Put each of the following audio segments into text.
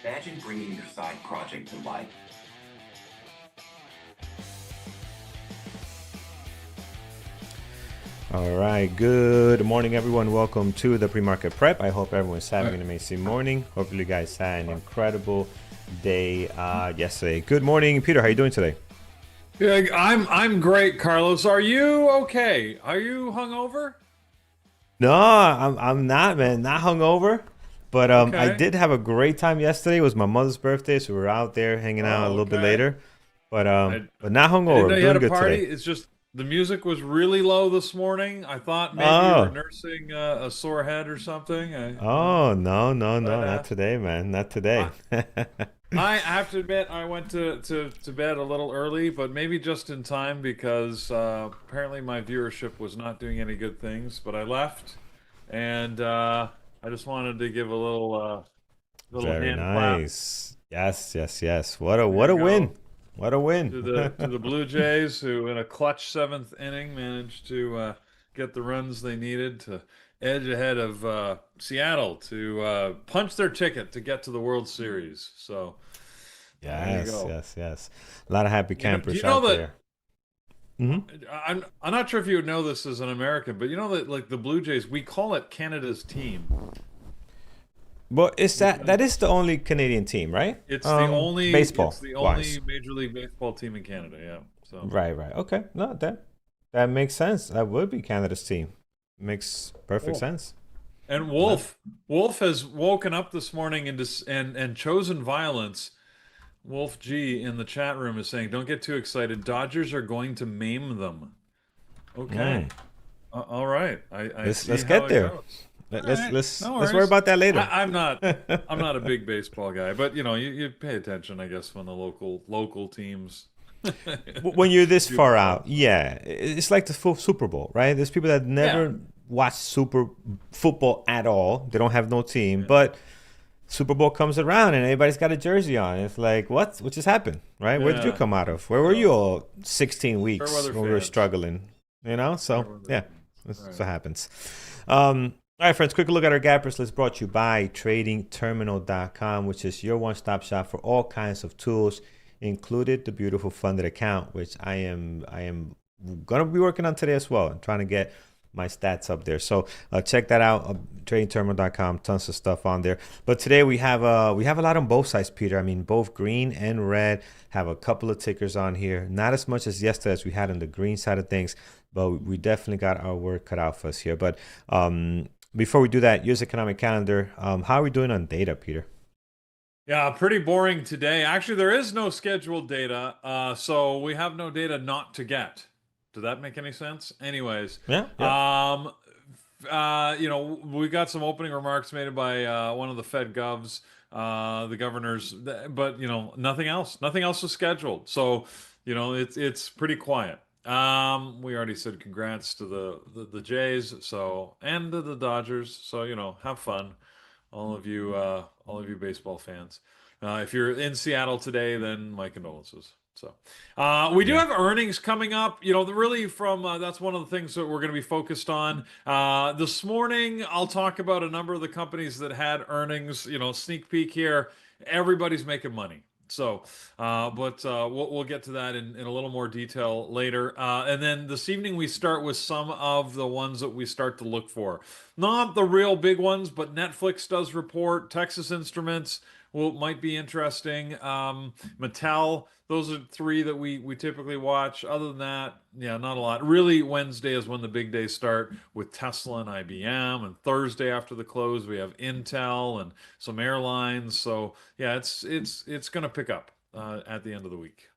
Imagine bringing your side project to life. All right, good morning, everyone. Welcome to the pre-market prep. I hope everyone's having an amazing morning. Hopefully, you guys had an incredible day yesterday. Good morning, Peter. How are you doing today? Yeah, I'm great, Carlos. Are you okay? Are you hungover? No, I'm not, man. Not hungover, but I Okay. did have a great time yesterday. It was my mother's birthday, so we were out there hanging out a Oh, little bit okay. later. I But not I didn't hungover. know I'm you had doing a good party. today. It's just the music was really low this morning. I thought maybe you were Oh, nursing a sore head or something. oh, no, no, But no, not today, man. Not I today. I have to admit I went to bed a little early, but maybe just in time because apparently my viewership was not doing any good things. But I left, and I just wanted to give a little Very hand clap. nice. Yes, yes, yes. What a There what you a win. go. What a win. To the Blue Jays, who in a clutch seventh inning managed to get the runs they needed to edge ahead of Seattle to punch their ticket to get to the World Series. So there you Yes, go. yes, yes. A lot of happy Do campers you know out that? there. Hmm. I'm not sure if you would know this as an American, but you know that like the Blue Jays, we call it Canada's team But is that because is the only Canadian team, right? it's Baseball the wise. only Major League Baseball team in Canada. Yeah. So. Right, right. Okay. No, that makes sense. That would be Canada's team. Makes perfect Cool. sense. And No. Wolf has woken up this morning and chosen violence. Wolf G in the chat room is saying, "Don't get too excited. Dodgers are going to maim them." Mm. Okay, all right. I see Let's how get it there. goes. Let, All let's right, let's no let's worry worries. about that later. I'm not a big baseball guy, but you know, you pay attention, I guess, when the local teams When you're this do far well. out, yeah, it's like the full Super Bowl, right? There's people that Yeah, never watch Super football at all. They don't have no team, yeah, but Super Bowl comes around and everybody's got a jersey on. It's like, what just happened, right? Where did you yeah. come out of? Where were you So all 16 fair weeks weather when we were fans, struggling? fair So weather yeah, fans. All that's right. what happens. All right, friends, quick look at our gappers list brought to you by tradingterminal.com, which is your one-stop shop for all kinds of tools, included the beautiful funded account, which I am gonna be working on today as well. I'm trying to get my stats up there. So check that out, tradingterminal.com. Tons of stuff on there. But today we have a lot on both sides, Peter. I mean, both green and red have a couple of tickers on here. Not as much as yesterday as we had on the green side of things, but we definitely got our work cut out for us here. But before we do that, use economic calendar. How are we doing on data, Peter? Yeah, pretty boring today. Actually, there is no scheduled data, so we have no data not to get. Does that make any sense? Anyways, Yeah, yeah. um, we got some opening remarks made by one of the Fed govs, the governors, but nothing else. Nothing else is scheduled. So, it's pretty quiet. We already said congrats to the Jays, so and to the Dodgers. So have fun all of you baseball fans. If you're in Seattle today, then my condolences. So, we do Yeah. have earnings coming up. Really from that's one of the things that we're going to be focused on. This morning, I'll talk about a number of the companies that had earnings. Sneak peek here. Everybody's making money. So, but we'll get to that in a little more detail later. And then this evening, we start with some of the ones that we start to look for. Not the real big ones, but Netflix does report. Texas Instruments might be interesting. Mattel, those are three that we typically watch. Other than that, yeah, not a lot. Really, Wednesday is when the big days start with Tesla and IBM, and Thursday after the close we have Intel and some airlines. So yeah, it's going to pick up at the end of the week.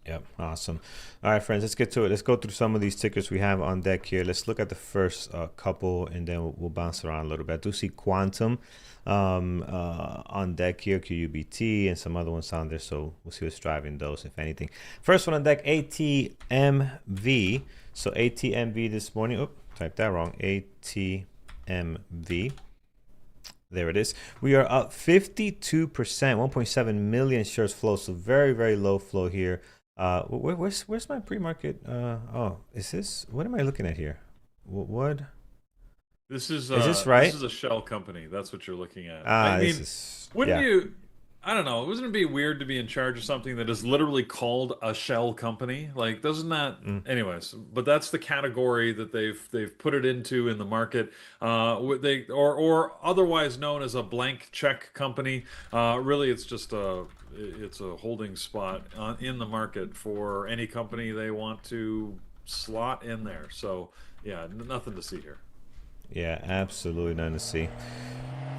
Yep, awesome. All right, friends, let's get to it. Let's go through some of these tickers we have on deck here. Let's look at the first couple, and then we'll bounce around a little bit. I do see Quantum on deck here, QUBT, and some other ones on there, so we'll see what's driving those, if anything. First one on deck, ATMV. So ATMV this morning, typed that wrong, ATMV. There it is. We are up 52%, 1.7 million shares flow, so very, very low flow here. Where's my pre-market? Oh, is this? What am I looking at here? What? Is this This right? is a shell company. That's what you're looking at. I Ah, this mean, is wouldn't yeah. you? I don't know. Wouldn't it be weird to be in charge of something that is literally called a shell company? Like, doesn't that? Mm. Anyways, but that's the category that they've put it into in the market. They or otherwise known as a blank check company. Really, it's a holding spot in the market for any company they want to slot in there. So yeah, nothing to see here. Yeah, absolutely nothing to see.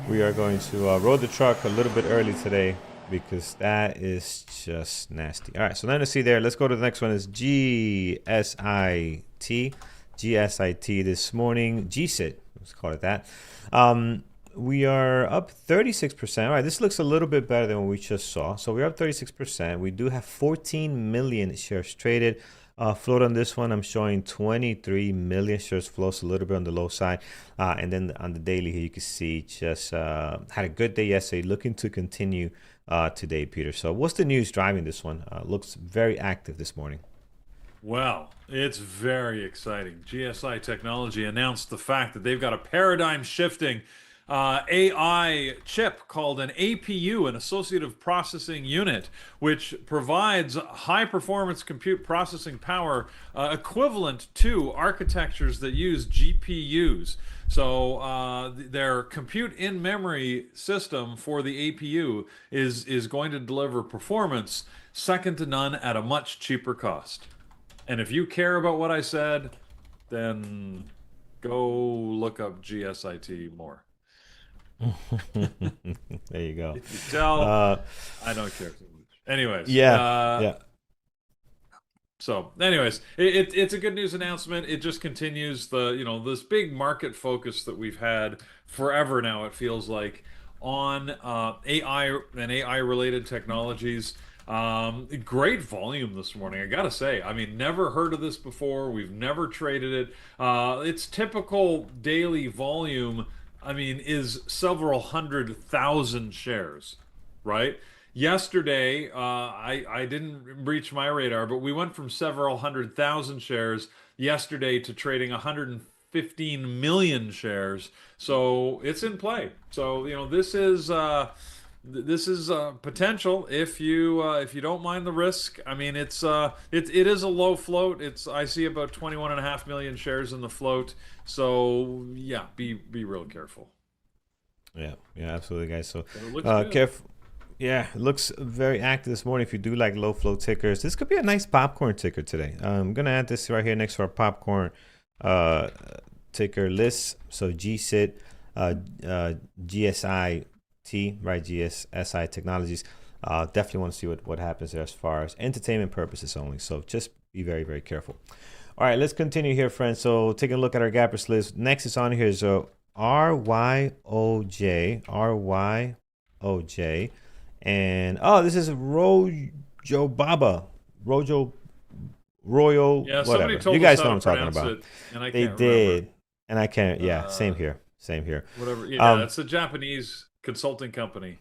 We are going to road the truck a little bit early today because that is just nasty. All right, so nothing to see there. Let's go to the next one. Is GSIT. GSIT this morning. GSIT, let's call it that. We are up 36%. All right, this looks a little bit better than what we just saw. So we're up 36%. We do have 14 million shares traded. Float on this one, I'm showing 23 million shares float, so a little bit on the low side. And then on the daily here, you can see just had a good day yesterday, looking to continue today, Peter. So what's the news driving this one? Looks very active this morning. Well, it's very exciting. GSI Technology announced the fact that they've got a paradigm shifting AI chip called an APU, an Associative Processing Unit, which provides high performance compute processing power equivalent to architectures that use GPUs. So their compute in memory system for the APU is going to deliver performance second to none at a much cheaper cost. And if you care about what I said, then go look up GSIT more. There you go. You can tell Uh, I don't care so much. Anyways, yeah, yeah. it's a good news announcement. It just continues this big market focus that we've had forever now. It feels like on AI and AI related technologies. Great volume this morning, I gotta say. I mean, never heard of this before. We've never traded it. Its typical daily volume, I mean, is several 100,000 shares, right? Yesterday, I didn't reach my radar, but we went from several 100,000 shares yesterday to trading 115 million shares. So it's in play. So this is potential if you don't mind the risk. I mean, it is a low float. I see about 21.5 million shares in the float. So yeah, be real careful. Yeah, yeah, absolutely, guys. So, But it looks good. careful. Yeah, it looks very active this morning. If you do like low flow tickers, this could be a nice popcorn ticker today. I'm gonna add this right here next to our popcorn uh, ticker list. So GSIT, GSIT, right? GSI Technologies. Definitely want to see what happens there as far as entertainment purposes only. So just be very, very careful. All right, let's continue here, friends. So taking a look at our gappers list. Next is on here is RYOJ, RYOJ. And oh, this is Rojo Baba, Rojo Royal, Yeah, somebody whatever. told You us guys how know what to I'm talking pronounce about. it, and I They can't remember. did, and I can't. Yeah, same Uh, here, same here. Whatever. Yeah, Um, it's a Japanese consulting company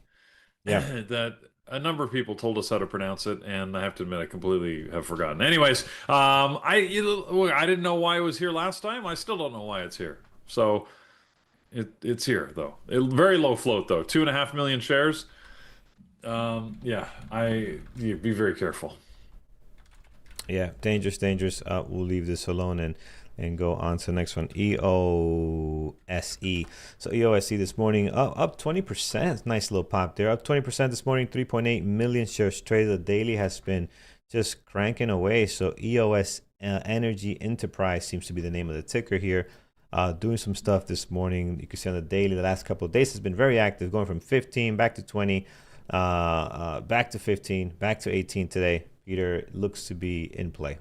yeah, that a number of people told us how to pronounce it, and I have to admit I completely have forgotten. Anyways, I didn't know why it was here last time. I still don't know why it's here. So it's here though. Very low float though, 2.5 million shares. Yeah, you be very careful. yeah, dangerous, dangerous. We'll leave this alone and go on to the next one. EOSE. So EOSE this morning up 20%. Nice little pop there. Up 20% this morning. 3.8 million shares traded. The daily has been just cranking away. So EOS Energy Enterprise seems to be the name of the ticker here. Doing some stuff this morning. You can see on the daily, the last couple of days has been very active, going from 15 back to 20, back to 15, back to 18 today. Peter looks to be in play.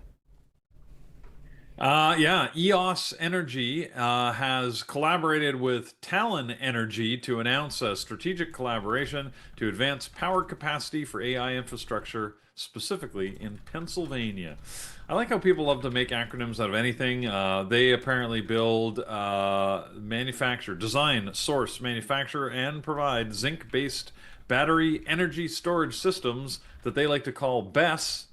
Yeah, EOS Energy has collaborated with Talon Energy to announce a strategic collaboration to advance power capacity for AI infrastructure, specifically in Pennsylvania. I like how people love to make acronyms out of anything. They apparently build, manufacture, design, source, manufacture, and provide zinc-based battery energy storage systems that they like to call BESS,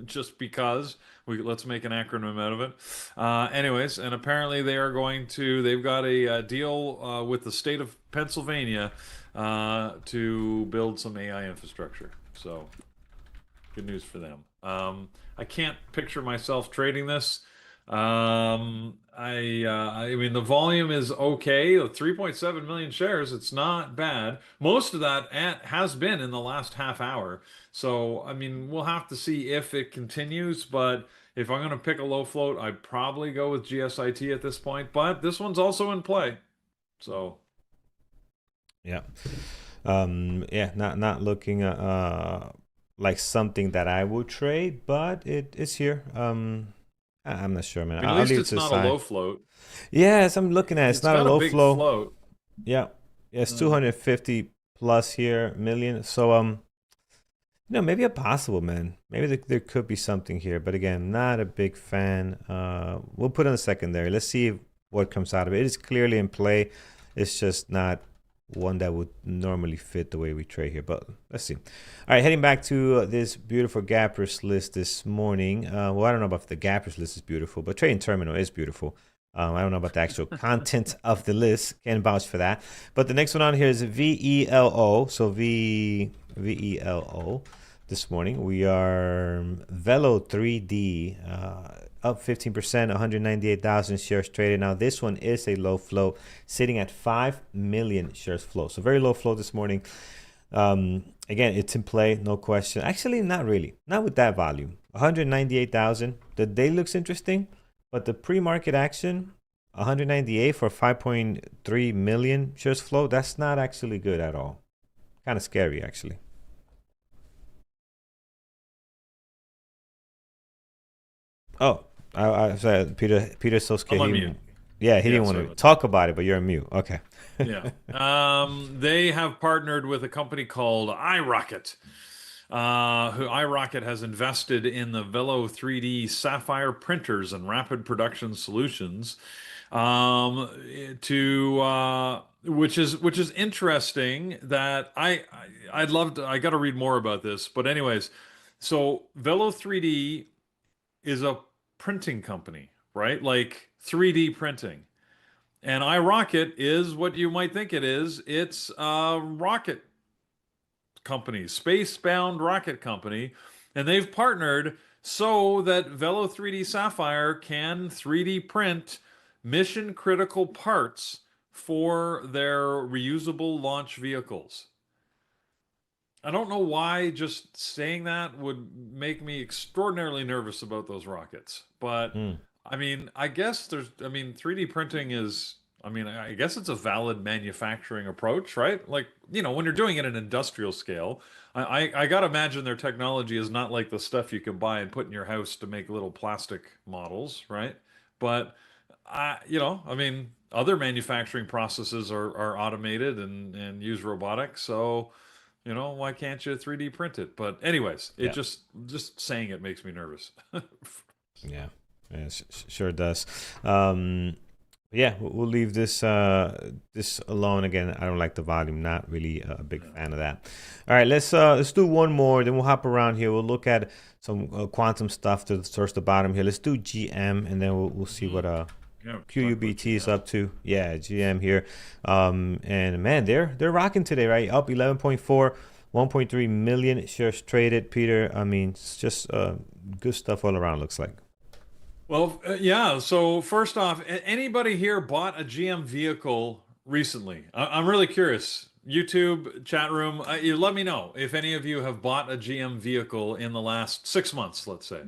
just because, Let's make an acronym out of it. Anyways, and apparently they've got a deal with the state of Pennsylvania to build some AI infrastructure. So good news for them. I can't picture myself trading this. I mean, the volume is okay. 3.7 million shares. It's not bad. Most of that has been in the last half hour. So, I mean, we'll have to see if it continues. But if I'm going to pick a low float, I'd probably go with GSIT at this point. But this one's also in play. So, Yeah. Yeah, not looking like something that I would trade, but it's here. I'm not sure, man. I mean, at I'll least leave it it's to the not a side. low float. Yes, I'm looking at it. It's It's not a got a low big flow. float. Yeah. Yeah, it's Uh, 250 plus here million. So maybe a possible, man. Maybe there could be something here, but again, not a big fan. We'll put on a secondary. Let's see what comes out of it. It is clearly in play. It's just not one that would normally fit the way we trade here, but let's see. All right, heading back to this beautiful gappers list this morning. Well, I don't know about if the gappers list is beautiful, but trading terminal is beautiful. I don't know about the actual content of the list. Can't vouch for that. But the next one on here is VELO. So VELO. This morning we are Velo 3D, up 15%, 198,000 shares traded. Now this one is a low flow, sitting at 5 million shares flow. So very low flow this morning. Again, it's in play, no question. Actually, not really. Not with that volume. 198,000. The day looks interesting, but the pre-market action, 198 for 5.3 million shares flow, that's not actually good at all. Kind of scary, actually. Oh, I said Peter's so scared. I'm on mute. Yeah, he Yeah, didn't want sorry to about talk about it, but you're on mute. Okay. Yeah. They have partnered with a company called iRocket. Who iRocket has invested in the Velo 3D Sapphire printers and rapid production solutions, to which is interesting. That I'd love to. I got to read more about this, but anyways, so Velo 3D is a printing company, right? Like 3D printing. And iRocket is what you might think it is. It's a rocket company, space-bound rocket company, and they've partnered so that Velo 3D Sapphire can 3D print mission-critical parts for their reusable launch vehicles. I don't know why just saying that would make me extraordinarily nervous about those rockets. But Mm, I mean, I mean, 3D printing is, I mean, I guess it's a valid manufacturing approach, right? Like, when you're doing it at an industrial scale, I got to imagine their technology is not like the stuff you can buy and put in your house to make little plastic models, right? But I mean, other manufacturing processes are automated and use robotics. So, why can't you 3D print it? But anyways, it yeah. just saying it makes me nervous. Yeah. Yeah, sure does. Yeah, we'll leave this this alone. Again, I don't like the volume. Not really a big fan of that. All right, let's do one more. Then we'll hop around here. We'll look at some quantum stuff towards the bottom here. Let's do GM, and then we'll see what Yeah, talk about QUBT is GM. up to. Yeah, GM here. And man, they're rocking today, right? Up 11.4, 1.3 million shares traded. Peter, I mean, it's just good stuff all around. Looks like. Well, yeah. So first off, anybody here bought a GM vehicle recently? I'm really curious. YouTube chat room, you let me know if any of you have bought a GM vehicle in the last 6 months, let's say.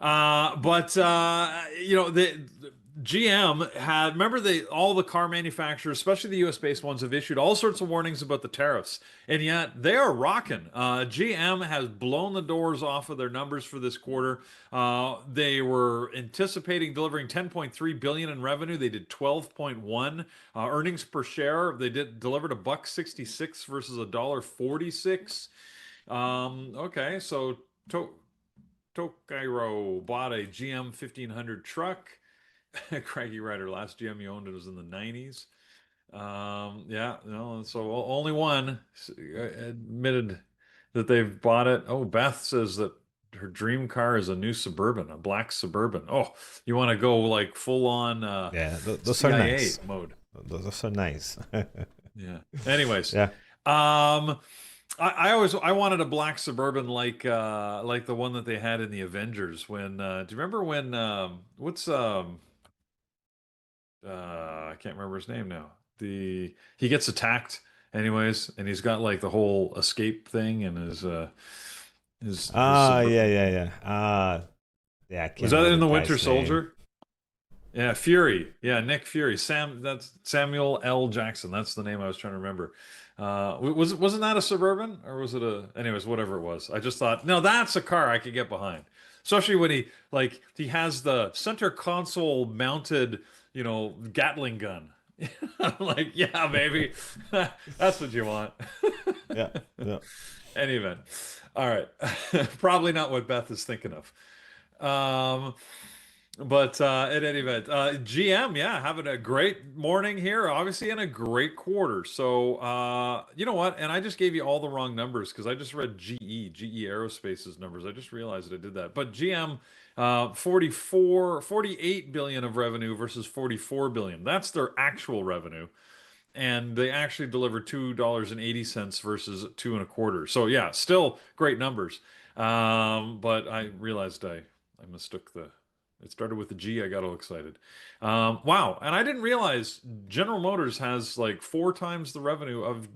But the GM had, remember, all the car manufacturers, especially the US based ones, have issued all sorts of warnings about the tariffs, and yet they are rocking. GM has blown the doors off of their numbers for this quarter. They were anticipating delivering 10.3 billion in revenue. They did 12.1. Earnings per share, they delivered a buck 66 versus a dollar 46. Okay, so Tokairo bought a GM 1500 truck. Craggy Rider, last GM he owned it was in the 90s. Yeah, no, so only one admitted that they've bought it. Oh, Beth says that her dream car is a new Suburban, a black Suburban. Oh, you want to go like full on Yeah, those are CIA nice. mode. Those are nice. Yeah. Anyways, Yeah. I wanted a black Suburban like the one that they had in the Avengers when do you remember when what's I can't remember his name now. He gets attacked anyways, and he's got like the whole escape thing and his Ah, yeah, Suburban. yeah, yeah. Yeah, I Was can't that remember in the the Winter guy's name. Soldier? Yeah, Fury. Yeah, Nick Fury. That's Samuel L. Jackson. That's the name I was trying to remember. Wasn't that a Suburban or was it a? Anyways, whatever it was. I just thought, no, that's a car I could get behind. Especially when he has the center console mounted, Gatling gun. I'm like, yeah, baby, that's what you want. Yeah, yeah. Any event, all right. Probably not what Beth is thinking of. Um, but at any event, GM, yeah, having a great morning here, obviously, in a great quarter. So, you know what? And I just gave you all the wrong numbers because I just read GE Aerospace's numbers. I just realized I did that. But GM, 48 billion of revenue versus 44 billion. That's their actual revenue. And they actually delivered $2.80 versus two and a quarter. So yeah, still great numbers. But I realized I mistook it started with the G. I got all excited. Wow. And I didn't realize General Motors has like 4 times the revenue of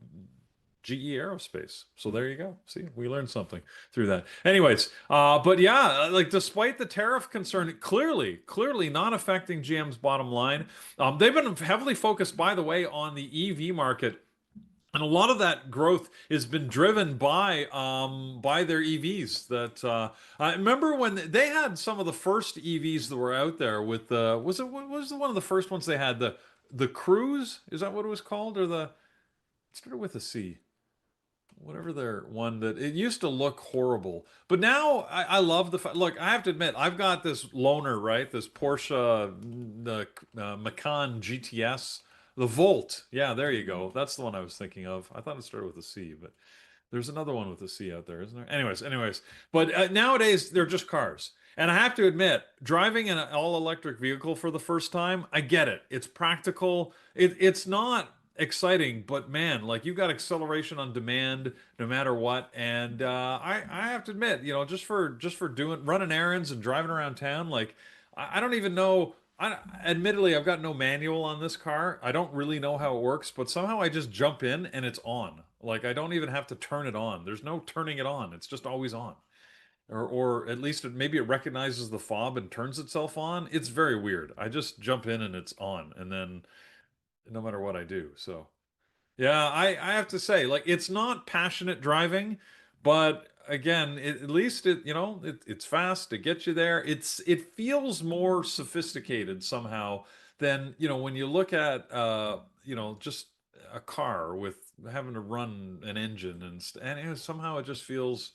GE Aerospace. So there you go. See, we learned something through that. Anyways, but yeah, like despite the tariff concern, clearly not affecting GM's bottom line. They've been heavily focused, by the way, on the EV market. And a lot of that growth has been driven by their EVs. That I remember when they had some of the first EVs that were out there. With the what was the one of the first ones they had, the Cruise? Is that what it was called, or it started with a C? Whatever their one that it used to look horrible, but now I love look. I have to admit, I've got this loaner, right? This Porsche, the Macan GTS, the Volt. Yeah, there you go. That's the one I was thinking of. I thought it started with a C, but there's another one with a C out there, isn't there? Anyways. But nowadays they're just cars. And I have to admit, driving an all-electric vehicle for the first time, I get it. It's practical. It's not exciting, but man, like you've got acceleration on demand no matter what. And I have to admit, just for doing running errands and driving around town, like I don't even know. Admittedly, I've got no manual on this car. I don't really know how it works, but somehow I just jump in and it's on. Like I don't even have to turn it on. There's no turning it on. It's just always on. Or at least maybe it recognizes the fob and turns itself on. It's very weird. I just jump in and it's on, and then no matter what I do. So yeah, I have to say, like, it's not passionate driving, but again, at least it's fast to get you there. It feels more sophisticated somehow than, when you look at just a car with having to run an engine and somehow it feels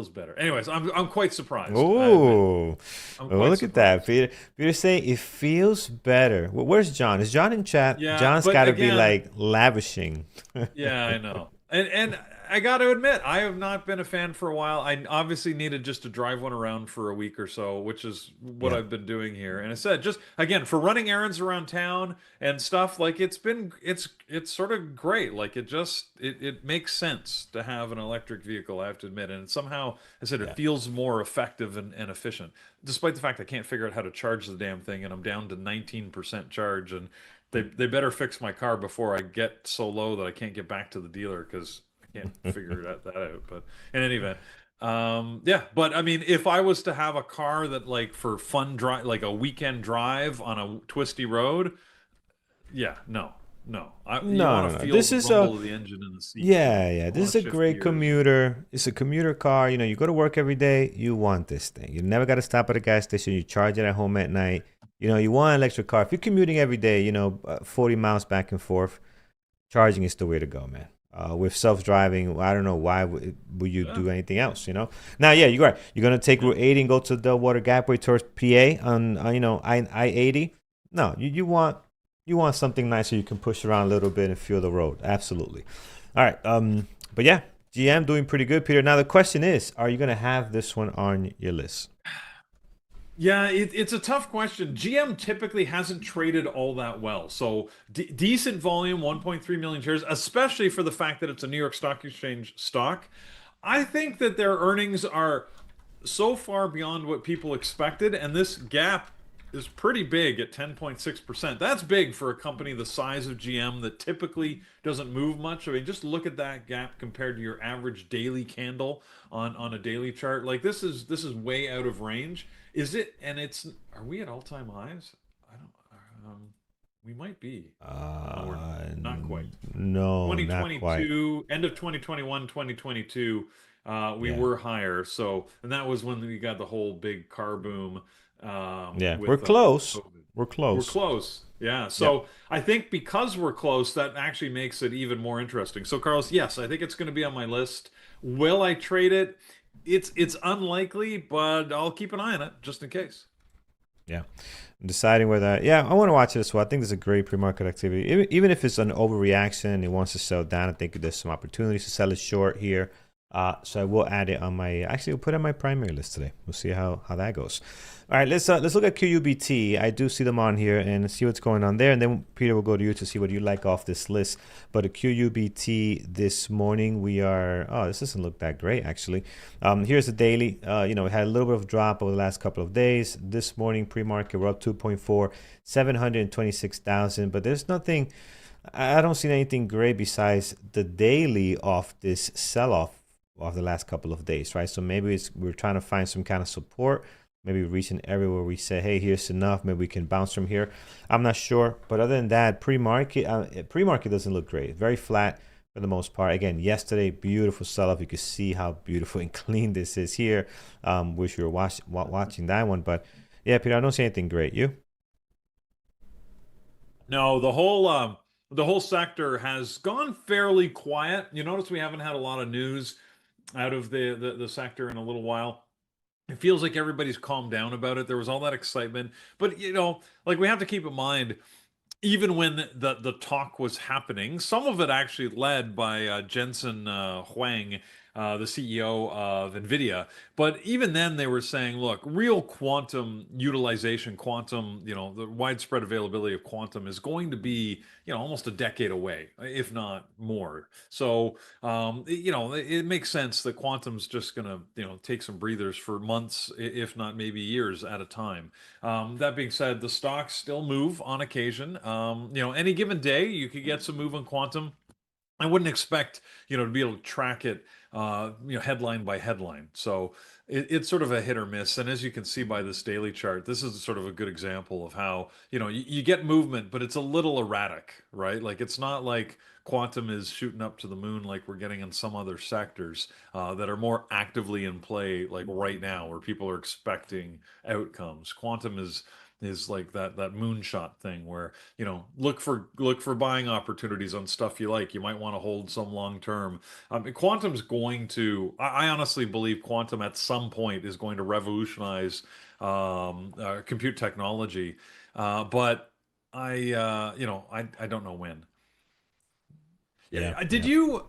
better. Anyways, I'm quite surprised. I admit. Oh, I'm well, quite look at that. surprised. Peter saying it feels better. Well, where's John? Is John in chat? Yeah, John's but got to be again, like lavishing. yeah, I know. And I got to admit, I have not been a fan for a while. I obviously needed just to drive one around for a week or so, which is what Yeah, I've been doing here. And I said, just again, for running errands around town and stuff, like it's sort of great. Like it makes sense to have an electric vehicle, I have to admit. And somehow I said it yeah. feels more effective and efficient, despite the fact I can't figure out how to charge the damn thing, and I'm down to 19% charge, and they better fix my car before I get so low that I can't get back to the dealer because I can't figure that out. But in any event, yeah. But I mean, if I was to have a car that like for fun drive, like a weekend drive on a twisty road, yeah, no. You No, want no, to no. feel This the is rumble of the engine in the seat. yeah, yeah. I This want is to a shift great gears. commuter. It's a commuter car. You go to work every day. You want this thing. You never got to stop at a gas station. You charge it at home at night. You want an electric car. If you're commuting every day, 40 miles back and forth, charging is the way to go, man. With self-driving, I don't know why would you Yeah, do anything else, Now, yeah, you're right. You're gonna take yeah, Route 80 and go to the Water Gapway towards PA on, I-80. No, you want something nice so you can push around a little bit and feel the road. Absolutely. All right. But yeah, GM doing pretty good, Peter. Now the question is, are you going to have this one on your list? Yeah, it's a tough question. GM typically hasn't traded all that well. So decent volume, 1.3 million shares, especially for the fact that it's a New York Stock Exchange stock. I think that their earnings are so far beyond what people expected, and this gap is pretty big at 10.6%. That's big for a company the size of GM that typically doesn't move much. I mean, just look at that gap compared to your average daily candle on a daily chart. Like this is way out of range. Is it? And it's are we at all-time highs? I don't we might be. No, we're not quite. No, not quite. 2022, end of 2021, 2022, we Yeah. were higher. So, and that was when we got the whole big car boom Yeah. We're with close. COVID. We're We're close. close. Yeah. Yep. So I think because we're close, that actually makes it even more interesting. So, Carlos, yes, I think it's going to be on my list. Will I trade it? It's unlikely, but I'll keep an eye on it just in case. Yeah. I'm deciding whether, yeah, I want to watch it as well. I think there's a great pre-market activity. Even if it's an overreaction and it wants to sell down, I think there's some opportunities to sell it short here. So I will add it on my, actually, we'll put it on my primary list today. We'll see how that goes. All right, let's look at QUBT. I do see them on here and see what's going on there. And then Peter will go to you to see what you like off this list. But at QUBT this morning, we are, oh, this doesn't look that great, actually. Here's the daily. We had a little bit of drop over the last couple of days. This morning, pre-market, we're up 2.4, 726,000. But there's nothing, I don't see anything great besides the daily off this sell-off of the last couple of days, right? So maybe we're trying to find some kind of support, maybe reaching everywhere we say, hey, here's enough, maybe we can bounce from here. I'm not sure, but other than that, pre-market doesn't look great. Very flat for the most part. Again, yesterday, beautiful sell-off. You can see how beautiful and clean this is here. Wish you were watching that one, but yeah, Peter, I don't see anything great. You? No, the whole sector has gone fairly quiet. You notice we haven't had a lot of news out of the sector in a little while. It feels like everybody's calmed down about it. There was all that excitement, but like we have to keep in mind, even when the talk was happening, some of it actually led by Jensen Huang, the CEO of NVIDIA. But even then, they were saying, look, real quantum utilization, the widespread availability of quantum is going to be, almost a decade away, if not more. So, it makes sense that quantum's just going to, take some breathers for months, if not maybe years at a time. That being said, the stocks still move on occasion. Any given day, you could get some move on quantum. I wouldn't expect, to be able to track it, headline by headline. So it's sort of a hit or miss. And as you can see by this daily chart, this is sort of a good example of how, you get movement, but it's a little erratic, right? Like it's not like quantum is shooting up to the moon like we're getting in some other sectors that are more actively in play, like right now, where people are expecting outcomes. Quantum is like that moonshot thing where look for buying opportunities on stuff you like. You might want to hold some long term. Quantum's going to, I honestly believe quantum at some point is going to revolutionize compute technology, but I don't know when. Yeah. Did you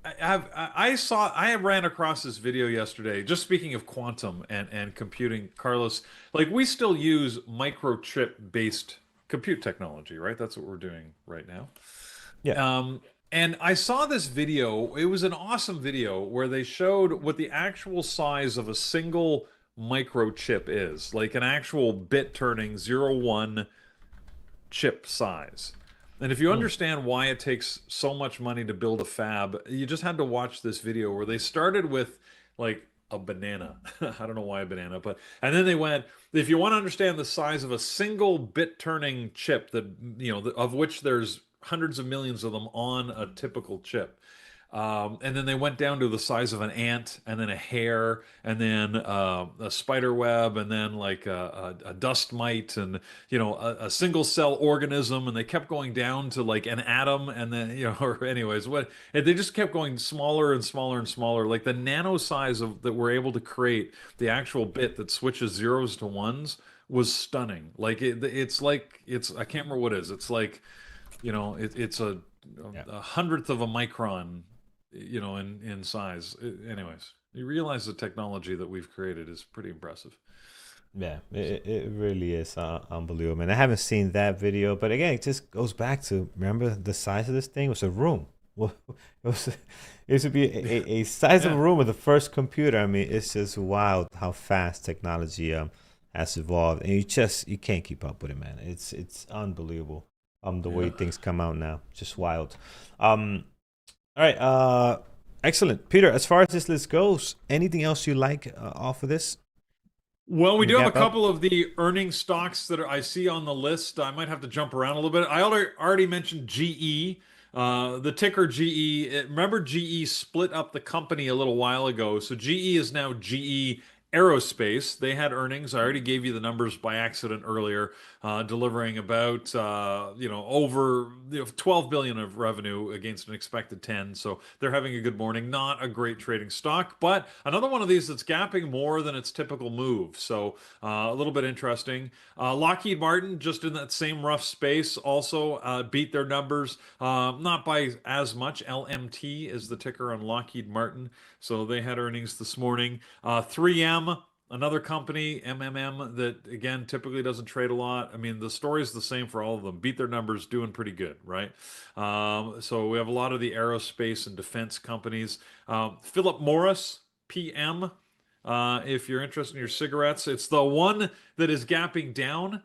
I ran across this video yesterday, just speaking of quantum and computing, Carlos. Like we still use microchip based compute technology, right? That's what we're doing right now. Yeah. And I saw this video. It was an awesome video where they showed what the actual size of a single microchip is, like an actual bit turning 01 chip size. And if you Hmm. understand why it takes so much money to build a fab, you just had to watch this video where they started with like a banana. I don't know why a banana, but and then they went, if you want to understand the size of a single bit turning chip that, of which there's hundreds of millions of them on a typical chip. And then they went down to the size of an ant, and then a hair, and then a spider web, and then like a dust mite, and a single cell organism, and they kept going down to like an atom, and then or anyways, and they just kept going smaller and smaller and smaller, like the nano size of that we're able to create the actual bit that switches zeros to ones was stunning. Like it's I can't remember what it is. It's like it's Yeah. a hundredth of a micron in size. Anyways, you realize the technology that we've created is pretty impressive. Yeah, it really is unbelievable, man. I haven't seen that video, but again, it just goes back to, remember the size of this thing? It was a room. Well, it used to be a size of a Yeah. room with the first computer. I mean, it's just wild how fast technology has evolved, and you can't keep up with it, man. It's unbelievable. The way Yeah. things come out now, just wild. All right, excellent, Peter. As far as this list goes, anything else you like off of this? Well, we From the do have a gap up? couple of the earning stocks that I see on the list. I might have to jump around a little bit. I already mentioned GE, the ticker GE. Remember, GE split up the company a little while ago. So GE is now GE Aerospace. They had earnings. I already gave you the numbers by accident earlier, delivering about over 12 billion of revenue against an expected 10. So they're having a good morning. Not a great trading stock, but another one of these that's gapping more than its typical move. So a little bit interesting. Lockheed Martin, just in that same rough space, also beat their numbers, not by as much. LMT is the ticker on Lockheed Martin. So they had earnings this morning. 3M, another company, MMM, that again typically doesn't trade a lot. I mean, the story is the same for all of them. Beat their numbers, doing pretty good, right? So we have a lot of the aerospace and defense companies. Philip Morris, PM. If you're interested in your cigarettes, it's the one that is gapping down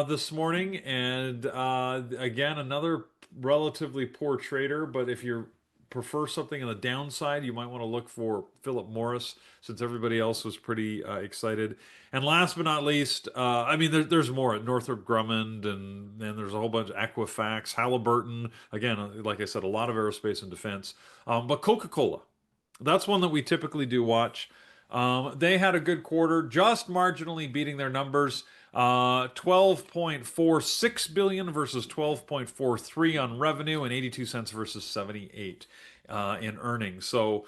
this morning. And again, another relatively poor trader. But if you prefer something on the downside, you might want to look for Philip Morris since everybody else was pretty excited. And last but not least, I mean, there's more at Northrop Grumman, and then there's a whole bunch of Equifax, Halliburton. Again, like I said, a lot of aerospace and defense. But Coca-Cola, that's one that we typically do watch. They had a good quarter, just marginally beating their numbers. 12.46 billion versus 12.43 on revenue, and 82 cents versus 78 in earnings. So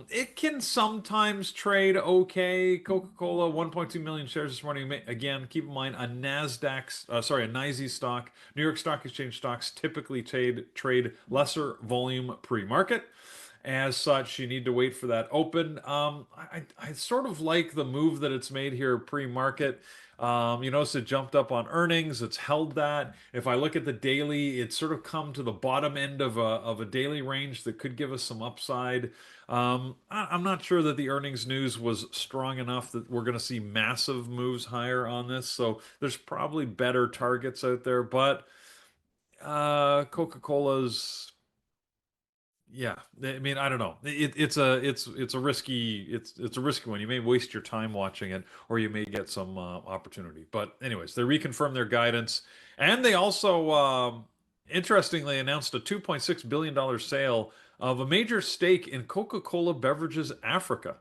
it can sometimes trade okay. Coca-Cola, 1.2 million shares this morning. Again, keep in mind a NYSE stock. New York Stock Exchange stocks typically trade lesser volume pre-market. As such, you need to wait for that open. I sort of like the move that it's made here pre-market. You notice it jumped up on earnings. It's held that. If I look at the daily, it's sort of come to the bottom end of a daily range that could give us some upside. I'm not sure that the earnings news was strong enough that we're going to see massive moves higher on this. So there's probably better targets out there, but Coca-Cola's, yeah, I mean, I don't know. It's a risky one. You may waste your time watching it, or you may get some opportunity. But anyways, they reconfirmed their guidance, and they also interestingly announced a $2.6 billion sale of a major stake in Coca-Cola Beverages Africa.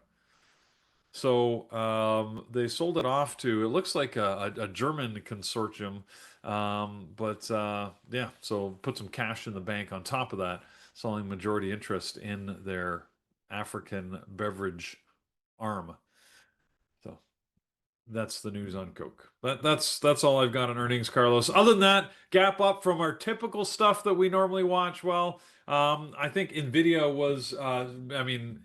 So they sold it off to, it looks like a German consortium. But yeah, so put some cash in the bank on top of that, selling majority interest in their African beverage arm. So that's the news on Coke. That's all I've got on earnings, Carlos. Other than that, gap up from our typical stuff that we normally watch. Well, I think Nvidia was, I mean,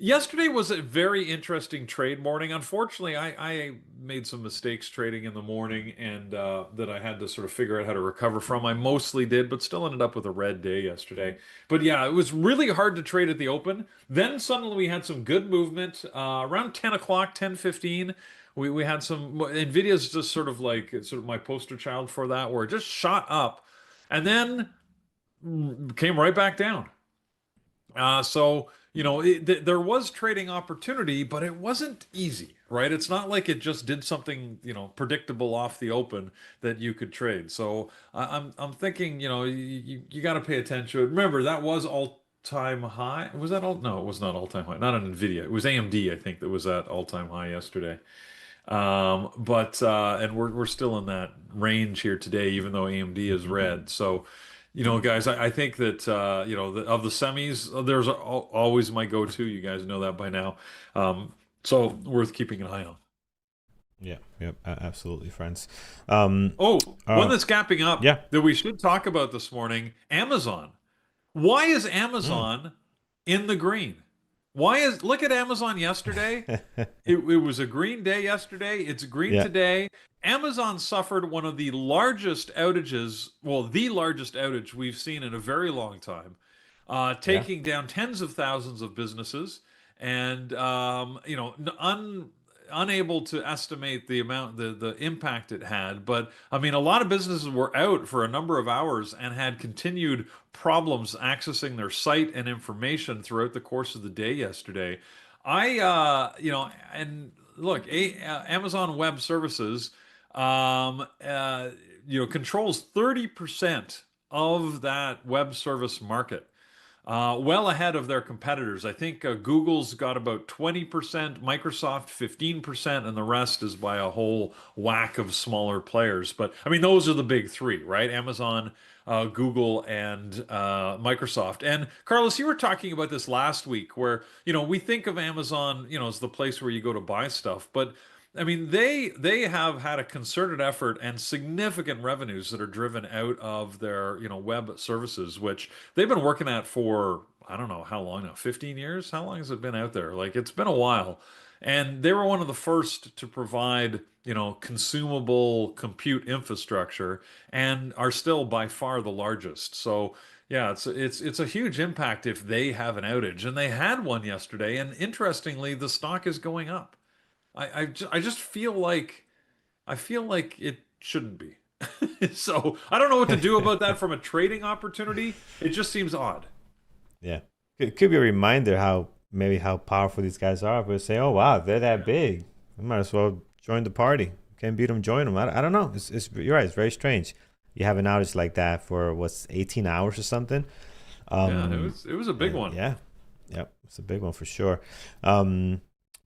yesterday was a very interesting trade morning. Unfortunately, I made some mistakes trading in the morning, and that I had to sort of figure out how to recover from. I mostly did, but still ended up with a red day yesterday. But yeah, it was really hard to trade at the open. Then suddenly we had some good movement around 10 o'clock, 10:15. We had some, Nvidia's just sort of like, it's sort of my poster child for that, where it just shot up and then came right back down. So, there was trading opportunity, but it wasn't easy, right? It's not like it just did something, predictable off the open that you could trade. So I'm thinking, you got to pay attention. Remember, that was all-time high. Was that all? No, it was not all-time high. Not on Nvidia. It was AMD, I think, that was at all-time high yesterday. But and we're still in that range here today, even though AMD is red. So, guys, I think that of the semis, there's always my go-to. You guys know that by now. So worth keeping an eye on. Yeah, yep, absolutely, friends. Oh, one that's gapping up Yeah. that we should talk about this morning, Amazon. Why is Mm. Amazon in the green. Look at Amazon yesterday. It was a green day yesterday. It's green Yeah, today. Amazon suffered one of the largest outages, well, the largest outage we've seen in a very long time, yeah. taking down tens of thousands of businesses, and unable to estimate the impact it had. But I mean, a lot of businesses were out for a number of hours and had continued problems accessing their site and information throughout the course of the day yesterday. And look, Amazon Web Services, controls 30% of that web service market, well ahead of their competitors. I think Google's got about 20%, Microsoft 15%, and the rest is by a whole whack of smaller players. But I mean, those are the big three, right? Amazon, Google, and Microsoft. And Carlos, you were talking about this last week, where we think of Amazon, as the place where you go to buy stuff, but I mean, they have had a concerted effort and significant revenues that are driven out of their web services, which they've been working at for, I don't know how long now, 15 years. How long has it been out there? Like, it's been a while, and they were one of the first to provide consumable compute infrastructure, and are still by far the largest. So yeah, it's a huge impact if they have an outage, and they had one yesterday. And interestingly, the stock is going up. I just feel like it shouldn't be. So I don't know what to do about that from a trading opportunity. It just seems odd. Yeah. Could be a reminder how powerful these guys are. But say, oh wow, they're that big. I might as well join the party. Can't beat them, join them. I don't know. You're right. It's very strange. You have an outage like that for what's 18 hours or something. Yeah, it was a big one. Yeah, yep, it's a big one for sure.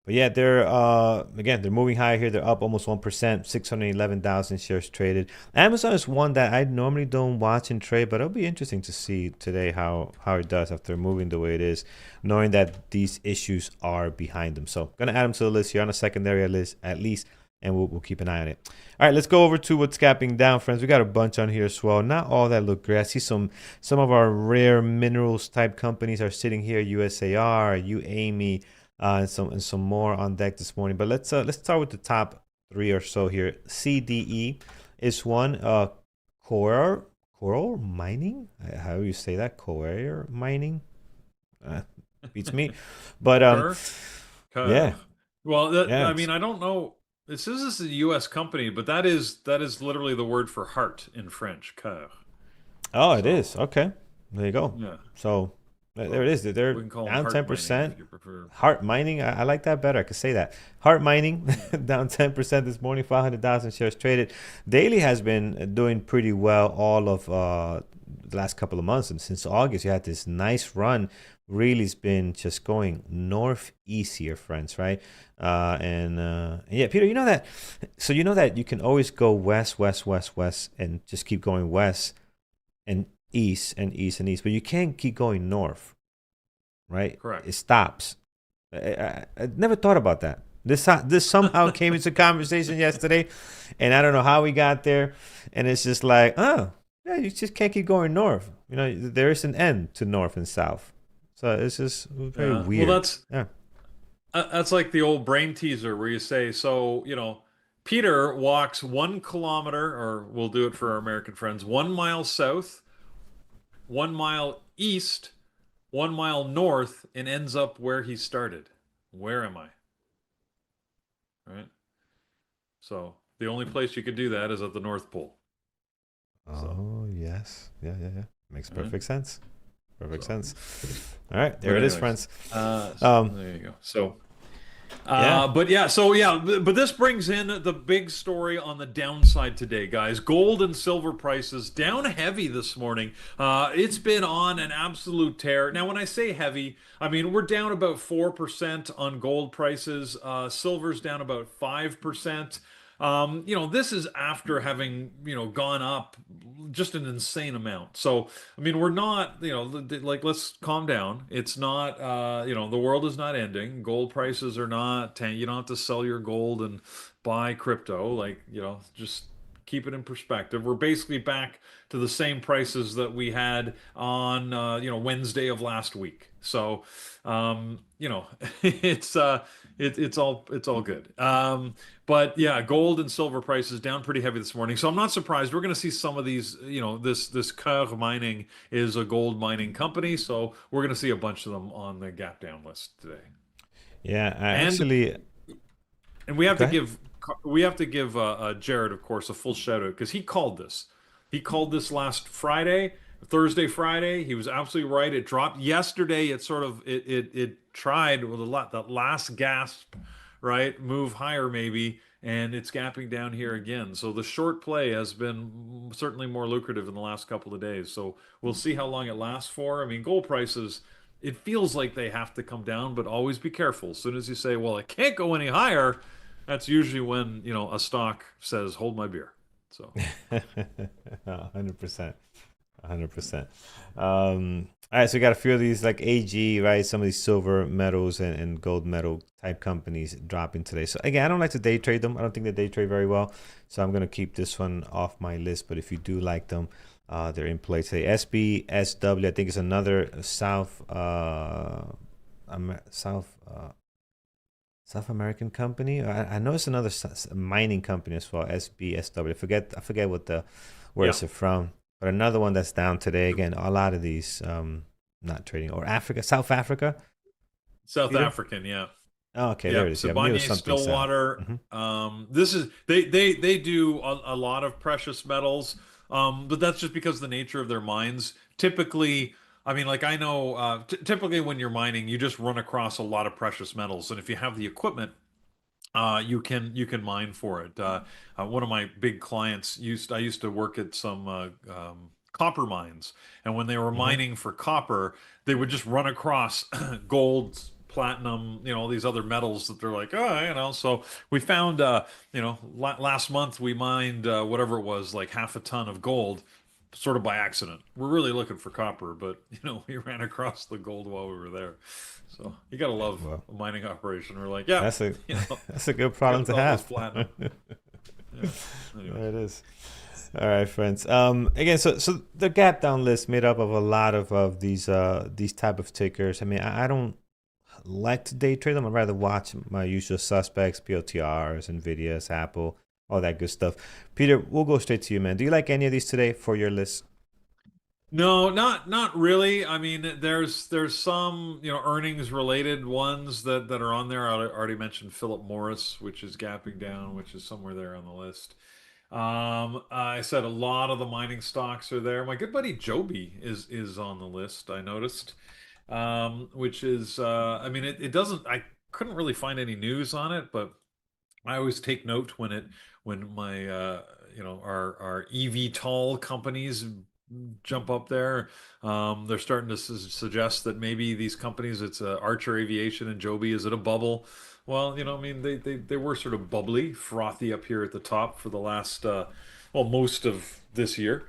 But yeah, they're moving higher here. They're up almost 1%, 611,000 shares traded. Amazon is one that I normally don't watch and trade, but it'll be interesting to see today how it does after moving the way it is, knowing that these issues are behind them. So gonna add them to the list here on a secondary list at least, and we'll keep an eye on it. All right, let's go over to what's gapping down, friends. We got a bunch on here as well. Not all that look great. I see some of our rare minerals type companies are sitting here. USAR, UAME. And some more on deck this morning. But let's start with the top three or so here. CDE is one. Coral mining. How do you say that? Coral mining. Beats me. But yeah. Well, Yeah, I mean, I don't know. This is a U.S. company, but that is literally the word for heart in French. Coeur. Oh, it is. Okay. There you go. Yeah. So there it is. They're We can call them down heart 10%. mining if you prefer. Heart mining. I like that better. I could say that. Heart mining down 10% this morning. 500,000 shares traded. Daily has been doing pretty well all of the last couple of months, and since August you had this nice run. Really has been just going northeast here, friends, right? Yeah, Peter, you know that. So you know that you can always go west, and just keep going west and east and east and east, but you can't keep going north, right? Correct. It stops. I never thought about that. This somehow came into conversation yesterday, and I don't know how we got there. And it's just like, oh, yeah, you just can't keep going north. There is an end to north and south. So it's just very weird. Well, that's like the old brain teaser where you say, so Peter walks 1 kilometer, or we'll do it for our American friends, 1 mile south, 1 mile east, 1 mile north, and ends up where he started. Where am I? Right? So the only place you could do that is at the North Pole. Oh, yes. Yeah. Makes perfect sense. Perfect sense. All right, there it is, friends. There you go. So but this brings in the big story on the downside today, guys. Gold and silver prices down heavy this morning. It's been on an absolute tear. Now, when I say heavy, I mean we're down about 4% on gold prices. Silver's down about 5%. This is after having, gone up just an insane amount. So, I mean, we're not, let's calm down. It's not, the world is not ending. Gold prices are not, you don't have to sell your gold and buy crypto. Just keep it in perspective. We're basically back to the same prices that we had on Wednesday of last week. So it's it's all good. But yeah, gold and silver prices down pretty heavy this morning. So I'm not surprised. We're going to see some of these, this Coeur Mining is a gold mining company, so we're going to see a bunch of them on the gap down list today. Yeah, I And actually and we have go to ahead. give Jared, of course, a full shout out because he called this. He called this last Friday, Thursday, Friday. He was absolutely right. It dropped yesterday. It sort of it tried with a lot that last gasp, right? Move higher maybe, and it's gapping down here again. So the short play has been certainly more lucrative in the last couple of days. So we'll see how long it lasts for. I mean, gold prices. It feels like they have to come down, but always be careful. As soon as you say, "Well, it can't go any higher," that's usually when, a stock says, "Hold my beer." So, 100%. 100%. All right, so we got a few of these like AG, right? Some of these silver metals and gold metal type companies dropping today. So again, I don't like to day trade them. I don't think they day trade very well. So I'm gonna keep this one off my list. But if you do like them, they're in play today. SBSW, I think is another South South American company. I know it's another mining company as well. SBSW. I forget what where yeah. it's from. But another one that's down today. Again, a lot of these not trading or South Africa, South Peter. African, yeah. Oh, okay, there Yeah, it is. Yeah, I knew it was Sibanye something south. Stillwater. Hmm. This is they do a lot of precious metals, but that's just because of the nature of their mines. Typically, I mean, like I know, typically when you're mining, you just run across a lot of precious metals, and if you have the equipment, you can mine for it. One of my big clients I used to work at some copper mines, and when they were Hmm. mining for copper, they would just run across gold, platinum, all these other metals that they're like, So we found, last month we mined whatever it was, like half a ton of gold. Sort of by accident. We're really looking for copper, but we ran across the gold while we were there. So you gotta love Well, a mining operation. We're like, yeah, that's a you know, that's a good we problem got to all this have. platinum. Yeah. Anyways. There it is. All right, friends. Again, so the gap down list made up of a lot of these type of tickers. I mean, I don't like to day trade them. I'd rather watch my usual suspects, POTRs, Nvidias, Apple, all that good stuff. Peter, we'll go straight to you, man. Do you like any of these today for your list? No, not really. I mean, there's some, earnings related ones that are on there. I already mentioned Philip Morris, which is gapping down, which is somewhere there on the list. I said a lot of the mining stocks are there. My good buddy Joby is on the list, I noticed. Which is I mean it doesn't I couldn't really find any news on it, but I always take note when my our EV companies jump up there. They're starting to suggest that maybe these companies, it's Archer Aviation and Joby, is it a bubble? Well, I mean they were sort of bubbly, frothy up here at the top for the last most of this year.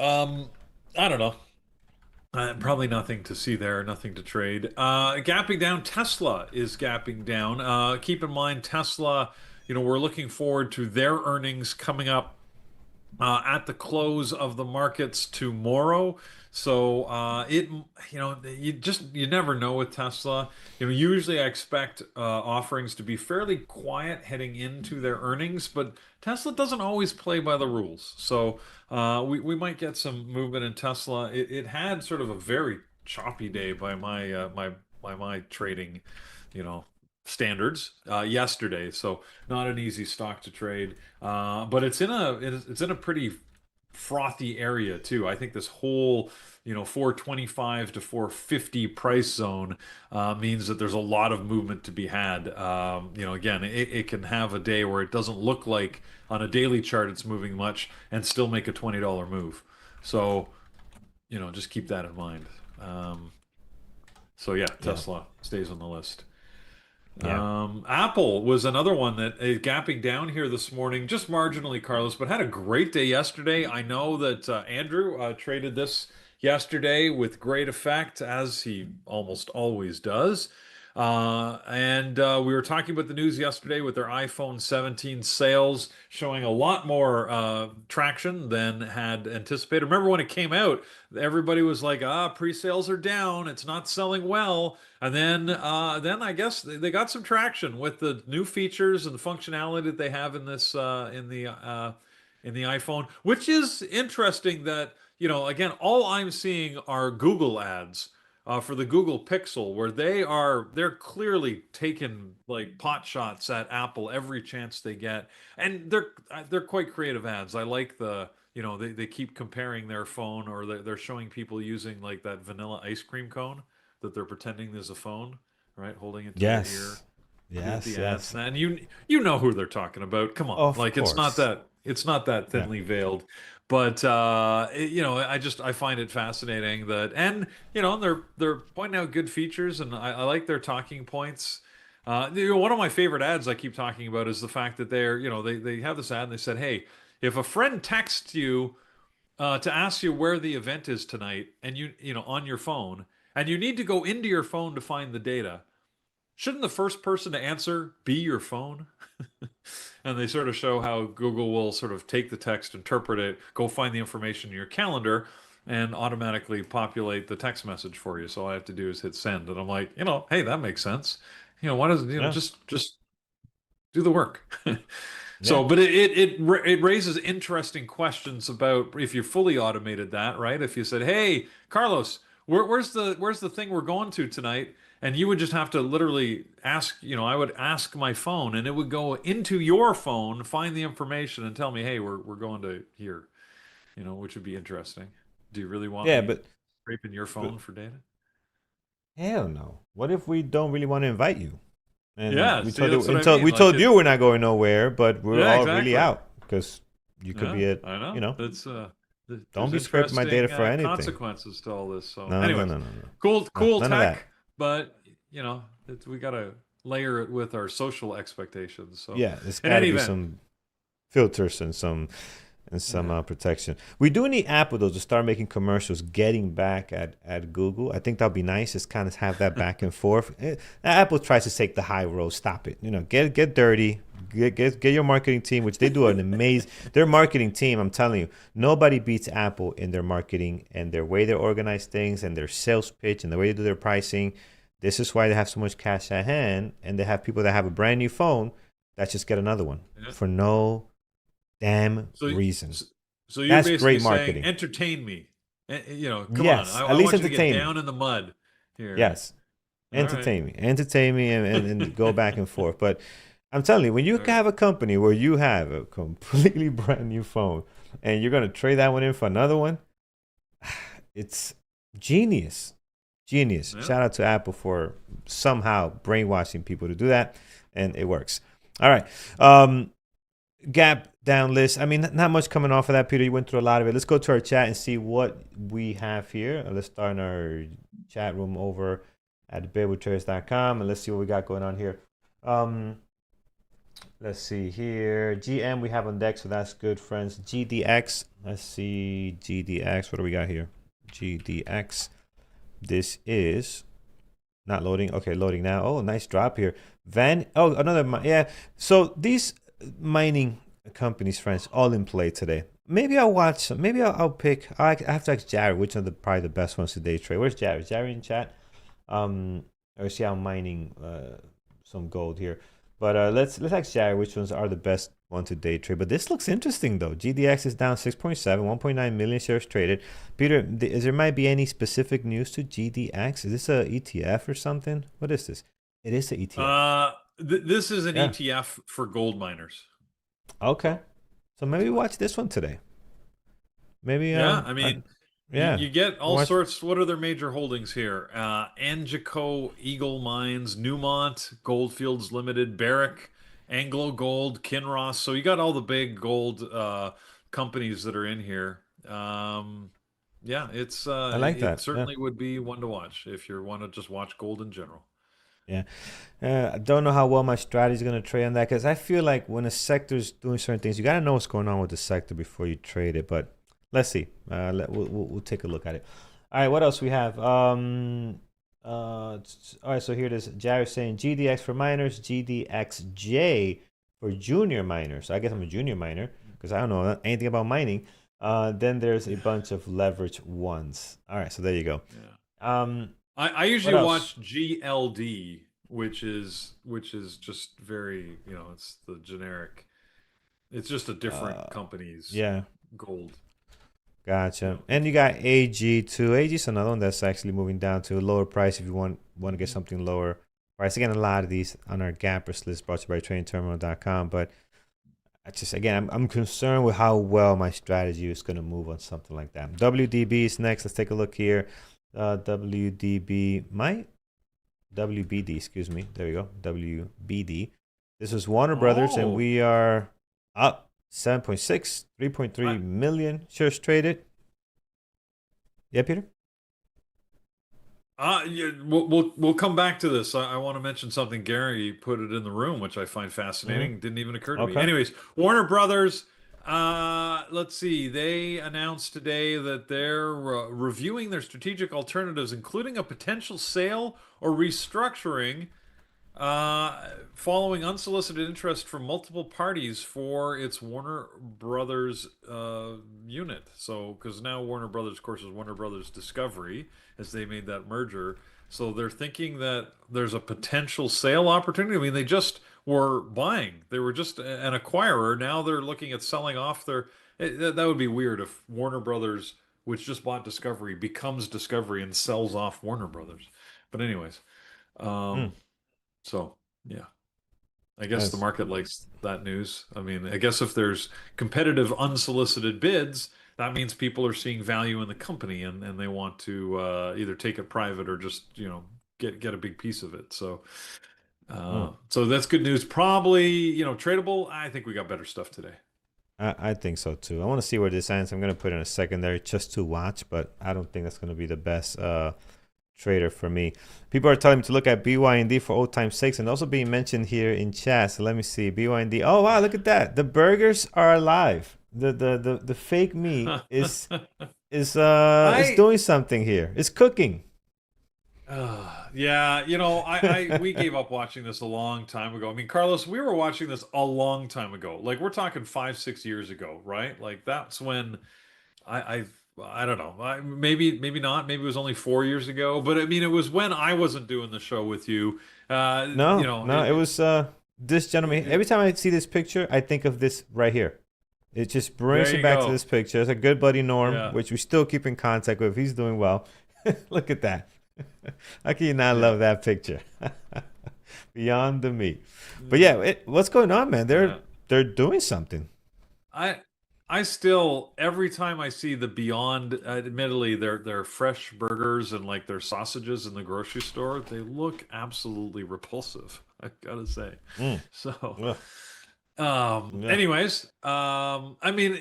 I don't know. Probably nothing to see there, nothing to trade. Gapping down, Tesla is gapping down. Keep in mind, Tesla, we're looking forward to their earnings coming up at the close of the markets tomorrow. So you never know with Tesla. Usually I expect offerings to be fairly quiet heading into their earnings, but Tesla doesn't always play by the rules. So we might get some movement in Tesla. It had sort of a very choppy day by my trading, you know, standards yesterday. So not an easy stock to trade. But it's in a pretty frothy area too. I think this whole 425 to 450 price zone means that there's a lot of movement to be had. Again, it can have a day where it doesn't look like on a daily chart it's moving much and still make a $20 move. So just keep that in mind. So yeah, Yeah, Tesla stays on the list. yeah. Apple was another one that is gapping down here this morning, just marginally, Carlos, but had a great day yesterday. I know that Andrew traded this yesterday with great effect, as he almost always does. And we were talking about the news yesterday with their iPhone 17 sales showing a lot more traction than had anticipated. Remember when it came out, everybody was like, pre-sales are down, it's not selling well. And then I guess they got some traction with the new features and the functionality that they have in this in the iPhone, which is interesting that, again, all I'm seeing are Google ads for the Google Pixel, where they're clearly taking like pot shots at Apple every chance they get, and they're quite creative ads. I like they keep comparing their phone, or they're showing people using like that vanilla ice cream cone that they're pretending there's a phone, right, holding it to their ear. Yes. Get Yes. the Yes. ads, and you know who they're talking about. Come on, Of like course. it's not that Yeah. thinly veiled, but I find it fascinating that, and they're pointing out good features, and I like their talking points. One of my favorite ads I keep talking about is the fact that they have this ad and they said, hey, if a friend texts you to ask you where the event is tonight, and on your phone, and you need to go into your phone to find the data, shouldn't the first person to answer be your phone? And they sort of show how Google will sort of take the text, interpret it, go find the information in your calendar, and automatically populate the text message for you. So all I have to do is hit send, and I'm like, hey, that makes sense. Why does Yeah. just do the work. Yeah. So, but it raises interesting questions about if you fully automated that, right? If you said, "Hey, Carlos, where's the thing we're going to tonight?" And you would just have to literally ask, I would ask my phone, and it would go into your phone, find the information, and tell me, "Hey, we're going to here," which would be interesting. Do you really want Yeah. me But scraping your but phone for data? hell no. What if we don't really want to invite you? And Yeah, we see, told that's you what I until mean. we Like told you we're not going nowhere, but we're yeah, all really exactly. out because you could Yeah, be I know. That's don't there's be scraping my data interesting for anything. consequences to all this. So, No, no, anyways, no, no, no, no, cool none of that. tech, but we gotta layer it with our social expectations. So, Yeah, there's in got to any be event, some filters and some yeah. protection. We do need Apple though to start making commercials, getting back at Google. I think that'll be nice. Just kind of have that back and forth. Apple tries to take the high road. Stop it. Get dirty. Get your marketing team, which they do an amazing. Their marketing team, I'm telling you, nobody beats Apple in their marketing and their way they organize things and their sales pitch and the way they do their pricing. This is why they have so much cash at hand, and they have people that have a brand new phone that just get another one Yeah. for no damn So, reason. so so you're That's basically great saying, marketing. entertain me. Come on. Yes, at I least want you to get entertain me. down in the mud here. Yes, All right. entertain me, and go back and forth. But I'm telling you, when you All right. have a company where you have a completely brand new phone and you're gonna trade that one in for another one, it's genius, genius. Yeah. Shout out to Apple for somehow brainwashing people to do that, and it works. All right. Gap down list. I mean, not much coming off of that, Peter. You went through a lot of it. Let's go to our chat and see what we have here. Let's start in our chat room over at bearwithtraders.com and let's see what we got going on here. Let's see here. GM we have on deck, so that's good, friends. GDX. Let's see GDX. What do we got here? GDX. This is not loading. Okay, loading now. Oh, nice drop here. Another. Yeah. So these mining companies, friends, all in play today. Maybe I'll watch some. Maybe I'll pick. I have to ask Jared which are probably the best ones to day trade. Where's Jared? Is Jared in chat? Or see I'm mining some gold here. But let's ask Jared which ones are the best one to day trade. But this looks interesting though. GDX is down 6.7, 1.9 million shares traded. Peter, is there might be any specific news to GDX? Is this a ETF or something? What is this? It is an ETF. This is an Yeah. ETF for gold miners. Okay. So maybe watch this one today. Maybe Yeah, I mean, yeah. you get all Watch. sorts. What are their major holdings here? Angico, Eagle Mines, Newmont, Goldfields Limited, Barrick, Anglo Gold, Kinross. So you got all the big gold companies that are in here. Yeah, I like it that. Yeah. certainly would be one to watch if you want to just watch gold in general. Yeah. I don't know how well my strategy is going to trade on that because I feel like when a sector's doing certain things, you got to know what's going on with the sector before you trade it. But let's see. We'll take a look at it. All right. What else we have? All right, so here it is. Jared saying GDX for miners, GDXJ for junior miners. I guess I'm a junior miner because I don't know anything about mining. Then there's a bunch of leverage ones. All right, so there you go. Yeah. I What usually else? watch GLD, which is just very, it's the generic. It's just a different company's Yeah, gold. gotcha. And you got AG2. AG is another one that's actually moving down to a lower price if you want to get something lower price. Again, a lot of these on our gappers list brought to you by tradingterminal.com. But I just again, I'm concerned with how well my strategy is going to move on something like that. WDB is next. Let's take a look here. WDB, my WBD, excuse me. There we go. WBD. This is Warner Brothers, and Oh, we are up 7.6, 3.3 I, million shares traded. Yeah, Peter? yeah, we'll come back to this. I want to mention something. Gary put it in the room, which I find Mm-hmm. fascinating. Didn't even occur to me. Okay. Anyways, Warner Brothers. Let's see. They announced today that they're reviewing their strategic alternatives, including a potential sale or restructuring following unsolicited interest from multiple parties for its Warner Brothers unit. So, because now Warner Brothers, of course, is Warner Brothers Discovery, as they made that merger. So they're thinking that there's a potential sale opportunity. I mean, they just were buying. They were just an acquirer. Now they're looking at selling off their. That would be weird if Warner Brothers, which just bought Discovery, becomes Discovery and sells off Warner Brothers. But anyways, Mm. um, so yeah, I guess the That's market likes that news. I mean, I guess if there's competitive unsolicited bids, that means people are seeing value in the company and they want to either take it private or just, get a big piece of it. So mm. so that's good news. Probably, tradable. I think we got better stuff today. I think so too. I want to see where this ends. I'm gonna put in a secondary just to watch, but I don't think that's gonna be the best trader for me. People are telling me to look at BYND for old time's sakes, and also being mentioned here in chat. So let me see BYND. Oh wow, look at that! The burgers are alive. The fake meat is I doing something here. It's cooking. yeah, I we gave up watching this a long time ago. I mean, Carlos, we were watching this a long time ago. Like we're talking 5, 6 years ago, right? Like that's when I I don't know. Maybe not. Maybe it was only 4 years ago. But I mean, it was when I wasn't doing the show with you. No, no, it was this gentleman. It Every time I see this picture, I think of this right here. It just brings there me you back to go. this picture. It's a good buddy Norm, Yeah, which we still keep in contact with. He's doing well. Look at that. How can you not yeah, love that picture? Beyond the meat. But yeah, what's going on, man? yeah. They're doing something. I I still every time I see the Beyond, admittedly they're fresh burgers and like their sausages in the grocery store, they look absolutely repulsive. I gotta say. Mm. So, Ugh. Yeah. anyways, I mean,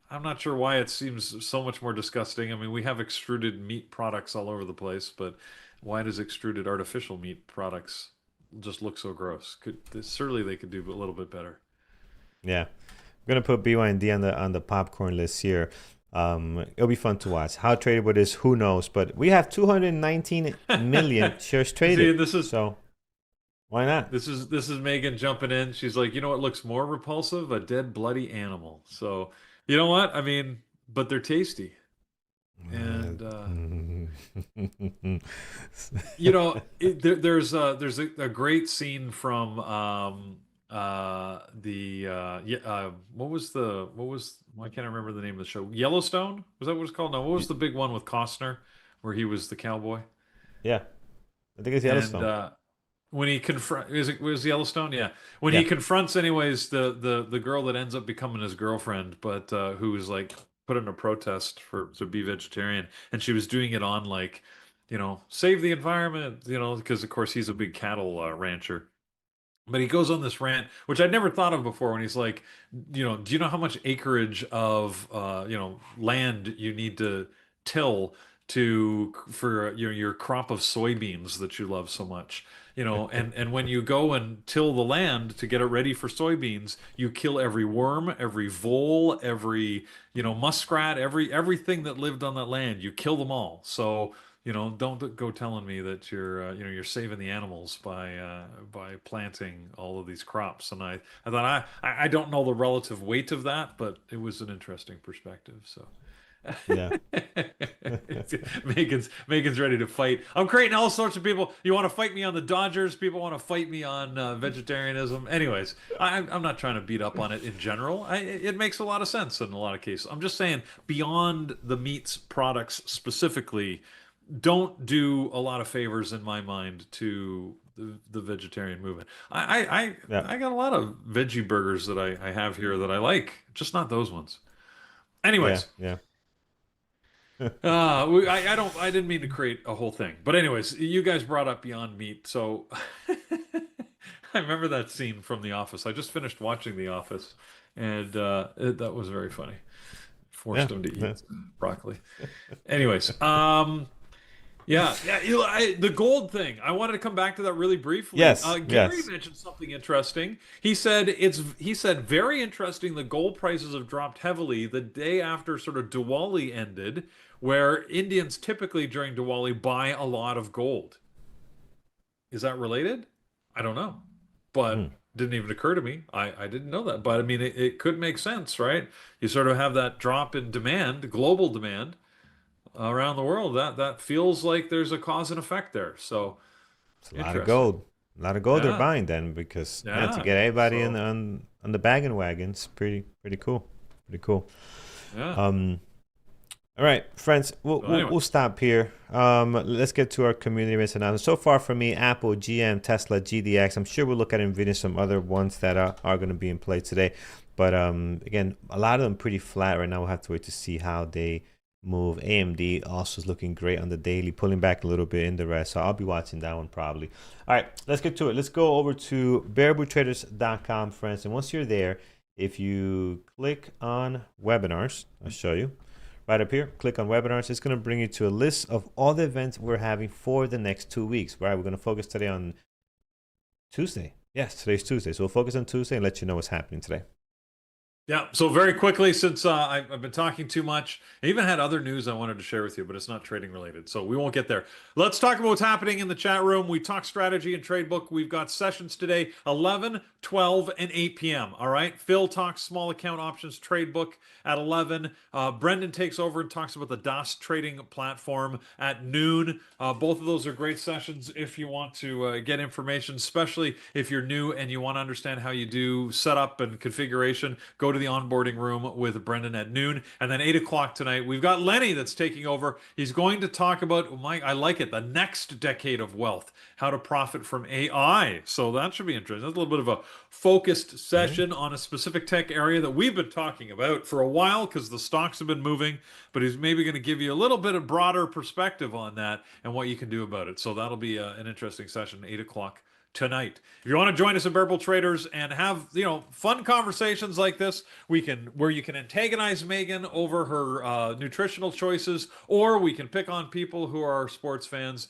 I'm not sure why it seems so much more disgusting. I mean, we have extruded meat products all over the place, but why does extruded artificial meat products just look so gross? Certainly they could do a little bit better. Yeah. I'm gonna put BYND on the popcorn list here. It'll be fun to watch. How tradable it is, who knows? But we have 219 million shares See, traded. this is So why not? this is Megan jumping in. She's like, you know what looks more repulsive? A dead bloody animal. So, you know what? I mean, but they're tasty. Uh, And there's a great scene from the yeah what was I can't remember the name of the show. Yellowstone? Was that what it's called? No, what was Y- the big one with Costner where he was the cowboy? yeah, I think it's And Yellowstone. when he confront is it was Yellowstone? Yeah. When he Yeah. confronts anyways the girl that ends up becoming his girlfriend, but who was like put in a protest for to be vegetarian, and she was doing it on like, save the environment, because of course he's a big cattle rancher. But he goes on this rant, which I'd never thought of before, when he's like, do you know how much acreage of land you need to till for your crop of soybeans that you love so much? And when you go and till the land to get it ready for soybeans, you kill every worm, every vole, every muskrat, everything that lived on that land. You kill them all. So don't go telling me that you're saving the animals by planting all of these crops. And I thought I don't know the relative weight of that, but it was an interesting perspective. So Yeah. Megan's ready to fight. I'm creating all sorts of people. You want to fight me on the Dodgers? People want to fight me on vegetarianism. Anyways, I'm not trying to beat up on it in general. It makes a lot of sense in a lot of cases. I'm just saying beyond the meats products specifically, don't do a lot of favors in my mind to the vegetarian movement. Yeah. I got a lot of veggie burgers that I have here that I like, just not those ones. Yeah. Anyways, Yeah. I didn't mean to create a whole thing, but anyways, you guys brought up Beyond Meat, so I remember that scene from The Office. I just finished watching The Office, and that was very funny. Yeah. Forced him to Yeah. eat broccoli. Anyways, yeah, yeah. The gold thing. I wanted to come back to that really briefly. Yes. Gary Yes. mentioned something interesting. He said very interesting. The gold prices have dropped heavily the day after sort of Diwali ended, where Indians typically during Diwali buy a lot of gold. Is that related? I don't know, Hmm. but didn't even occur to me. I didn't know that, but I mean, it could make sense, right? You sort of have that drop in demand, global demand around the world. That feels like there's a cause and effect there. So It's a lot of interesting. gold. A lot of gold they're Yeah, buying then because yeah, to yeah. get everybody in So on the bagging wagons, pretty cool. Pretty cool. yeah. Um all right, friends, So we'll anyways, stop here. Let's get to our community events announcement. So far for me, Apple, GM, Tesla, GDX. I'm sure we'll look at NVIDIA, some other ones that are going to be in play today. But again, a lot of them pretty flat right now. We'll have to wait to see how they move. AMD also is looking great on the daily, pulling back a little bit in the rest. So I'll be watching that one probably. All right, let's get to it. Let's go over to bearbootraders.com, friends. And once you're there, if you click on webinars, I'll show you. Right up here, click on webinars. It's going to bring you to a list of all the events we're having for the next 2 weeks. Right, we're going to focus today on Tuesday. Yes, today's Tuesday. So we'll focus on Tuesday and let you know what's happening today. yeah. So very quickly, since I've been talking too much, I even had other news I wanted to share with you, but it's not trading related, so we won't get there. Let's talk about what's happening in the chat room. We talk strategy and trade book. We've got sessions today, 11, 12, and 8 p.m. All right. Phil talks small account options trade book at 11. Brendan takes over and talks about the DOS trading platform at noon. Both of those are great sessions if you want to get information, especially if you're new and you want to understand how you do setup and configuration. Go to the onboarding room with Brendan at noon. And then 8 o'clock tonight, we've got Lenny that's taking over. He's going to talk about, I like it, the next decade of wealth, how to profit from AI. So that should be interesting. That's a little bit of a focused Okay. session on a specific tech area that we've been talking about for a while because the stocks have been moving, but he's maybe going to give you a little bit of broader perspective on that and what you can do about it. So that'll be an interesting session, 8 o'clock tonight. If you want to join us at Bearable Traders and have fun conversations like this, where you can antagonize Megan over her nutritional choices, or we can pick on people who are sports fans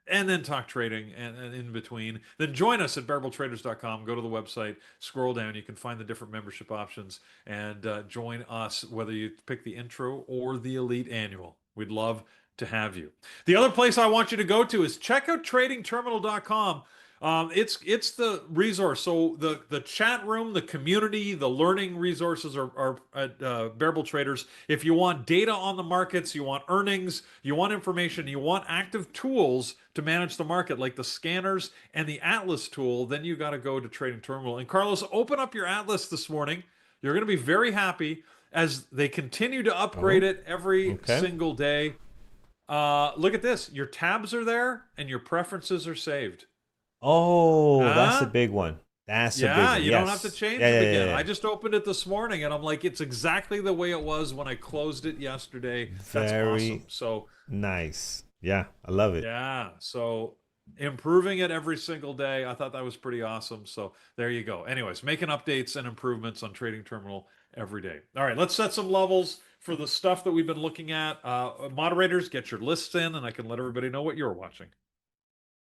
and then talk trading and in between, then join us at bearabletraders.com. Go to the website, scroll down, you can find the different membership options, and join us whether you pick the intro or the elite annual. We'd love to have you. The other place I want you to go to is check out tradingterminal.com. It's the resource. So the chat room, the community, the learning resources are at Bearable Traders. If you want data on the markets, you want earnings, you want information, you want active tools to manage the market like the scanners and the Atlas tool, then you got to go to Trading Terminal. And Carlos, open up your Atlas this morning. You're going to be very happy as they continue to upgrade Oh, it every okay. single day. Look at this. Your tabs are there and your preferences are saved. Oh, that's a Huh? big one. That's a big Yeah, one. you don't have to Yes. change Yeah, it yeah, yeah, again. I yeah. just opened it this morning and I'm like, it's exactly the way it was when I closed it yesterday. That's awesome. Very So, nice. Yeah, I love it. yeah, so improving it every single day. I thought that was pretty awesome. So, there you go. Anyways, making updates and improvements on Trading Terminal every day. All right, let's set some levels for the stuff that we've been looking at. Moderators, get your lists in and I can let everybody know what you're watching.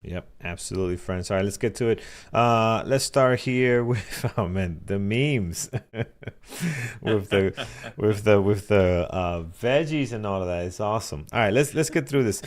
Yep, absolutely, friends. All right, let's get to it. Let's start here with oh man, the memes with the veggies and all of that. It's awesome. All right, let's get through this.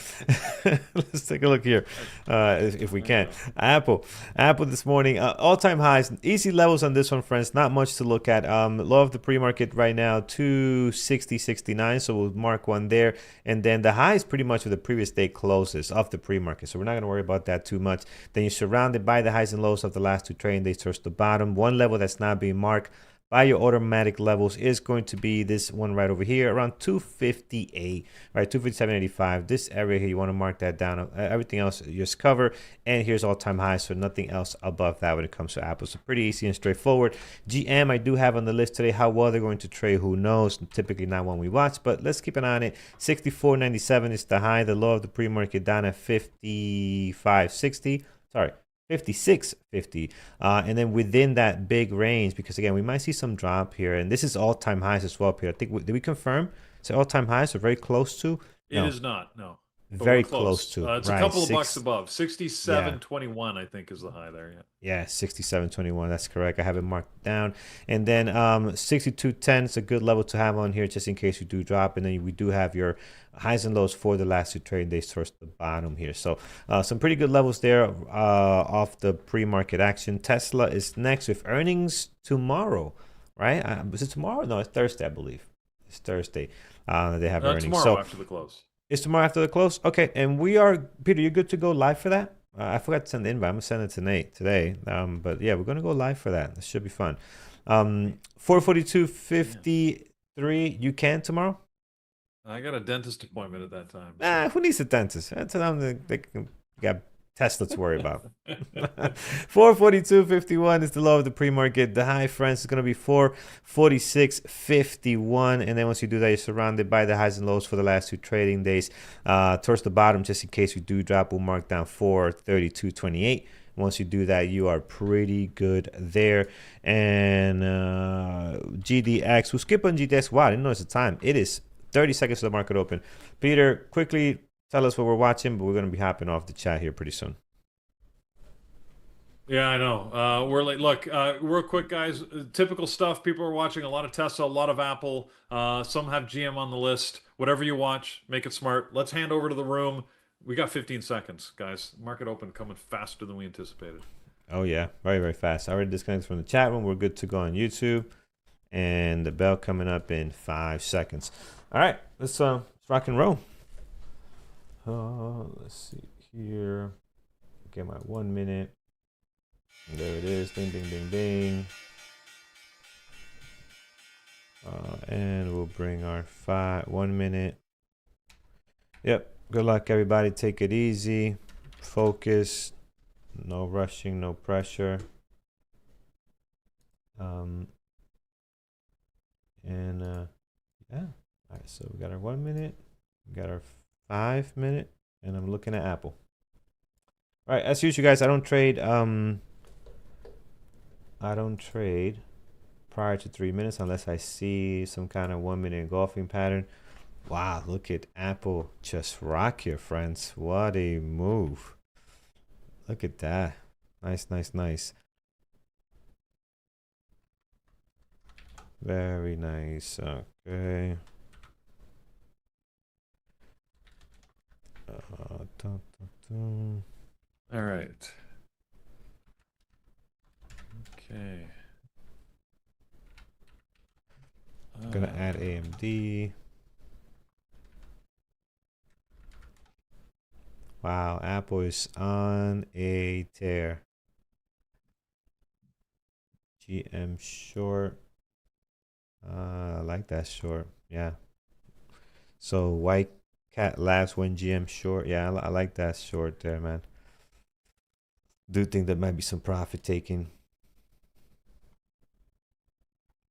Let's take a look here, if we can. Apple this morning, all-time highs, easy levels on this one, friends. Not much to look at. Low of the pre-market right now, 260.69. So we'll mark one there, and then the high is pretty much with the previous day closes of the pre-market. So we're not going to worry about that too much. Then you're surrounded by the highs and lows of the last two trading days towards the bottom. One level that's not being marked by your automatic levels is going to be this one right over here around 258, right? 257.85. This area here, you want to mark that down. Everything else you just cover. And here's all-time high, so nothing else above that when it comes to Apple. So pretty easy and straightforward. GM, I do have on the list today. How well they're going to trade, who knows? Typically not one we watch, but let's keep an eye on it. 64.97 is the high. The low of the pre-market down at 55.60. Sorry, 56.50, and then within that big range, because again we might see some drop here, and this is all-time highs as well, Peter. I think did we confirm? So all-time highs are very close to? It is not, no. But Very close to. It's a couple of bucks above. 67.21, I think, is the high there. Yeah, 67.21. That's correct. I have it marked down. And then 62.10 is a good level to have on here just in case you do drop. And then we do have your highs and lows for the last two trading days towards the bottom here. So some pretty good levels there off the pre-market action. Tesla is next with earnings tomorrow, right? Was it tomorrow? No, it's Thursday, I believe. It's Thursday. They have earnings. Tomorrow after the close. It's tomorrow after the close? Okay, and we are, Peter, you're good to go live for that? I forgot to send the invite. I'm going to send it today. But yeah, we're going to go live for that. It should be fun. 442.53, you can tomorrow? I got a dentist appointment at that time. So. Who needs a dentist? That's they got Tesla to worry about. 442.51 is the low of the pre-market. The high, friends, is going to be 446.51. And then once you do that, you're surrounded by the highs and lows for the last two trading days. Towards the bottom, just in case you do drop, we'll mark down 432.28. Once you do that, you are pretty good there. And GDX, we'll skip on GDX. Wow, I didn't notice the time. It is 30 seconds to the market open. Peter, quickly tell us what we're watching, but we're going to be hopping off the chat here pretty soon. Yeah, I know. We're late. Look, real quick, guys. Typical stuff. People are watching a lot of Tesla, a lot of Apple. Some have GM on the list. Whatever you watch, make it smart. Let's hand over to the room. We got 15 seconds, guys. Market open coming faster than we anticipated. Oh, yeah. Very, very fast. I already disconnected from the chat room. We're good to go on YouTube. And the bell coming up in 5 seconds. All right. Let's rock and roll. Let's see here. Get my 1 minute. There it is. Ding, ding, ding, ding. And we'll bring our 1 minute. Yep. Good luck, everybody. Take it easy. Focus. No rushing, no pressure. Yeah. All right. So we got our 1 minute. We got our 5 minute. And I'm looking at Apple. All right. As usual, guys, I don't trade. I don't trade prior to 3 minutes unless I see some kind of 1 minute engulfing pattern. Wow, look at Apple just rock here, friends. What a move. Look at that. Nice, nice, nice. Very nice. Okay. All right. Okay. I'm gonna add AMD. Wow, Apple is on a tear. GM short. I like that short. Yeah. So White Cat Labs when GM short. Yeah, I like that short there, man. Do think there might be some profit taking.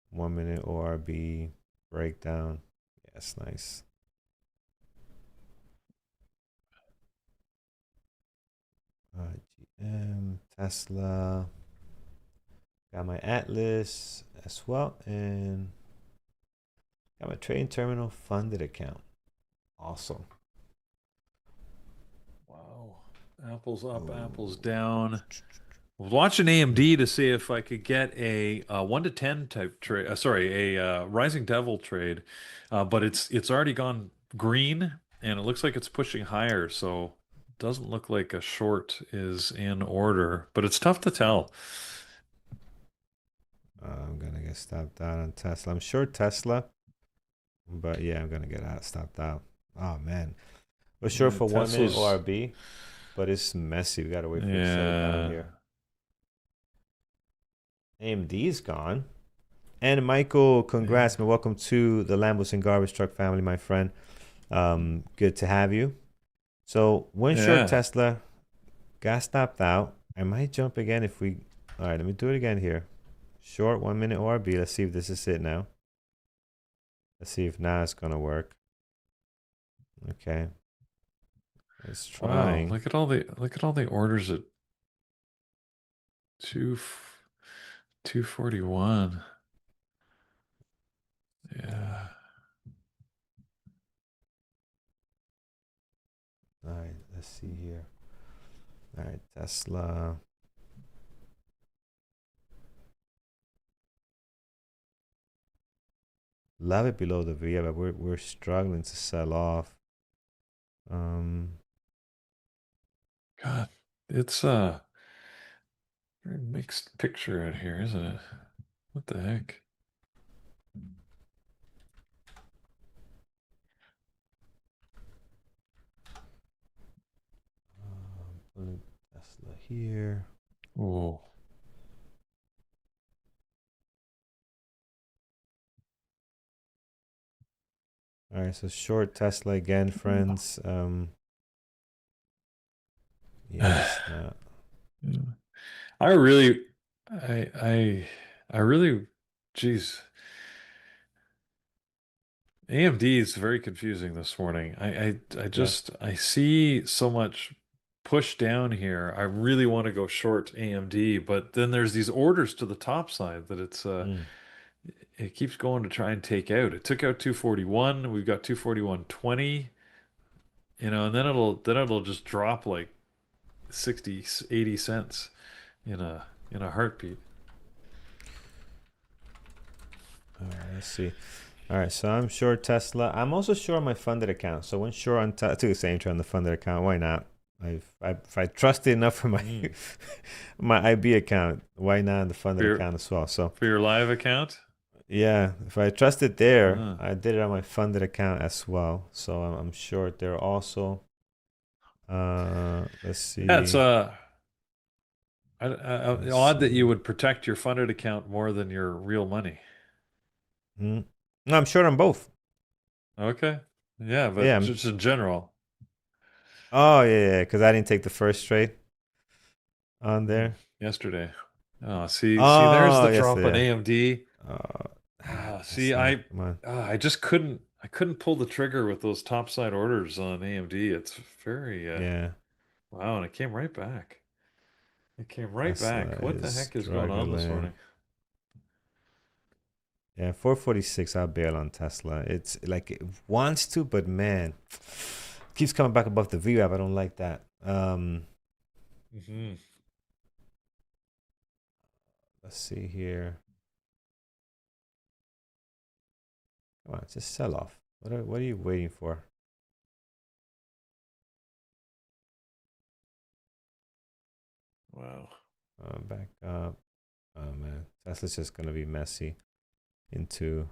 1 minute ORB breakdown. Yes, nice. GM, Tesla. Got my Atlas as well, and got my trading terminal funded account. Awesome. Wow. Apple's up, Apple's Oh. down. I was watching AMD to see if I could get a 1 to 10 type trade. Sorry, a Rising Devil trade, but it's already gone green, and it looks like it's pushing higher. So it doesn't look like a short is in order, but it's tough to tell. I'm gonna get stopped out on Tesla. I'm sure Tesla, but yeah, I'm gonna get out stopped out. Oh man, we're sure Yeah, for 1 minute Tesla's, ORB, but it's messy. We gotta wait for it to settle down yeah, here. AMD's gone. And Michael, yeah, congrats, man. Welcome to the Lambos and Garbage Truck family, my friend. Good to have you. So one short yeah. Tesla got stopped out. I might jump again if we. All right, let me do it again here. Short 1 minute ORB. Let's see if this is it now. Let's see if now it's gonna work. Okay, it's Wow, trying. look at all the orders at two 241. Uh, Yeah. all right, let's see here. All right, Tesla. Love it below the VIA, but we're struggling to sell off. Um, God, it's very mixed picture out here, isn't it? What the heck? put Tesla here. Oh, All right, so short Tesla again, friends. Yeah, it's not. I really, I really, geez, AMD is very confusing this morning. I Yeah. just, I see so much push down here. I really want to go short AMD, but then there's these orders to the top side that Mm. it keeps going to try and take out. It took out 241. We've got 241.20, and then it'll just drop like 60, 80 cents in a heartbeat. All right, let's see. All right, so I'm short Tesla. I'm also short on my funded account. So when short on I took the same trade on the funded account. Why not? If I trust it enough for my Mm. my IB account, why not on the For funded your account as well? So for your live account? yeah, if I trust it there, Uh, I did it on my funded account as well. So I'm short there also. Let's yeah, it's see. Let's odd that you see. would protect your funded account more than your real money. Mm. No, I'm short on both. Okay. Yeah, Yeah. but just in general. Oh yeah, because I didn't take the first trade on there. Yesterday. Oh, see, there's Oh the yes, drop on yeah. AMD. Uh, See, that's not. Come on. I just couldn't pull the trigger with those topside orders on AMD. It's very Yeah, wow, and it came right back. It came right Tesla back. What the is heck is going on this struggling. morning? Yeah, 446. I'll bail on Tesla. It's like it wants to, but man, keeps coming back above the VWAP. I don't like that. Hmm. Let's see here. Come on, just sell off. What are you waiting for? Wow. Back up. Oh man, Tesla's just gonna be messy into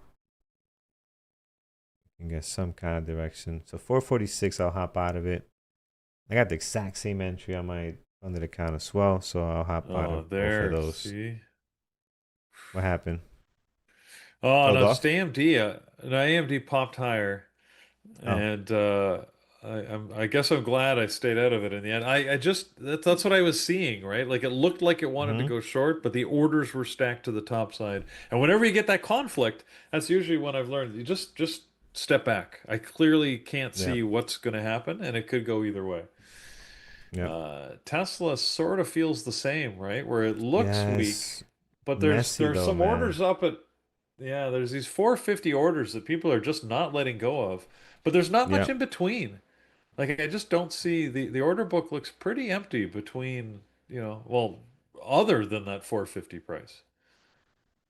and get some kind of direction. So 446, I'll hop out of it. I got the exact same entry on my under account as well, so I'll hop out Oh, of both of there. those. See? What happened? Oh Sold no, just off? AMD. No, AMD popped higher, Oh. and I guess I'm glad I stayed out of it in the end. I just that's what I was seeing, right? Like it looked like it wanted to Mm-hmm. go short, but the orders were stacked to the top side. And whenever you get that conflict, that's usually when I've learned you just step back. I clearly can't Yeah. see what's going to happen, and it could go either way. Yeah. Tesla sort of feels the same, right? Where it looks Yeah, weak, it's but messy there's though, some man. orders up at yeah, there's these 450 orders that people are just not letting go of, but there's not much Yeah. in between. Like I just don't see the order book looks pretty empty between, well, other than that 450 price.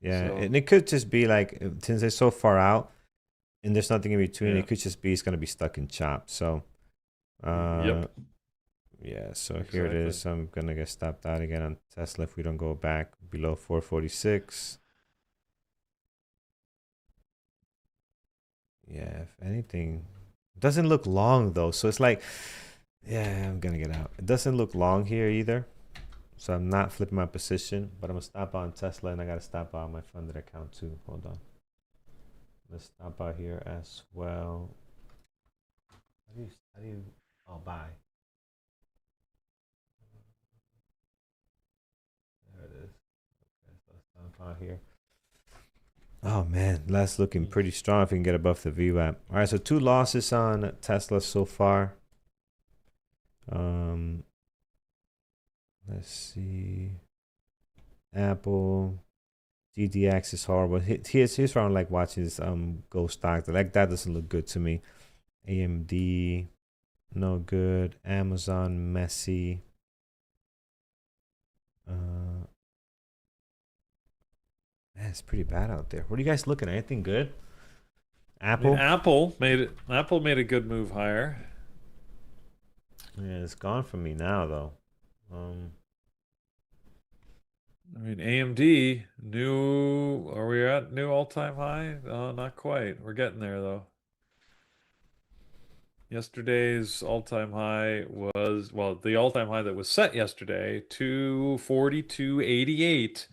Yeah, So, and it could just be like since it's so far out and there's nothing in between, yeah. it could just be it's gonna be stuck in chop. So, uh, Yep, yeah. So here it exactly. is. I'm gonna get stopped out again on Tesla if we don't go back below 446. Yeah, if anything, it doesn't look long though. So it's like, yeah, I'm gonna get out. It doesn't look long here either. So I'm not flipping my position, but I'm gonna stop out on Tesla and I gotta stop out on my funded account too. Hold on. Let's stop out here as well. How do you oh buy? There it is. Okay, so let's stop out here. Oh man, that's looking pretty strong if we can get above the VWAP. All right, so 2 losses on Tesla so far. Um, let's see. Apple, GDX is horrible. Here's where I don't like watching this gold stock. Like that doesn't look good to me. AMD, no good. Amazon, messy. Man, it's pretty bad out there. What are you guys looking at? Anything good? I mean, Apple? Apple made a good move higher. Yeah, it's gone from me now though. Um, I mean, AMD are we at new all-time high? Not quite. We're getting there though. Yesterday's all-time high was, well, the all-time high that was set yesterday, 242.88.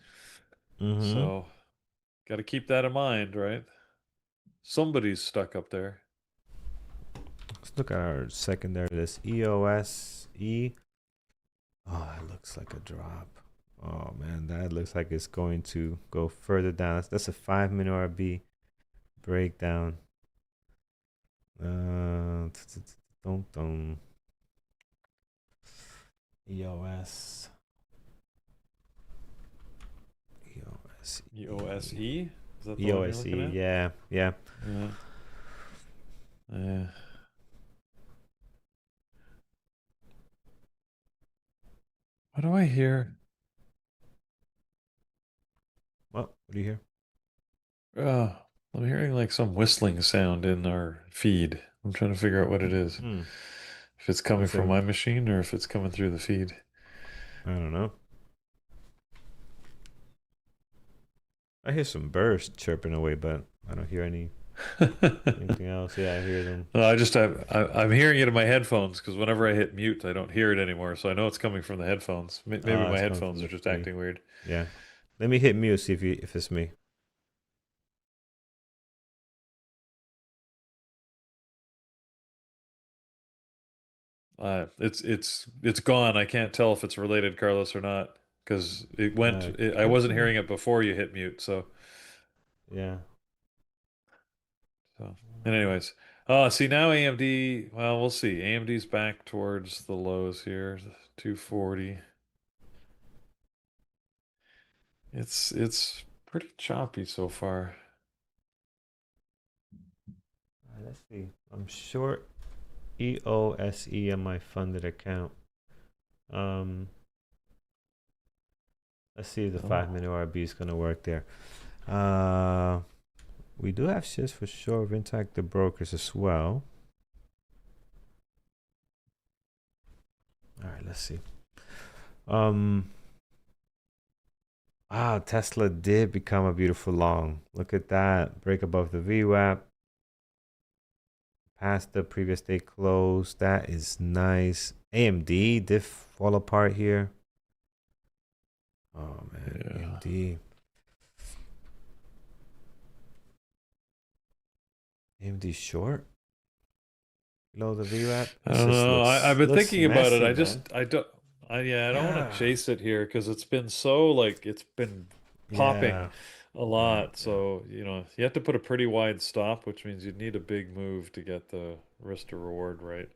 mm-hmm. So, got to keep that in mind, right? Somebody's stuck up there. Let's look at our secondary list. EOSE. Oh, that looks like a drop. Oh man, that looks like it's going to go further down. That's a 5-minute RB breakdown. Don't EOS EOS EOSE? Is that the one you're looking EOSE. at? Yeah, yeah. Yeah. Yeah. What do I hear? What do you hear? Uh, I'm hearing like some whistling sound in our feed. I'm trying to figure out what it is. Hmm. If it's coming What's from that? my machine or if it's coming through the feed. I don't know. I hear some birds chirping away, but I don't hear anything else. Yeah, I hear them. No, I'm hearing it in my headphones because whenever I hit mute, I don't hear it anymore. So I know it's coming from the headphones. Maybe my It's coming from headphones are the just feed. acting weird. Yeah. Let me hit mute, see if it's me. It's gone. I can't tell if it's related, Carlos, or not because I Could wasn't be. hearing it before you hit mute. Yeah. So, and anyways, see now AMD. Well, we'll see. AMD's back towards the lows here, 240. It's pretty choppy so far. Let's see. I'm short EOSE on my funded account. Um, let's see if the Oh, 5-minute RB is gonna work there. Uh, we do have shares for sure of Interactive Brokers as well. All right, let's see. Um, Tesla did become a beautiful long. Look at that. Break above the VWAP. Past the previous day close. That is nice. AMD did fall apart here. Oh man, yeah. AMD. AMD short below the VWAP. I This don't just know. I've been looks thinking about it. messy, man. I don't want to Yeah, chase it here because it's been so like it's been popping yeah, a yeah, lot. yeah. So, you have to put a pretty wide stop, which means you need a big move to get the risk to reward right.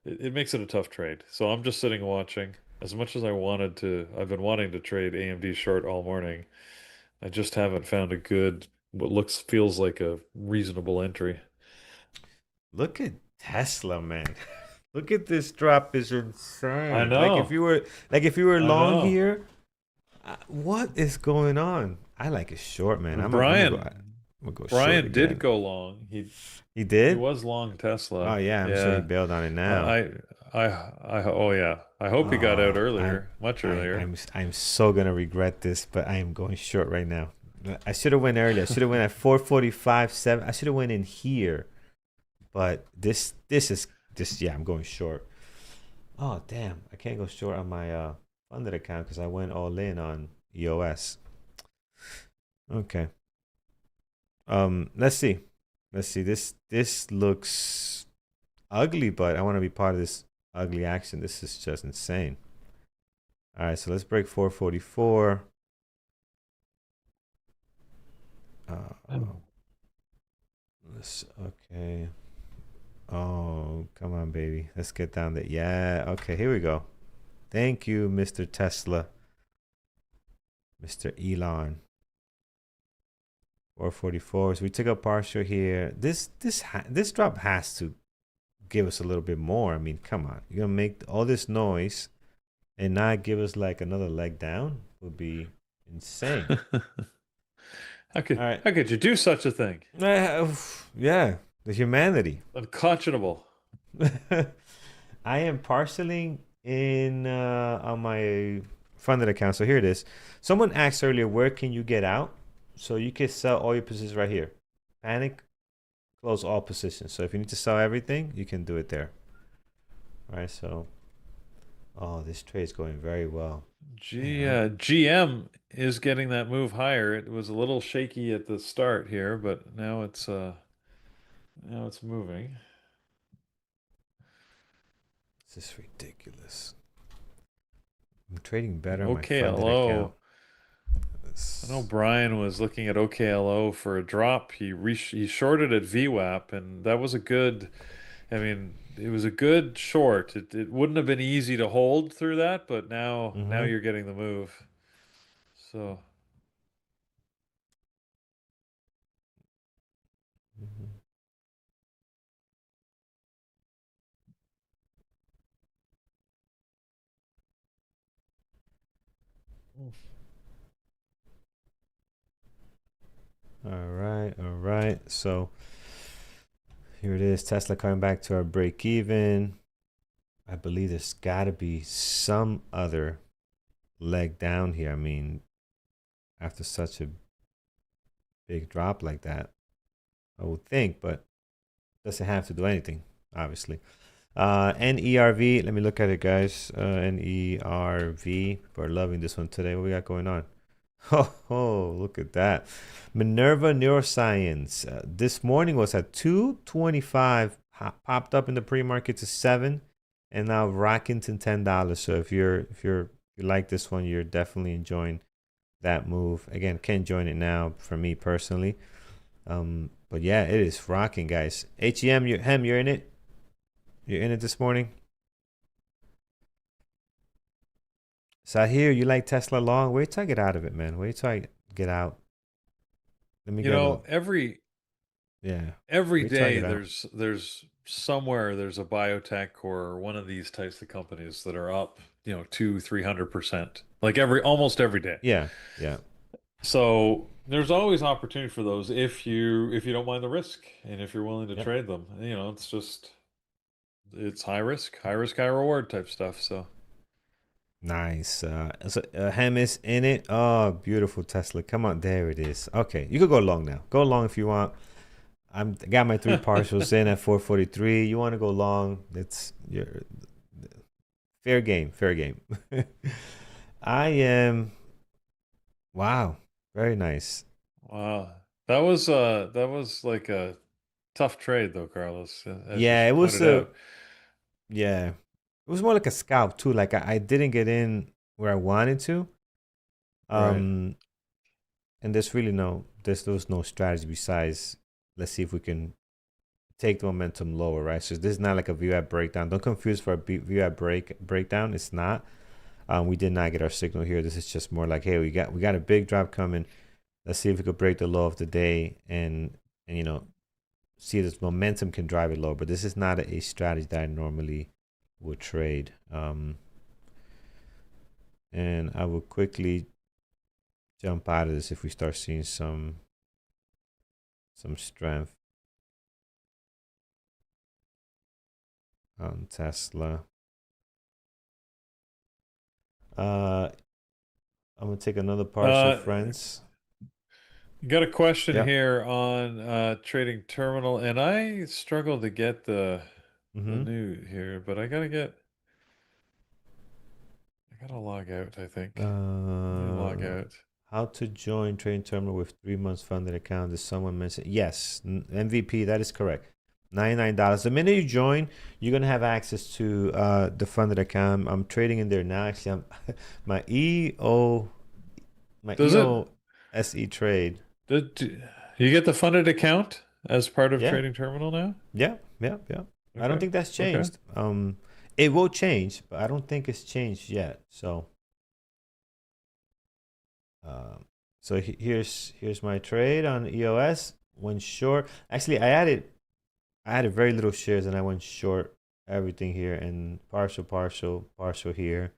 It makes it a tough trade. So I'm just sitting watching. As much as I've been wanting to trade AMD short all morning. I just haven't found what feels like a reasonable entry. Look at Tesla, man. Look at this drop is I insane. know. Like if you were I long know. here, what is going on? I like it short, man. And I'm gonna go short Brian did again. go long. He He did? was long Oh Tesla. yeah, I'm sure he Yeah. bailed on it now. I oh yeah. I hope he got out Oh, earlier, much earlier. I'm so gonna regret this, but I am going short right now. I should have went early. I should have went at 4:45, 7. I should have went in here, but this is this. Yeah, I'm going short. Oh damn, I can't go short on my funded account because I went all in on EOS. Okay. Let's see. Let's see. This looks ugly, but I want to be part of this ugly action. This is just insane. All right, so let's break 444. Oh. Okay. Oh, come on, baby. Let's get down there. Yeah. Okay, here we go. Thank you, Mr. Tesla, Mr. Elon. 444. So we took a partial here. This drop has to give us a little bit more. I mean, come on. You're gonna make all this noise and not give us like another leg down would be insane. All right. How could you do such a thing? Yeah, the humanity. Unconscionable. I am parceling in on my funded account. So here it is. Someone asked earlier, where can you get out? So you can sell all your positions right here. Panic, close all positions. So if you need to sell everything, you can do it there. All right. So, oh, this trade is going very well. GM is getting that move higher. It was a little shaky at the start here, but now it's moving. This is ridiculous. I'm trading better on my funded OKLO. account. I know Brian was looking at OKLO for a drop. He shorted at VWAP, and that was a good. I mean, it was a good short. It wouldn't have been easy to hold through that, but now Mm-hmm. you're getting the move. So Mm-hmm. All right, all right. So here it is. Tesla coming back to our break even. I believe there's got to be some other leg down here. I mean, after such a big drop like that, I would think, but doesn't have to do anything, obviously. NERV, let me look at it, guys. NERV, we're loving this one today. What we got going on? Oh, look at that. Minerva Neuroscience. This morning was at 225, popped up in the pre-market to 7, and now rocking to $10. So if you like this one, you're definitely enjoying that move. Again, can't join it now for me personally. But yeah, it is rocking, guys. HEM, you're in it. You're in it this morning. Sahir, you like Tesla long? Wait till I get out of it, man. Wait till I get out. Let me every yeah. every Wait till I day get out. there's somewhere there's a biotech or one of these types of companies that are up, 200-300%, like almost every day. Yeah, yeah. So there's always opportunity for those if you don't mind the risk and if you're willing to Yep. trade them. It's high risk, high reward type stuff. So Nice. Hem is in it. Oh, beautiful Tesla. Come on, there it is. Okay, you could go long now. Go long if you want. Got my 3 partials in at 443. You want to go long? It's your fair game. Fair game. I am. Wow. Very nice. wow, that was like a tough trade though, Carlos, as you Yeah, it was pointed a. out. Yeah, it was more like a scalp too. Like I didn't get in where I wanted to. Right. Um, and there was no strategy besides let's see if we can take the momentum lower, right? So this is not like a VWAP breakdown. Don't confuse for a VWAP breakdown. It's not. We did not get our signal here. This is just more like, hey, we got a big drop coming. Let's see if we could break the low of the day and see if this momentum can drive it lower. But this is not a strategy that I normally will trade. And I will quickly jump out of this if we start seeing some strength on Tesla. I'm gonna take another partial, friends. Got a question Yep. here on trading terminal, and I struggle to get the Mm-hmm. new here, but I gotta log out, I think. Let me log out. How to join trading terminal with 3 months funded account? Did someone mention? Yes, MVP. That is correct. $99. The minute you join, you're gonna have access to the funded account. I'm trading in there now. Actually, I'm my Does it? EOSE trade. Did you get the funded account as part of Yeah, trading terminal now? yeah. I don't Okay. think that's Okay. changed. It will change, but I don't think it's changed yet. So, um, so here's my trade on EOS. Went short. Actually, I added very little shares, and I went short everything here, and partial here.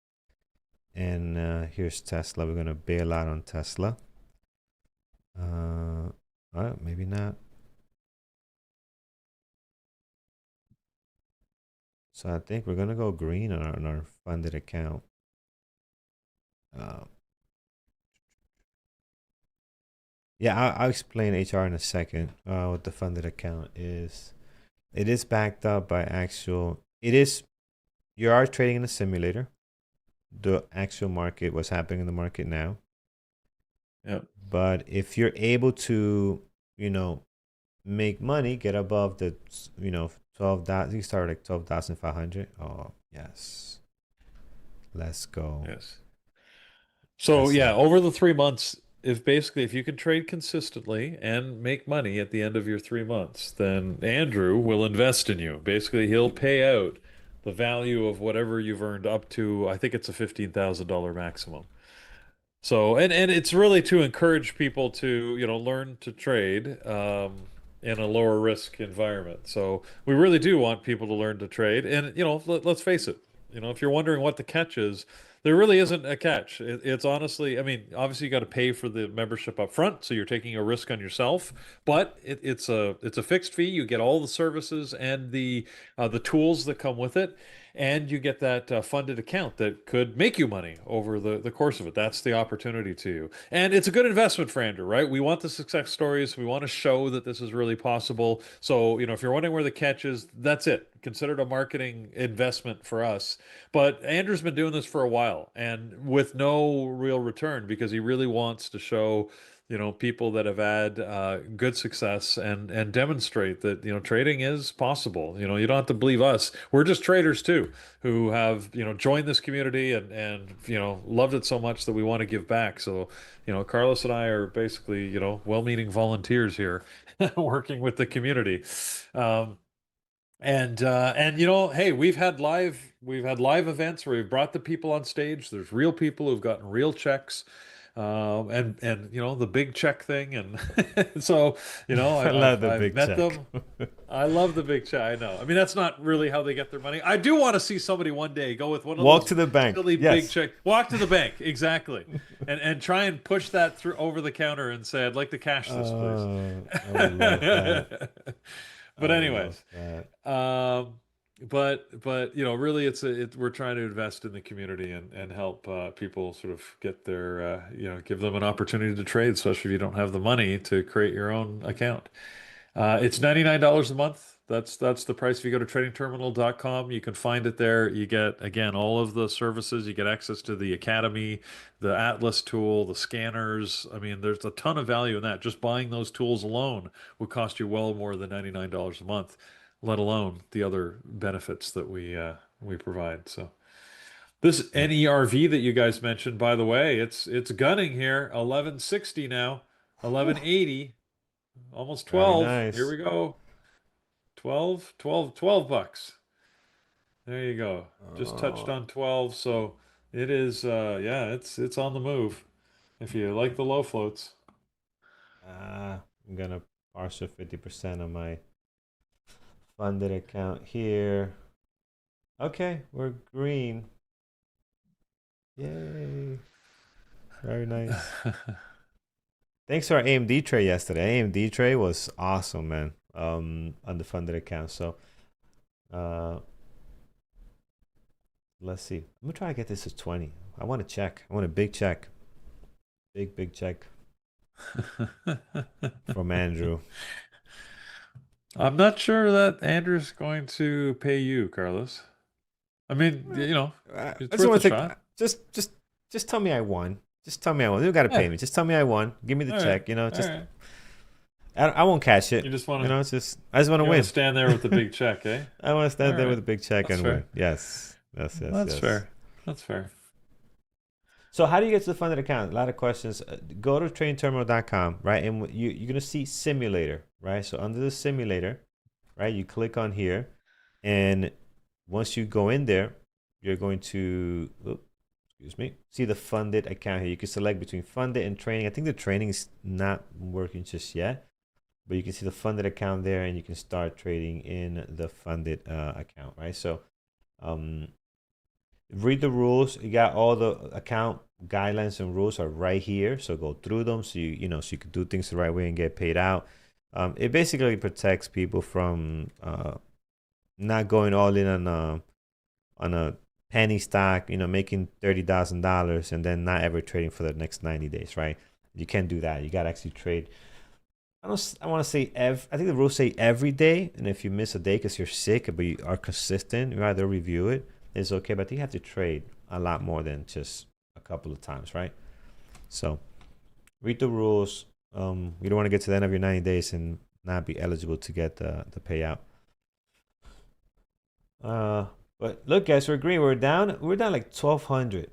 And here's Tesla. We're gonna bail out on Tesla. Maybe not. So I think we're gonna go green on our funded account. Yeah, I'll explain HR in a second. What the funded account is. It is backed up by actual. You are trading in a simulator. The actual market, what's happening in the market now. Yep. But if you're able to, make money, get above the, 12,000. You start like 12,500. Oh yes, let's go. Yes. So That's yeah, it. over the 3 months, if you can trade consistently and make money at the end of your 3 months, then Andrew will invest in you. Basically, he'll pay out the value of whatever you've earned up to, I think it's a $15,000 maximum. So, and it's really to encourage people to, learn to trade in a lower risk environment. So we really do want people to learn to trade. And, let's face it, if you're wondering what the catch is, there really isn't a catch. It's honestly, I mean, obviously you got to pay for the membership up front, so you're taking a risk on yourself, but it's a fixed fee. You get all the services and the tools that come with it, and you get that funded account that could make you money over the course of it. That's the opportunity to you. And it's a good investment for Andrew, right? We want the success stories. We want to show that this is really possible. So, if you're wondering where the catch is, that's it. Consider it a marketing investment for us. But Andrew's been doing this for a while and with no real return because he really wants to show people that have had good success and demonstrate that trading is possible. You don't have to believe us. We're just traders too, who have joined this community and loved it so much that we want to give back. So Carlos and I are basically well-meaning volunteers here, working with the community. Um, and hey, we've had live events where we've brought the people on stage. There's real people who've gotten real checks, and the big check thing, and so I love the I've big met check. them. I love the big check. I know. I mean, that's not really how they get their money. I do want to see somebody one day go with one of Walk those to the bank. silly big Yes. check, walk to the bank, exactly, and try and push that through over the counter and say, "I'd like to cash this, please." I would love that. I But would love anyways, that. um, but really, we're trying to invest in the community and help people sort of get their give them an opportunity to trade, especially if you don't have the money to create your own account. It's $99 a month. That's the price. If you go to tradingterminal.com, you can find it there. You get, again, all of the services. You get access to the Academy, the Atlas tool, the scanners. I mean, there's a ton of value in that. Just buying those tools alone would cost you well more than $99 a month, let alone the other benefits that we provide. So this Yeah. NERV that you guys mentioned, by the way, it's gunning here. 1160 now, Whew. 1180. Almost Very 12. Here nice. we go. 12 bucks. There you go. Just touched Oh, on 12, so it is yeah, it's on the move if you like the low floats. I'm gonna partial 50% of my funded account here. Okay, we're green. Yay. Very nice. Thanks to our AMD trade yesterday. AMD trade was awesome, man. On the funded account. So let's see. I'm gonna try to get this to 20. I want a check. I want a big check. Big check from Andrew. I'm not sure that Andrew's going to pay you, Carlos. I mean, I it's just worth a want to shot. just tell me I won. Just tell me I won. You don't gotta pay Yeah. me. Just tell me I won. Give me the All right. check. You know, All just right. I won't cash it. You just You want know, it's just I just want to to win. stand there with the big check, eh? I want to All stand there with right. a big check That's and win. fair. Yes. That's fair. That's fair. So how do you get to the funded account? A lot of questions. Go to tradingterminal.com, right? And you're going to see simulator, right? So under the simulator, right, you click on here. And once you go in there, you're going to, see the funded account here. You can select between funded and training. I think the training is not working just yet, but you can see the funded account there and you can start trading in the funded account, right? So read the rules. You got all the account guidelines and rules are right here, so go through them so you can do things the right way and get paid out. It basically protects people from not going all in on a penny stock, making $30,000 and then not ever trading for the next 90 days, right? You can't do that. You got to actually trade. I want to say I think the rules say every day, and if you miss a day because you're sick but you are consistent, you either review it. It's okay, but you have to trade a lot more than just a couple of times, right? So read the rules. You don't want to get to the end of your 90 days and not be eligible to get the payout. But look, guys, we're green. We're down like 1,200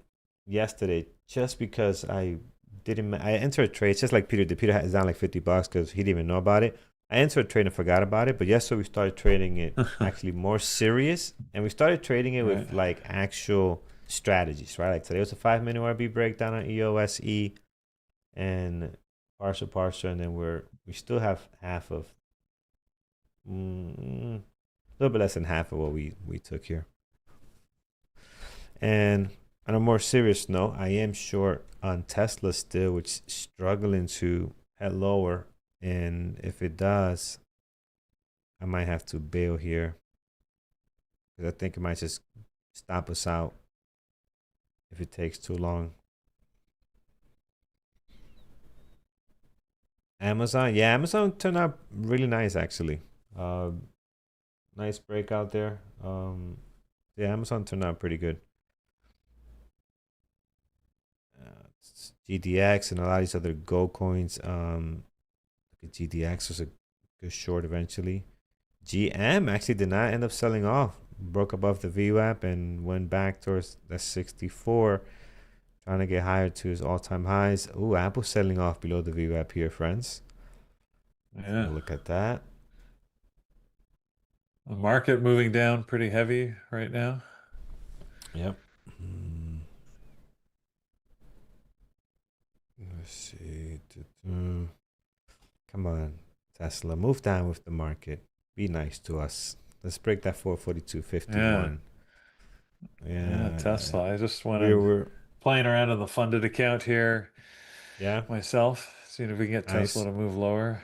yesterday just because I entered a trade. It's just like Peter did. Peter is down like $50 because he didn't even know about it. I entered a trade and forgot about it, but yesterday we started trading it actually more serious, and we started trading it with like actual strategies, right? Like today was a 5-minute RB breakdown on EOSE and partial, and then we still have half of, a little bit less than half of what we took here. And on a more serious note, I am short on Tesla still, which is struggling to head lower. And if it does, I might have to bail here because I think it might just stop us out if it takes too long. Amazon turned out really nice actually. Nice breakout there. Amazon turned out pretty good. GDX and a lot of these other gold coins. GDX was a good short eventually. GM actually did not end up selling off. Broke above the VWAP and went back towards the 64, trying to get higher to his all-time highs. Ooh, Apple selling off below the VWAP here, friends. Yeah. Look at that. The market moving down pretty heavy right now. Yep. Let's see. Come on, Tesla. Move down with the market. Be nice to us. Let's break that 442.51. Yeah, Tesla. I just went we're playing around in the funded account here. Yeah. Myself. Seeing if we can get Tesla to move lower.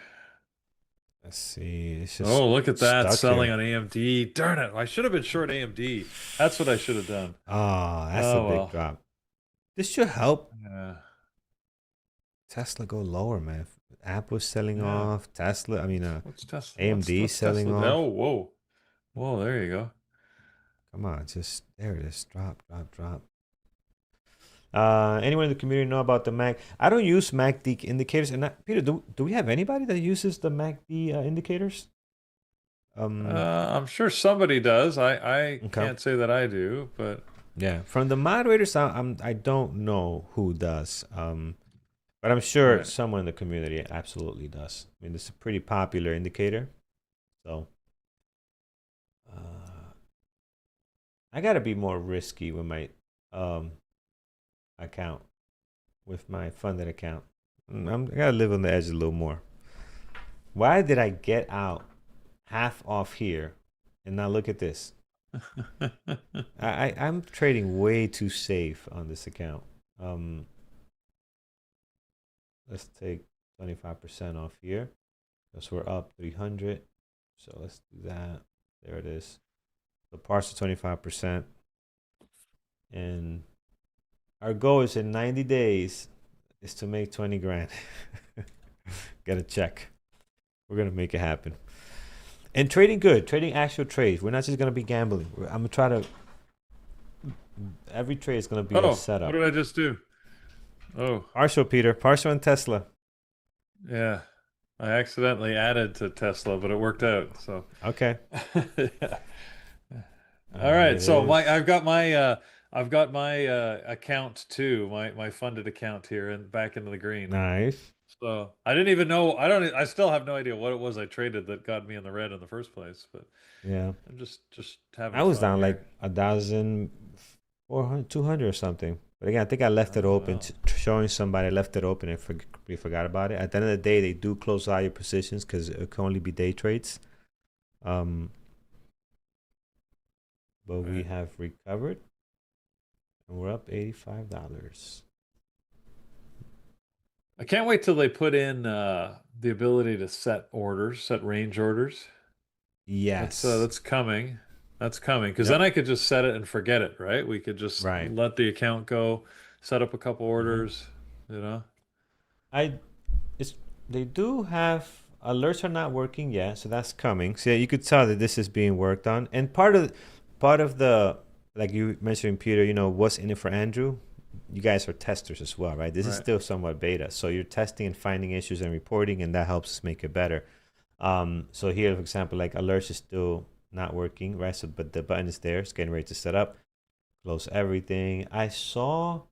Let's see. It's just look at that. Selling here on AMD. Darn it. I should have been short AMD. That's what I should have done. That's a big drop. This should help Tesla go lower, man. Apple's selling off. Tesla, what's Tesla? AMD what's selling Tesla? off. Oh, whoa, there you go. Come on, just there it is. Drop. Anyone in the community know about the MAC? I don't use MACD indicators. And Peter, do we have anybody that uses the MACD indicators? I'm sure somebody does. I can't say that I do, but yeah, from the moderators, I don't know who does. But I'm sure someone in the community absolutely does. I mean, it's a pretty popular indicator. So I got to be more risky with my account, with my funded account. I got to live on the edge a little more. Why did I get out half off here and now look at this? I'm trading way too safe on this account. Um, let's take 25% off here because we're up 300. So let's do that. There it is. The partial 25%. And our goal is in 90 days is to make 20 grand. Get a check. We're going to make it happen. And trading good, trading actual trades. We're not just going to be gambling. I'm going to try to, every trade is going to be a setup. What did I just do? Oh, Partial, Peter. Partial and Tesla. yeah. I accidentally added to Tesla, but it worked out. So Okay. yeah. All right. So I've got my account too, my funded account here and back into the green. Nice. So I didn't even know. I still have no idea what it was I traded that got me in the red in the first place. But yeah, I'm just having. I was fun down here. like 1,400, 200 or something. But again, I think I left it open, wow. showing somebody I left it open and we forgot about it. At the end of the day, they do close out your positions because it can only be day trades. But we have recovered, and we're up $85. I can't wait till they put in the ability to set range orders. Yes. That's coming. That's coming because Yep. then I could just set it and forget it, right? We could just Right. let the account go, set up a couple orders, you know. They do have alerts are not working yet, so that's coming. So yeah, you could tell that this is being worked on. And part of the, like you mentioned, Peter, what's in it for Andrew? You guys are testers as well, right? This is Right. still somewhat beta. So you're testing and finding issues and reporting, and that helps us make it better. So here, for example, like alerts is still not working, right? So, but the button is there. It's getting ready to set up. Close everything. I saw,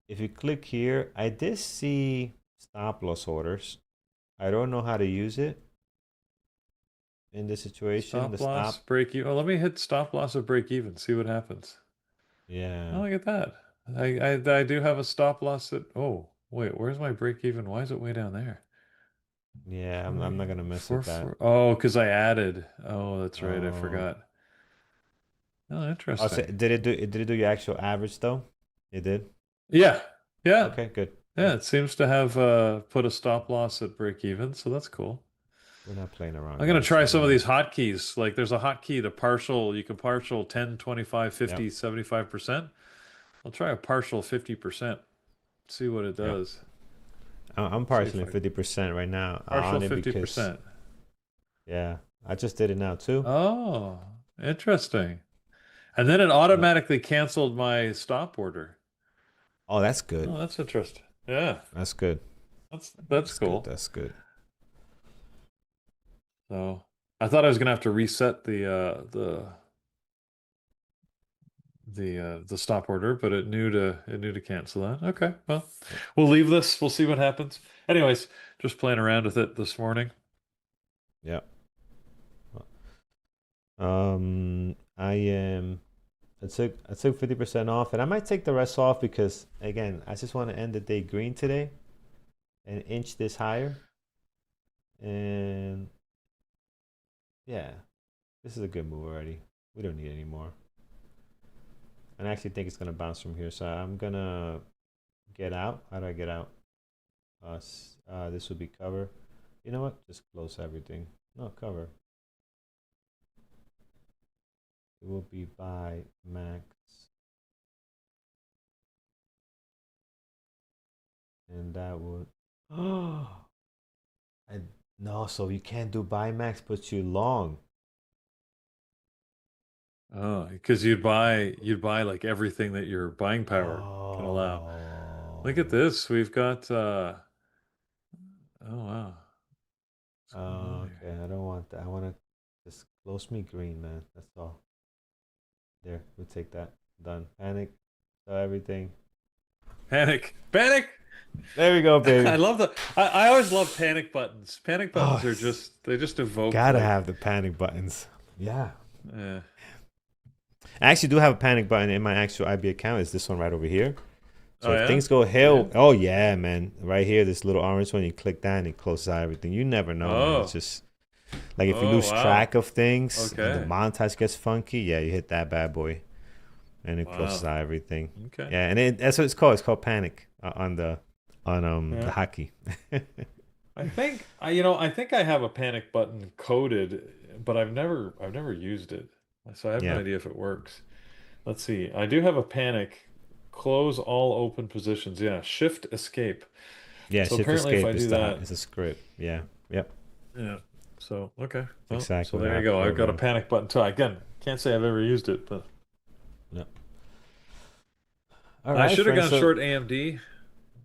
if you click here, I did see stop loss orders. I don't know how to use it in this situation. Stop loss, break even. Well, let me hit stop loss or break even. See what happens. Yeah. Oh, look at that. I do have a stop loss that. Oh, wait, where's my break even? Why is it way down there? Yeah, I'm not gonna mess with that. Oh, because I added. Oh, that's right. I Oh. forgot. Oh, So interesting. did it do your actual average though? It did? Yeah. Yeah. Okay, good. Yeah. It seems to have put a stop loss at break even, so that's cool. We're not playing around, I'm gonna guys. try some of these hotkeys. Like there's a hotkey to partial. You can partial 10, 25, 50, Yep. 75%. I'll try a partial 50%. See what it Yep. does. I'm See if partially 50% right now partial on it because 50%. yeah, I just did it now too. Oh, interesting. And then it Yep. automatically canceled my stop order. Oh, that's good. Oh, that's interesting. Yeah, That's good. that's That's good. cool. That's good. So I thought I was gonna have to reset the stop order, but it knew to cancel that. Okay, well, Yep. we'll leave this. We'll see what happens. Anyways, just playing around with it this morning. Yep. I took 50% off, and I might take the rest off because again, I just want to end the day green today and inch this higher. And yeah, this is a good move already. We don't need any more. And I actually think it's gonna bounce from here, so I'm gonna get out. How do I get out? This would be cover. You know what? Just close everything. No, cover. It will be by max. And that would oh no, so you can't do buy max, but you long. Oh, because you'd buy like everything that your buying power can allow. Look at Oh. this. We've got oh wow. What's going on here? Okay, I don't want that. I want to just close me green, man. That's all. There, we'll take that. Done. Panic. So everything. Panic. Panic. There we go, baby. I love I always love panic buttons. Panic buttons are it's- they just evoke Gotta like, have the panic buttons. Yeah. eh. I actually do have a panic button in my actual IB account. It's this one right over here. So Oh, if yeah? things go hell, oh yeah, man. Right here, this little orange one, you click that and it closes out everything. You never know, man. It's Oh. just Like if you Oh, lose wow. track of things and the Okay. montage gets funky, yeah, you hit that bad boy and it closes Wow. out everything. Okay. Yeah, and that's what it's called. It's called panic on the Yeah. hockey. I think I have a panic button coded, but I've never used it. So I have no Yeah, idea if it works. Let's see. I do have a panic. Close all open positions. Yeah, shift escape. yeah. So Shift apparently if I escape is do that, is a script. Yeah, yep. yeah. So okay. It's Well, so exactly what I there you have go. I've got a programmed. panic button too. Again, can't say I've ever used it, but Yep. All I right, should have friends. gone So short AMD.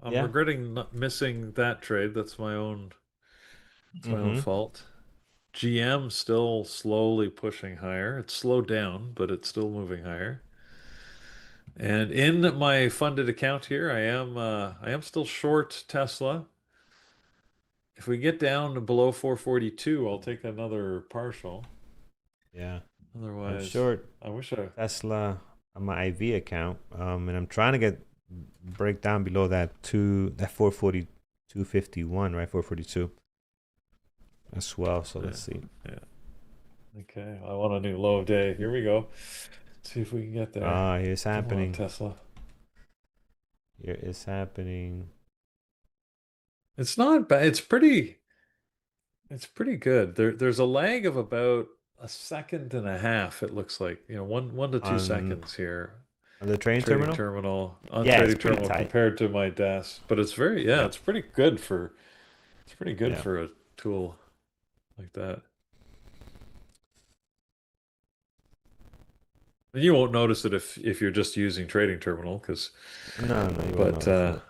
I'm yeah. regretting not missing that trade. That's my own Mm-hmm. fault. GM still slowly pushing higher. It's slowed down, but it's still moving higher. And in my funded account here, I am still short Tesla. If we get down to below 442, I'll take another partial. Yeah. I'm Otherwise, short I wish I. Tesla on my IV account. And I'm trying to break down below that 440 251, right? 442 as well. So Yeah, let's see. yeah. Okay, I want a new low of day. Here we go. Let's see if we can get there. Ah, here's Come on, happening. Tesla. Here is happening. It's not bad. It's pretty good. There's a lag of about a second and a half, it looks like. One to two On seconds here. the train Trading terminal. terminal, on Yeah, it's trading pretty terminal tight. compared to my desk. But Yeah, it's pretty good yeah. for a tool like that. And you won't notice it if you're just using trading terminal, because No, no, you won't but notice uh it.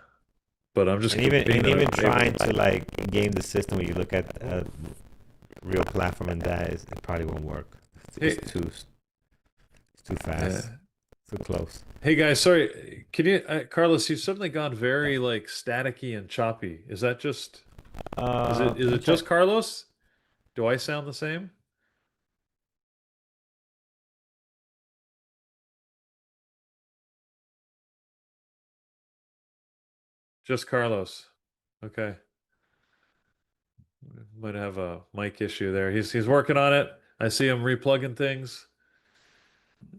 but I'm just being And even able. trying to like game the system when you look at a real platform and it probably won't work. Hey, It's too fast, uh, too close. hey guys, sorry. Can you, Carlos? You've suddenly gone very like staticky and choppy. Is that just? Is Let me it check. just Carlos? Do I sound the same? Just Carlos. Okay. Might have a mic issue there. He's working on it. I see him replugging things.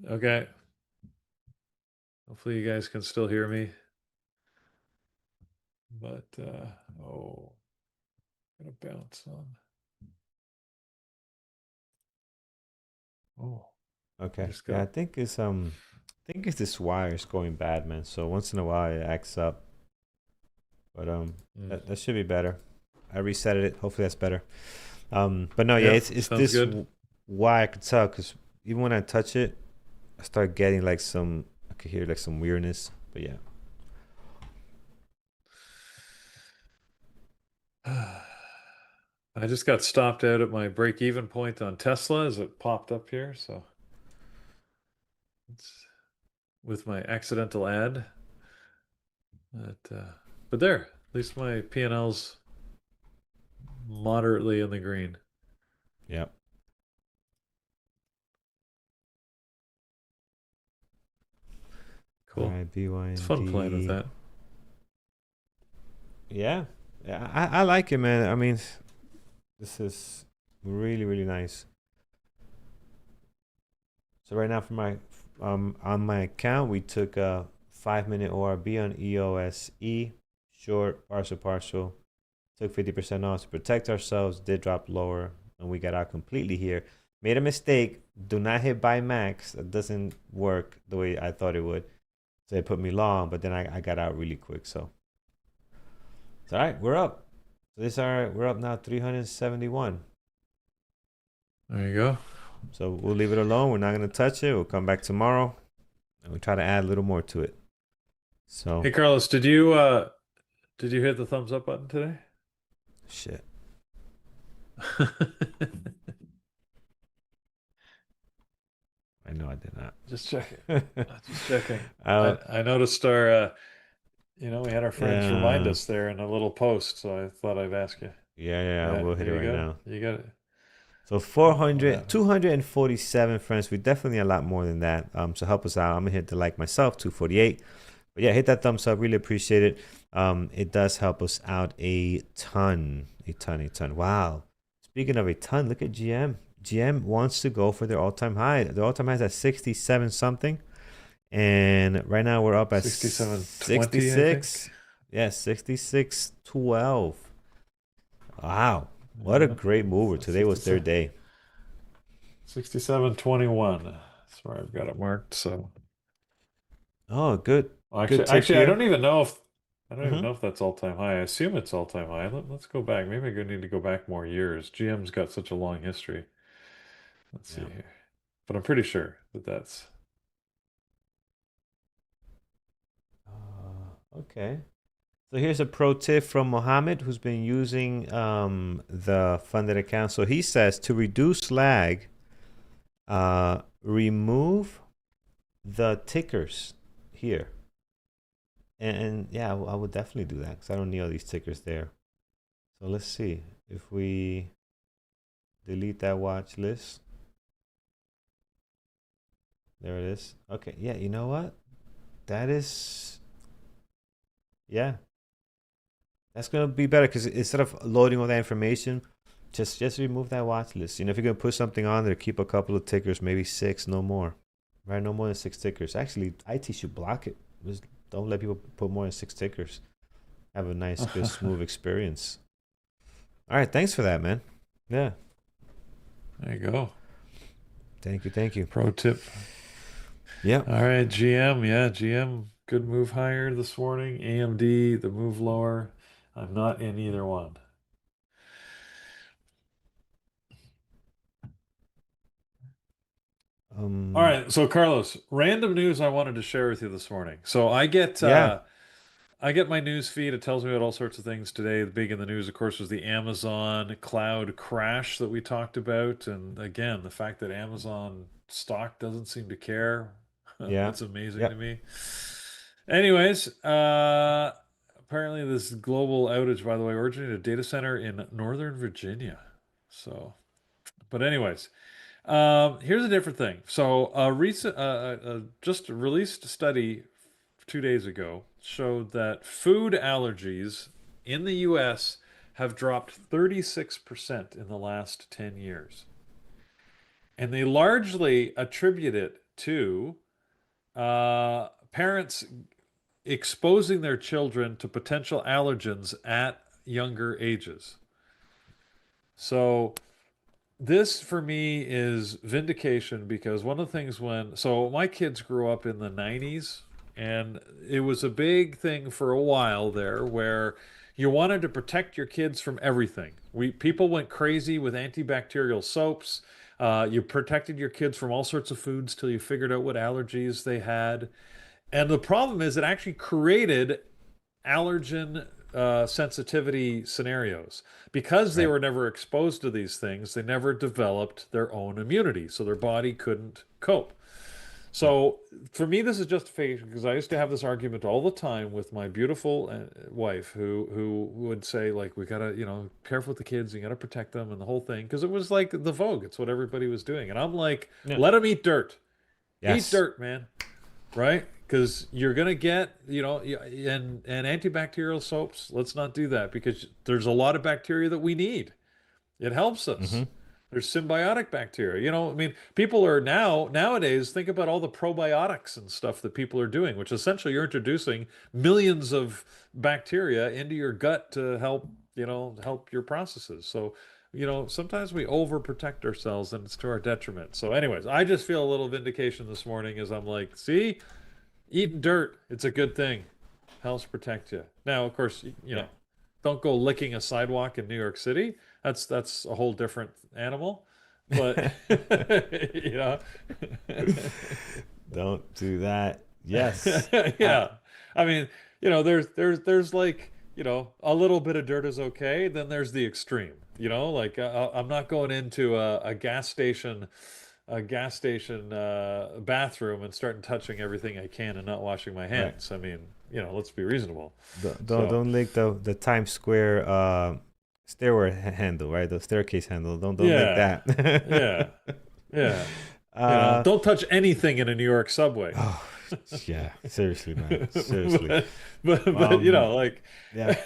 Okay. Hopefully you guys can still hear me. But oh, gonna bounce on. Oh, I Okay. just Yeah, got. I think it's this wire is going bad, man. So once in a while it acts up, but Mm. that should be better. I reset it. Hopefully that's better. But no, yeah, Yeah, it's sounds this good. wire I could tell because even when I touch it, I start getting like I could hear like some weirdness. But yeah. I just got stopped out at my break-even point on Tesla as it popped up here. So it's with my accidental ad. But there, at least my P&L's moderately in the green. Yep. All Cool. right, It's fun playing with BYND. that. Yeah. Yeah, I like it, man. I mean, this is really, really nice. So right now for my on my account, we took a 5 minute ORB on EOSE, short, partial. Took 50% off to protect ourselves, did drop lower, and we got out completely here. Made a mistake. Do not hit buy max. That doesn't work the way I thought it would. So it put me long, but then I got out really quick. So it's all right. We're up. So we're up now 371. There you go. So we'll leave it alone. We're not gonna touch it. We'll come back tomorrow and we'll try to add a little more to it. So Hey Carlos, did you hit the thumbs up button today? shit. I know I did not. Just checking. Just checking. uh, I noticed we had our friends remind yeah, us there in a little post, so I thought I'd ask you. yeah, Yeah, we'll hit it there you right go. now. You got it. So What 400, happened? 247 friends. We definitely a lot more than that. So help us out. I'm gonna hit the like myself, 248. But yeah, hit that thumbs up. Really appreciate it. It does help us out a ton. Wow. Speaking of a ton, look at GM. GM wants to go for their all-time high. The all-time high is at 67 something. And right now we're up at 67.20, I think. 66. Yeah, 66.12. Wow. What a great mover. Today was their day. 67.21. That's where I've got it marked. So Oh, good. actually, Good tip I here. don't even know if Mhm. that's all time high. I assume it's all time high. Let's go back. Maybe I need to go back more years. GM's got such a long history. Let's see Yeah. here, but I'm pretty sure that that's. Okay. So here's a pro tip from Mohammed, who's been using the funded account. So he says to reduce lag, remove the tickers here. And yeah, I would definitely do that because I don't need all these tickers there. So let's see if we delete that watch list. There it is. Okay, yeah, you know what? That is, yeah, that's gonna be better because instead of loading all that information, just remove that watch list. If you're gonna put something on there, keep a couple of tickers, maybe 6, no more. Right, no more than 6 tickers. Actually, IT should block it. Just don't let people put more than 6 tickers. Have a nice, good, smooth experience. All right, thanks for that, man. Yeah. There you go. Thank you, thank you. Pro tip. Yeah. All right, GM. Yeah, GM. Good move higher this morning. AMD, the move lower. I'm not in either one. All right, so Carlos, random news I wanted to share with you this morning. So Yeah. I get my news feed. It tells me about all sorts of things today. The big in the news, of course, was the Amazon cloud crash that we talked about. And again, the fact that Amazon stock doesn't seem to care. Yeah. It's amazing to Yep. me. Anyways, apparently this global outage, by the way, originated a data center in Northern Virginia. So, but anyways, here's a different thing. So, a recent, just released study 2 days ago showed that food allergies in the US have dropped 36% in the last 10 years. And they largely attribute it to parents exposing their children to potential allergens at younger ages. So, this for me is vindication because one of the things so my kids grew up in the 90s and it was a big thing for a while there where you wanted to protect your kids from everything. People went crazy with antibacterial soaps. You protected your kids from all sorts of foods till you figured out what allergies they had. And the problem is it actually created allergen sensitivity scenarios. Because they Right. were never exposed to these things, they never developed their own immunity, so their body couldn't cope. Right. So for me, this is justification because I used to have this argument all the time with my beautiful wife, who would say like, "We gotta, careful with the kids. You gotta protect them," and the whole thing because it was like the vogue. It's what everybody was doing, and I'm like, Yeah. "Let them eat dirt. Eat Yes. dirt, man." Right? Because you're gonna get, and antibacterial soaps. Let's not do that because there's a lot of bacteria that we need. It helps us. Mm-hmm. There's symbiotic bacteria. I mean, people are nowadays think about all the probiotics and stuff that people are doing, which essentially you're introducing millions of bacteria into your gut to help, help your processes. So, sometimes we overprotect ourselves and it's to our detriment. So, anyways, I just feel a little vindication this morning as I'm like, see, eating dirt, it's a good thing. Helps protect you. Now, of course, Yeah. don't go licking a sidewalk in New York City. That's a whole different animal. But you know, Don't do that. Yes. yeah. I mean, there's like, a little bit of dirt is okay. Then there's the extreme. Like I'm not going into a gas station bathroom and starting touching everything I can and not washing my Right. hands. I mean, let's be reasonable. Don't So, don't lick the Times Square stairway handle, right? The staircase handle. Don't lick yeah, that. yeah, yeah. uh Don't touch anything in a New York subway. oh, Yeah, seriously, man. Seriously. But you Um, know, like, yeah.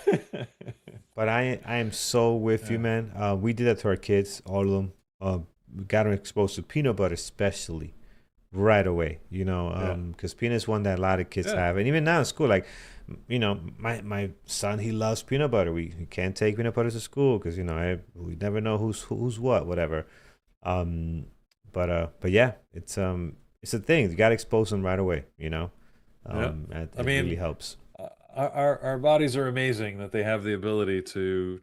But I am so with you, yeah, man. We did that to our kids, all of them. We got them exposed to peanut butter, especially right away. yeah, Because peanut is one that a lot of kids yeah, have, and even now in school, like, my son, he loves peanut butter. We can't take peanut butter to school because we never know who's what, whatever. Um, but yeah, it's a thing. You got to expose them right away. yeah. It, I it really mean, helps. our bodies are amazing that they have the ability to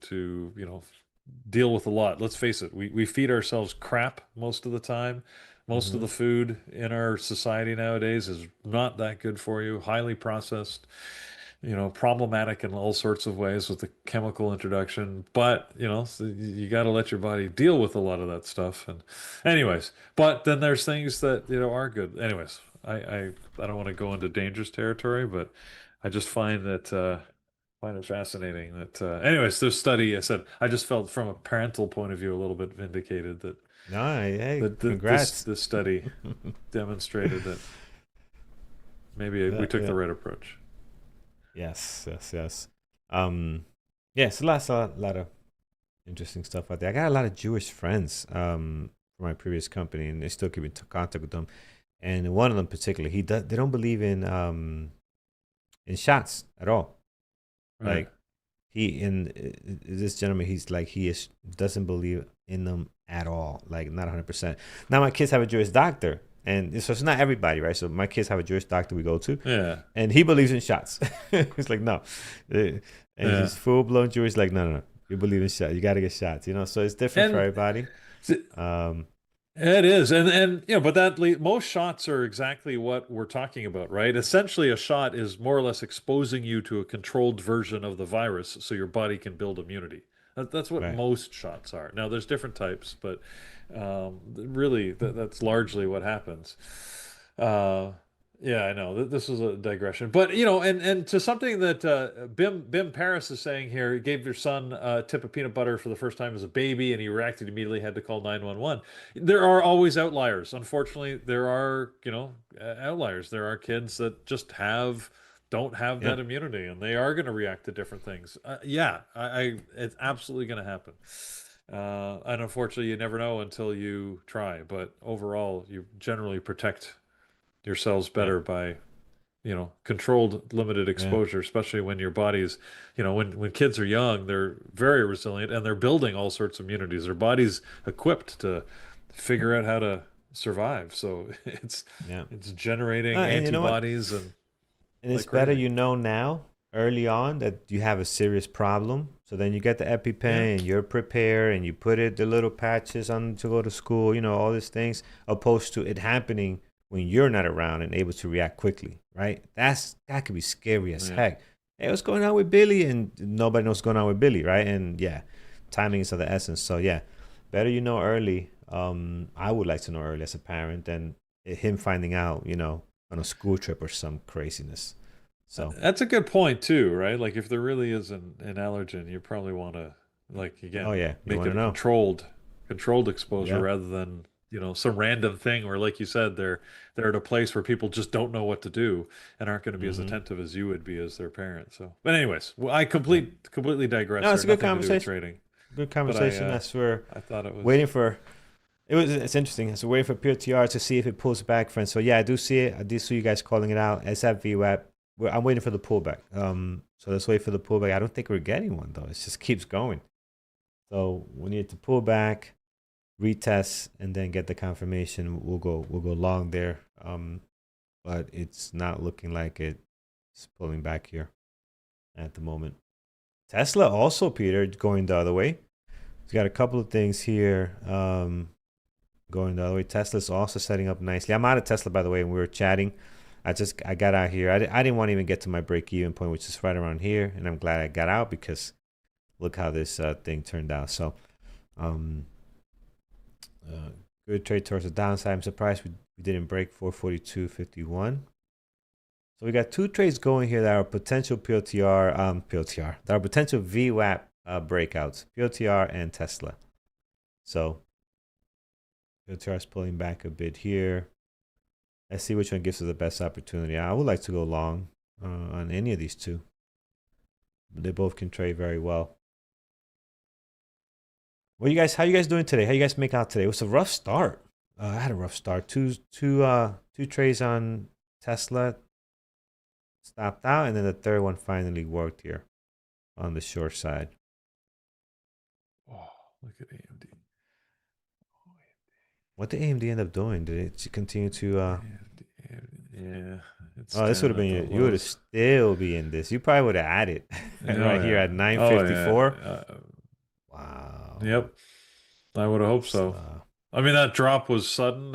deal with a lot. Let's face it, we feed ourselves crap most of the time. Most of Hmm. the food in our society nowadays is not that good for you, highly processed, problematic in all sorts of ways with the chemical introduction. But, so you got to let your body deal with a lot of that stuff. And anyways, but then there's things that, are good. Anyways, I don't want to go into dangerous territory, but I just find it fascinating that anyways, this study, I said, I just felt from a parental point of view a little bit vindicated that No, hey, this congrats. this study demonstrated that maybe we took the Yeah. right approach. Yes, yes, yes. Um, yeah, so lot of interesting stuff out there. I got a lot of Jewish friends from my previous company, and they still keep in contact with them. And one of them particularly, they don't believe in shots at all. Right. Like this gentleman, he's like doesn't believe in them at all. Like not 100%. Now my kids have a Jewish doctor, and so it's not everybody, right? So my kids have a Jewish doctor we go to, Yeah. and he believes in shots. He's like, no. And Yeah. he's full blown Jewish, like, no, no, no. You believe in shots. You got to get shots, So it's different for And everybody. Um, it is, and but most shots are exactly what we're talking about, right? Essentially, a shot is more or less exposing you to a controlled version of the virus, so your body can build immunity. That's what right. most shots are. Now, there's different types, but really, that's largely what happens. Uh, yeah, I know. This is a digression, but and to something that Bim Paris is saying here, he gave your son a tip of peanut butter for the first time as a baby, and he reacted immediately, had to call 911. There are always outliers. Unfortunately, there are outliers. There are kids that just don't have Yeah. that immunity, and they are going to react to different things. Yeah, it's absolutely going to happen. And unfortunately, you never know until you try. But overall, you generally protect yourselves Yeah. better by controlled limited Yeah. exposure, especially when your body's when kids are young, they're very resilient and they're building all sorts of immunities. Their body's equipped to figure out how to survive, so Yeah. it's generating And you know what? antibodies and And it's like better crazy. now, early on, that you have a serious problem. So then you get the Yeah, EpiPen and you're prepared and you put the little patches on to go to school, all these things, opposed to it happening when you're not around and able to react quickly, right? That could be scary as yeah. heck. Hey, what's going on with Billy? And nobody knows what's going on with Billy, right? And yeah, timing is of the essence. So yeah, better early. I would like to know early as a parent than him finding out, on a school trip or some craziness. So, That's a good point too, right? Like if there really is an allergen, you probably want to, like, oh again, yeah, you make want it to a know? controlled exposure Yeah. rather than some random thing where, like you said, they're at a place where people just don't know what to do and aren't going to be as Mm-hmm. attentive as you would be as their parent. So, but anyways, well, I Yeah. completely digress No, there. it's a good Nothing to do with conversation. trading, Good but conversation. As we're I thought it was. waiting for it's interesting. As we're waiting for PTR to see if it pulls back, friends. So yeah, I do see it. I do see you guys calling it out. It's at VWAP. I'm waiting for the pullback. So let's wait for the pullback. I don't think we're getting one though. It just keeps going. So we need to pull back, retest, and then get the confirmation. We'll go long there. But it's not looking like it's pulling back here at the moment. Tesla also, Peter, going the other way. It's got a couple of things here going the other way. Tesla's also setting up nicely. I'm out of Tesla, by the way, when we were chatting. I got out here. I didn't want to even get to my break-even point, which is right around here, and I'm glad I got out because look how this thing turned out. So, good trade towards the downside. I'm surprised we didn't break 442.51. So we got two trades going here that are potential POTR, that are potential VWAP breakouts, POTR and Tesla. So POTR is pulling back a bit here. Let's see which one gives us the best opportunity. I would like to go long on any of these two. They both can trade very well. How you guys doing today? How you guys make out today? It was a rough start. I had a rough start. Two trades on Tesla stopped out, and then the third one finally worked here on the short side. Oh, look at AMD. What did AMD end up doing? Did it continue to? Yeah, it's Oh, this would have down at been the you would have lows. still be in this. You probably would have added Oh right here yeah. at Oh yeah. 954. Wow. Yep. I would have hoped It's, so. I mean, that drop was sudden.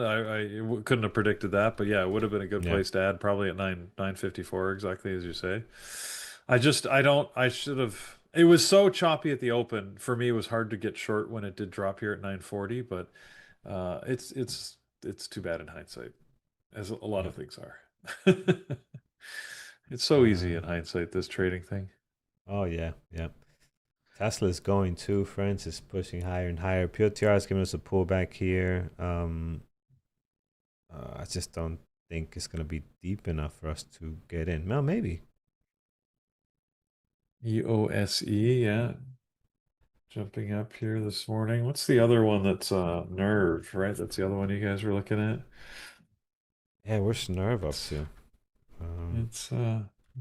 Couldn't have predicted that, but yeah, it would have been a good yeah. place to add, probably at 954, exactly as you say. I should have. It was so choppy at the open. For me, it was hard to get short when it did drop here at 940, but it's too bad in hindsight, as a lot Yeah. of things are. It's so easy in hindsight, this trading thing. Oh yeah. Yeah. Tesla is going too, friends. It's pushing higher and higher. POTR is giving us a pullback here. I just don't think it's gonna be deep enough for us to get in. Well, maybe. EOSE, yeah. Jumping up here this morning. What's the other one that's nerve, right? That's the other one you guys were looking at. Yeah, where's Nerve up to?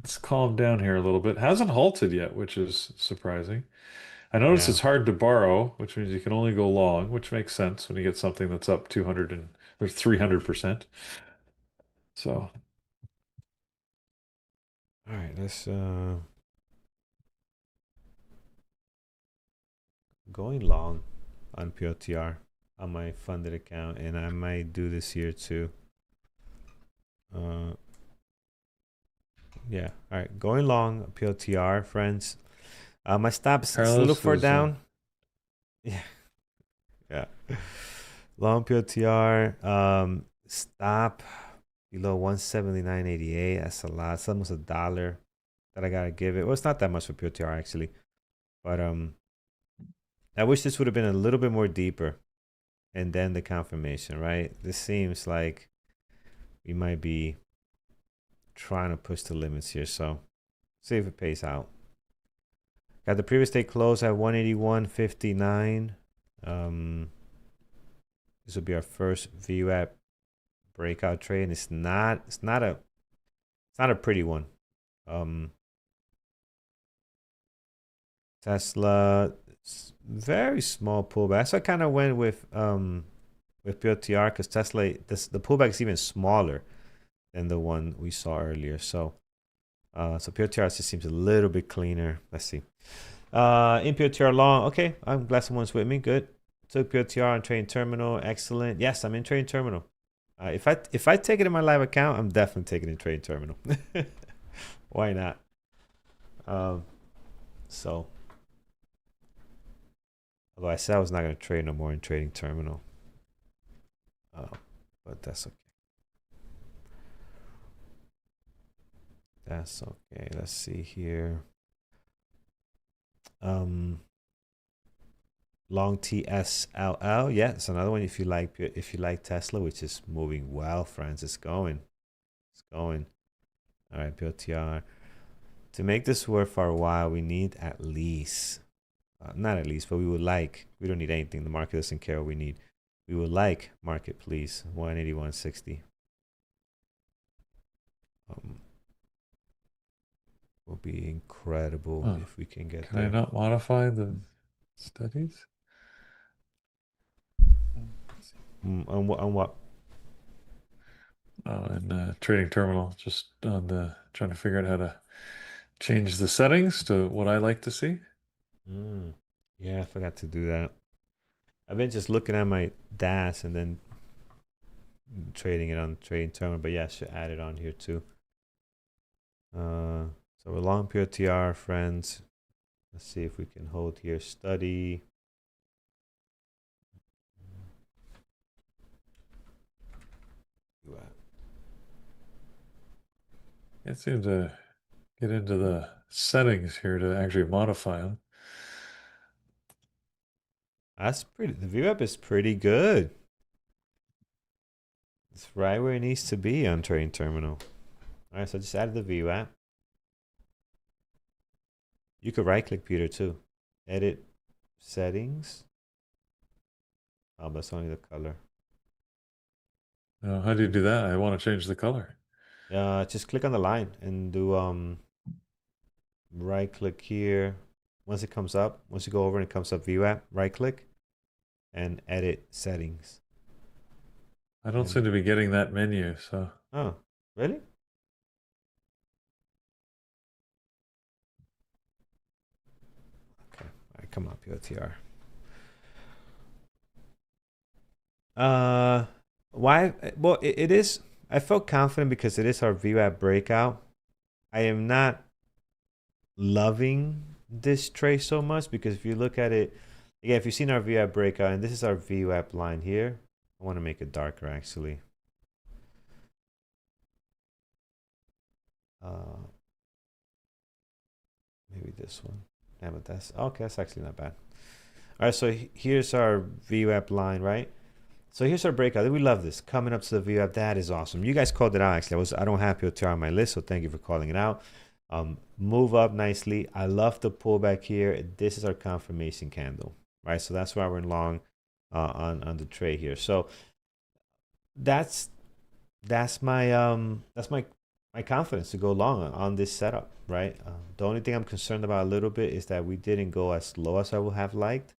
It's calmed down here a little bit. Hasn't halted yet, which is surprising. I notice Yeah. it's hard to borrow, which means you can only go long, which makes sense when you get something that's up 200 and or 300%. So, All right, let's going long on POTR on my funded account, and I might do this here too. Yeah. All right, going long POTR, friends. My stop's a little Carlos far was down. Yeah. Yeah. Long POTR. Stop below 179.88. That's a lot. It's almost $1 that I gotta give it. Well, it's not that much for POTR actually, but I wish this would have been a little bit more deeper, and then the confirmation. Right? This seems like we might be trying to push the limits here. So see if it pays out. Got the previous day close at 181.59. This will be our first VWAP breakout trade, and it's not a pretty one. Tesla, very small pullback. So I kind of went with POTR because Tesla, the pullback is even smaller than the one we saw earlier. So so POTR just seems a little bit cleaner. Let's see. In POTR long. Okay, I'm glad someone's with me. Good. Took POTR on trading terminal. Excellent. Yes, I'm in trading terminal. If I take it in my live account, I'm definitely taking it in trading terminal. Why not? So, although I said I was not going to trade no more in trading terminal, but that's okay. That's okay. Let's see here. Long TSLL. Yeah, it's another one if you like Tesla, which is moving well, friends. It's going. All right, POTR. To make this work for a while, we need at least, not at least, but we don't need anything. The market doesn't care what we need. We would like market, please. 181.60. Will be incredible if we can get there. Can I not modify the studies? On what? Oh, in trading terminal, just on the trying to figure out how to change the settings to what I like to see. Yeah, I forgot to do that. I've been just looking at my DAS and then trading it on the trading terminal, but yeah, I should add it on here too. So we're long POTR, friends. Let's see if we can hold here. Study. It seems to get into the settings here to actually modify them. That's pretty. The VWAP is pretty good. It's right where it needs to be on trading terminal. All right, so I just added the VWAP. You could right click Peter too. Edit settings. Oh, but it's only the color. How do you do that? I want to change the color. Just click on the line and do right click here. Once it comes up, once you go over and it comes up VWAP, right click and edit settings. I don't seem to be getting that menu, so. Oh, really? Okay, all right, come up, POTR. Why? Well, it is. I felt confident because it is our VWAP breakout. I am not loving this trade so much because if you look at it, again, if you've seen our VWAP breakout, and this is our VWAP line here, I want to make it darker actually. Maybe this one. Damn it, that's okay. That's actually not bad. All right, so here's our VWAP line, right? So here's our breakout. We love this. Coming up to the VWAP, that is awesome. You guys called it out actually. I don't have POTR on my list, so thank you for calling it out. Move up nicely. I love the pullback here. This is our confirmation candle, right? So that's why we're in long on the trade here. So that's my confidence to go long on this setup, right? The only thing I'm concerned about a little bit is that we didn't go as low as I would have liked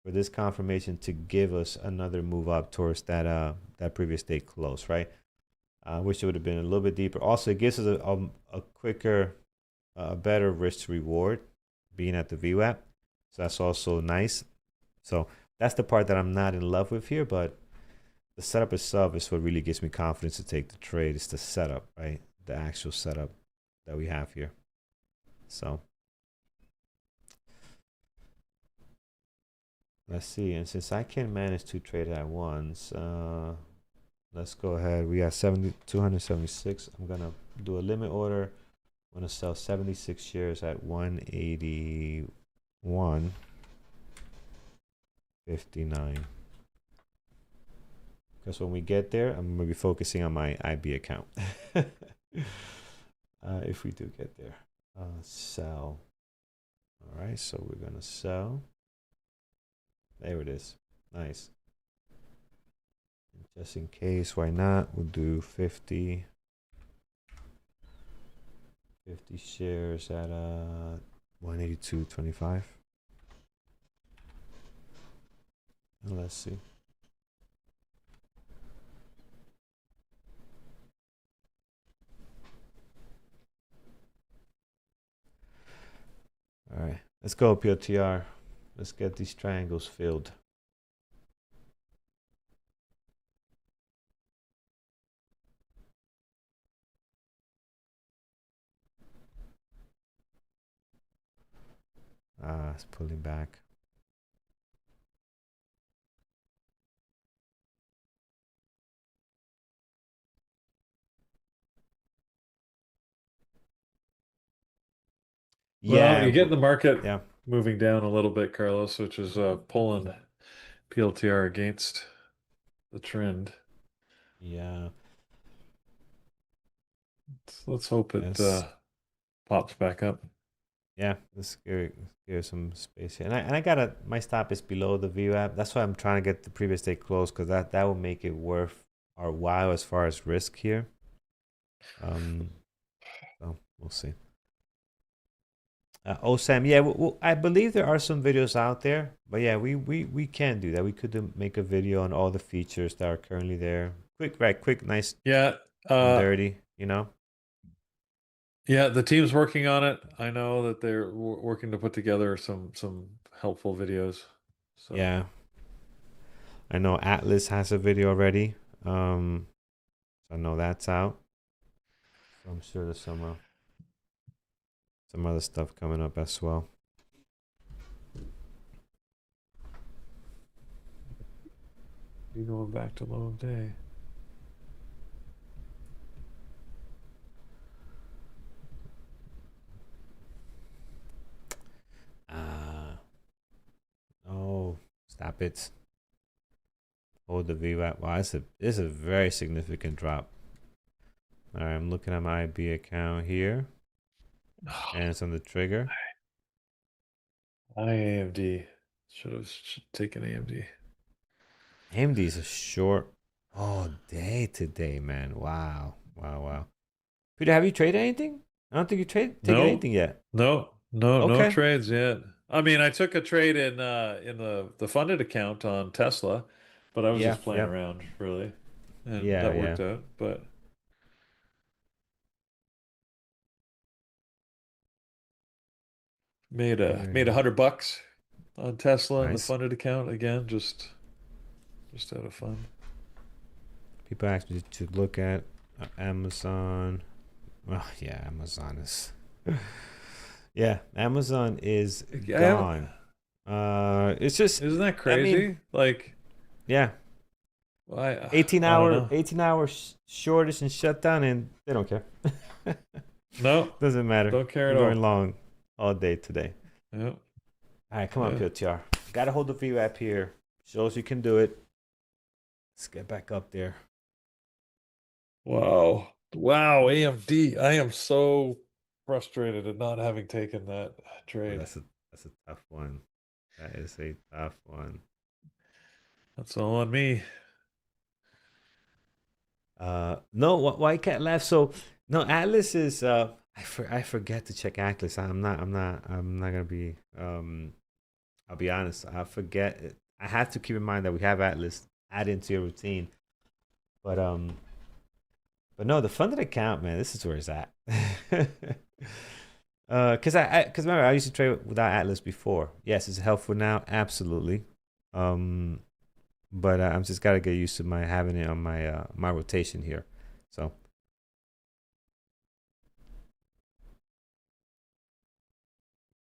for this confirmation to give us another move up towards that previous day close, right? I wish it would have been a little bit deeper. Also, it gives us a quicker, better risk to reward being at the VWAP. So that's also nice. So that's the part that I'm not in love with here, but the setup itself is what really gives me confidence to take the trade. It's the setup, right? The actual setup that we have here. So let's see. And since I can manage to trade at once, let's go ahead. We got 276. I'm gonna do a limit order. I'm gonna sell 76 shares at 181.59. Because when we get there, I'm gonna be focusing on my IB account. If we do get there, sell. All right, so we're gonna sell. There it is. Nice. Just in case, why not? We'll do 50 shares at 182.25. And let's see. All right, let's go POTR. Let's get these triangles filled. It's pulling back. Well, you get the market yeah. moving down a little bit, Carlos, which is pulling PLTR against the trend. Yeah. Let's hope it pops back up. Yeah, let's give some space here. And I got my stop is below the VWAP. That's why I'm trying to get the previous day close because that will make it worth our while as far as risk here. So we'll see. Sam, yeah, I believe there are some videos out there, but yeah, we can do that. We could make a video on all the features that are currently there. Quick, nice, yeah, and dirty, you know. Yeah, the team's working on it. I know that they're working to put together some helpful videos. So. Yeah, I know Atlas has a video already. So I know that's out. So I'm sure there's some other stuff coming up as well. You going back to low of day? Oh, stop it. Hold the VWAP. Wow, it's a very significant drop. All right, I'm looking at my IB account here, and it's on the trigger. AMD. Should taken AMD. AMD is a short all day today, man. Wow, wow, wow. Peter, have you traded anything? I don't think you taken No, anything yet. no Okay. trades yet. I mean, I took a trade in the funded account on Tesla, but I was Yeah. just playing Yep. around really, and Yeah. that Yeah. worked out. But made Very $100 on Tesla in the nice. funded account again, just out of fun. People ask me to look at Amazon. Oh yeah, Amazon is. Yeah, Amazon is I have, gone. It's just. isn't that I mean, crazy? Like, yeah, I don't know. 18 hour shortage and shutdown, and they don't care. No, Doesn't matter. don't care We're at going all. long all day today. Yeah, All right, come on, yeah. POTR. Gotta hold the VWAP here. Shows you can do it. Let's get back up there. Wow. Wow, AMD. I am so frustrated at not having taken that Oh, trade. that's a tough one. That is a tough one. That's all on me. No, why can't laugh? So no, Atlas is. I forget to check Atlas. I'm not gonna be. I'll be honest. I forget. I have to keep in mind that we have Atlas add into your routine. But but no, the funded account, man. This is where it's at. Cause remember I used to trade without Atlas before. Yes, it's helpful now, absolutely. Um, but I'm just gotta get used to my having it on my rotation here. So,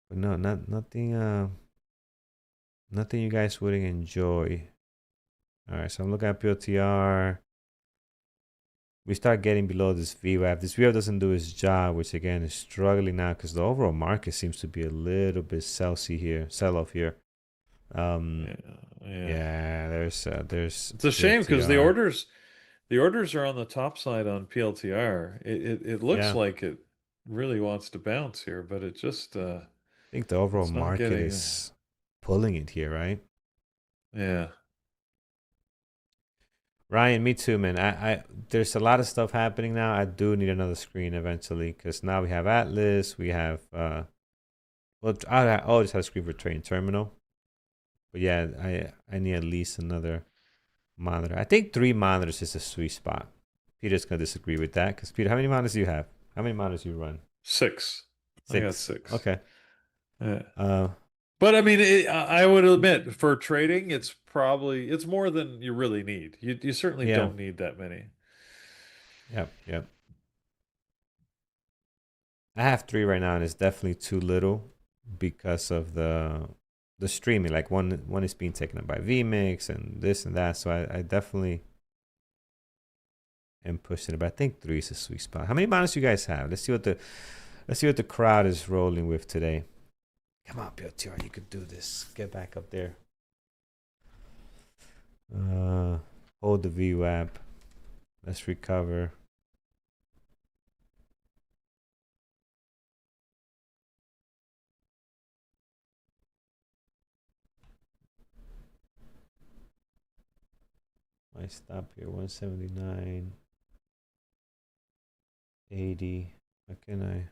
but no, nothing you guys wouldn't enjoy. All right, so I'm looking at POTR. We start getting below this VWAP. This VWAP doesn't do its job, which again is struggling now because the overall market seems to be a little bit sell off here. Um, Yeah, yeah. yeah, there's It's a shame because PLTR. the orders are on the top side on PLTR. It looks Yeah, I like it really wants to bounce here, but it just think the overall it's not market getting is pulling it here, right? yeah. Ryan, me too, man. There's a lot of stuff happening now. I do need another screen eventually because now we have Atlas, we have well, I always have a screen for trading terminal, but yeah, I need at least another monitor. I think 3 monitors is a sweet spot. Peter's gonna disagree with that because Peter, how many monitors do you have? How many monitors do you run? Six. I got 6. six. Okay. Yeah. Uh, But I mean, I would admit for trading, it's more than you really need. You certainly yeah. don't need that many. Yep. Yep. I have 3 right now, and it's definitely too little because of the streaming. Like one is being taken up by vMix and this and that. So I definitely am pushing it. But I think 3 is a sweet spot. How many monitors you guys have? Let's see what the crowd is rolling with today. Come on, PLTR, you could do this. Get back up there. Hold the VWAP. Let's recover. My stop here, 179.80. How can I?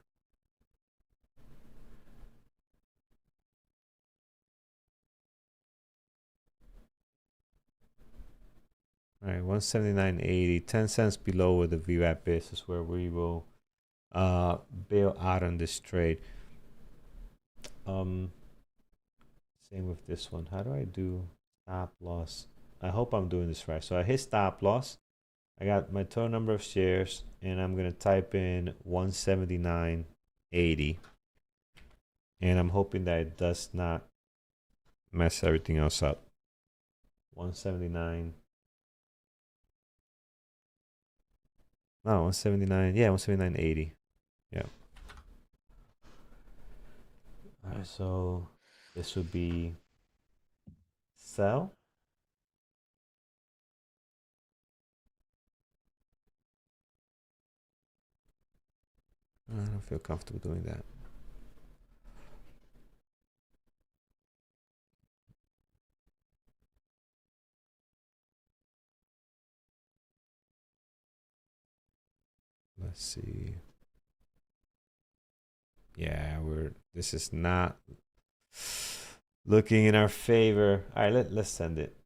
All right, 179.80. 10 cents below where the VWAP is where we will bail out on this trade. Same with this one. How do I do stop loss? I hope I'm doing this right. So I hit stop loss. I got my total number of shares, and I'm gonna type in 179.80, and I'm hoping that it does not mess everything else up. 179. No, 179. Yeah, 179.80. Yeah. All right, so this would be sell. I don't feel comfortable doing that. Let's see. Yeah, this is not looking in our favor. All right, let's send it.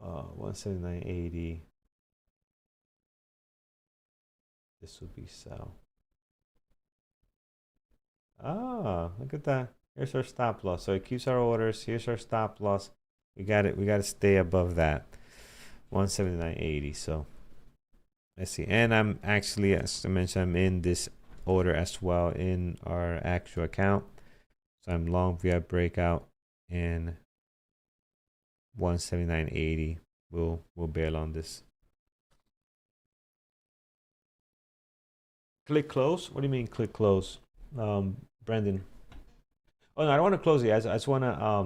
179.80. This would be sell. Ah, look at that. Here's our stop loss. So it keeps our orders. Here's our stop loss. We got it. We got to stay above that. 179.80. So let's see. And I'm actually, as I mentioned, I'm in this order as well in our actual account. So I'm long via breakout and 179.80. We'll bail on this. Click close. What do you mean click close, Brandon? Oh no, I don't want to close it. I just want to I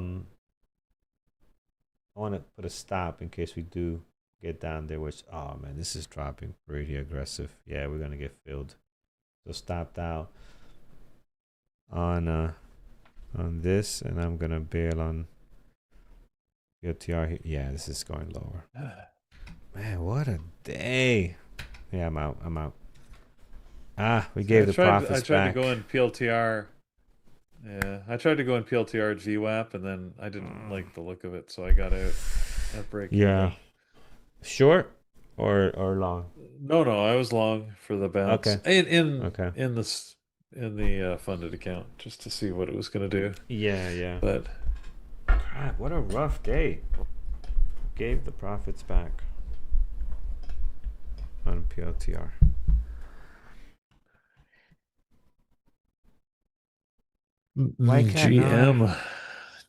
want to put a stop in case we do get down there. Which, oh man, this is dropping pretty aggressive. Yeah, we're gonna get filled. So stopped out on this, and I'm gonna bail on PLTR here. Yeah, this is going lower. Man, what a day. Yeah, I'm out. I'm out. Ah, we gave the profits I tried back. to go in PLTR. Yeah, I tried to go in PLTR VWAP, and then I didn't like the look of it, so I got out at break. Yeah. Even. Short or long? No, I was long for the bounce. Okay. In the funded account, just to see what it was gonna do. Yeah. But God, what a rough day. Gave the profits back on PLTR. Why can't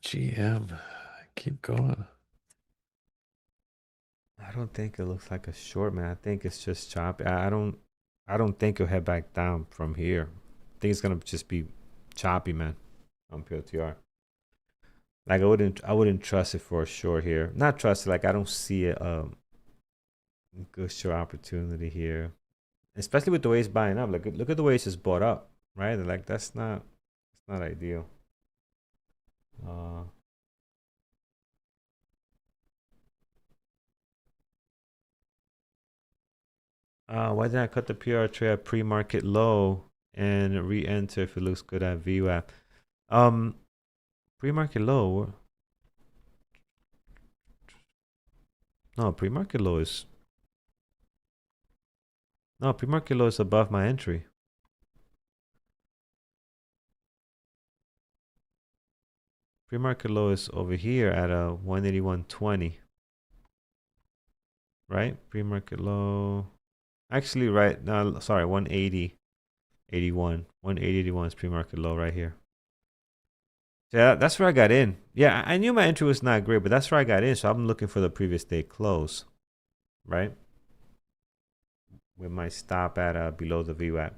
GM, keep going. I don't think it looks like a short, man. I think it's just choppy. I don't think it'll head back down from here. I think it's gonna just be choppy, man, on PLTR. Like I wouldn't trust it for a short here. Not trust it. Like I don't see a good short opportunity here, especially with the way it's buying up. Like look at the way it's just bought up, right? Like that's not ideal. Why did I cut the PR trade at pre-market low and re-enter if it looks good at VWAP? Pre-market low. No, pre-market low is. No, pre-market low is above my entry. Pre-market low is over here at a 181.20. Right? Pre-market low. Actually, right. No, sorry, 180.81. 180.81 is pre-market low right here. So yeah, that's where I got in. Yeah, I knew my entry was not great, but that's where I got in. So I'm looking for the previous day close, right? With my stop at below the VWAP.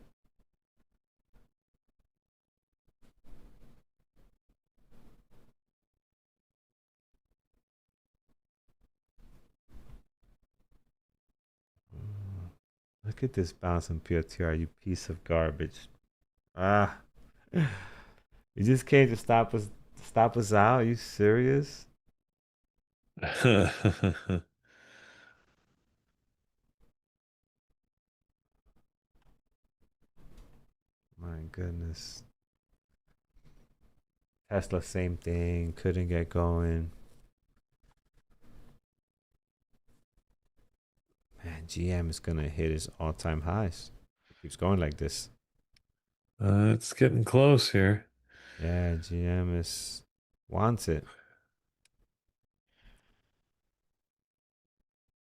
Look at this bounce on PLTR, you piece of garbage. Ah, you just came to stop us out. Are you serious? My goodness. Tesla, same thing. Couldn't get going. Man, GM is gonna hit his all-time highs. It keeps going like this. It's getting close here. Yeah, GM wants it.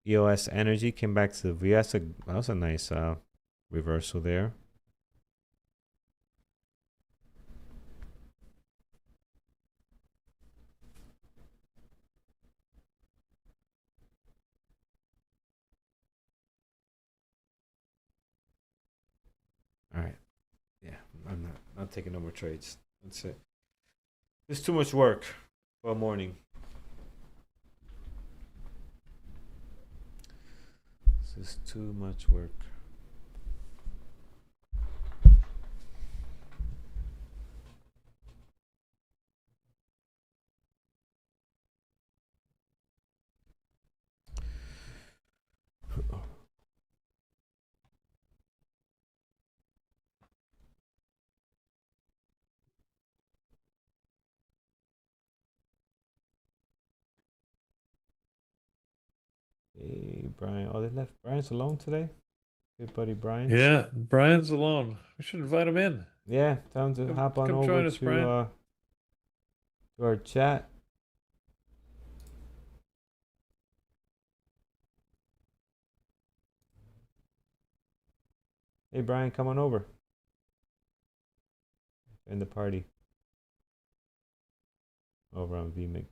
EOS Energy came back to the VS. That was a nice reversal there. All right. Yeah, I'm not taking no more trades. That's it. It's too much work for a morning. This is too much work. Brian. Oh, they left Brian's alone today. Good buddy Brian. Yeah, Brian's alone. We should invite him in. Yeah, tell him to hop on Come over join us, Brian. to our chat. Hey Brian, come on over. In the party. Over on vMix.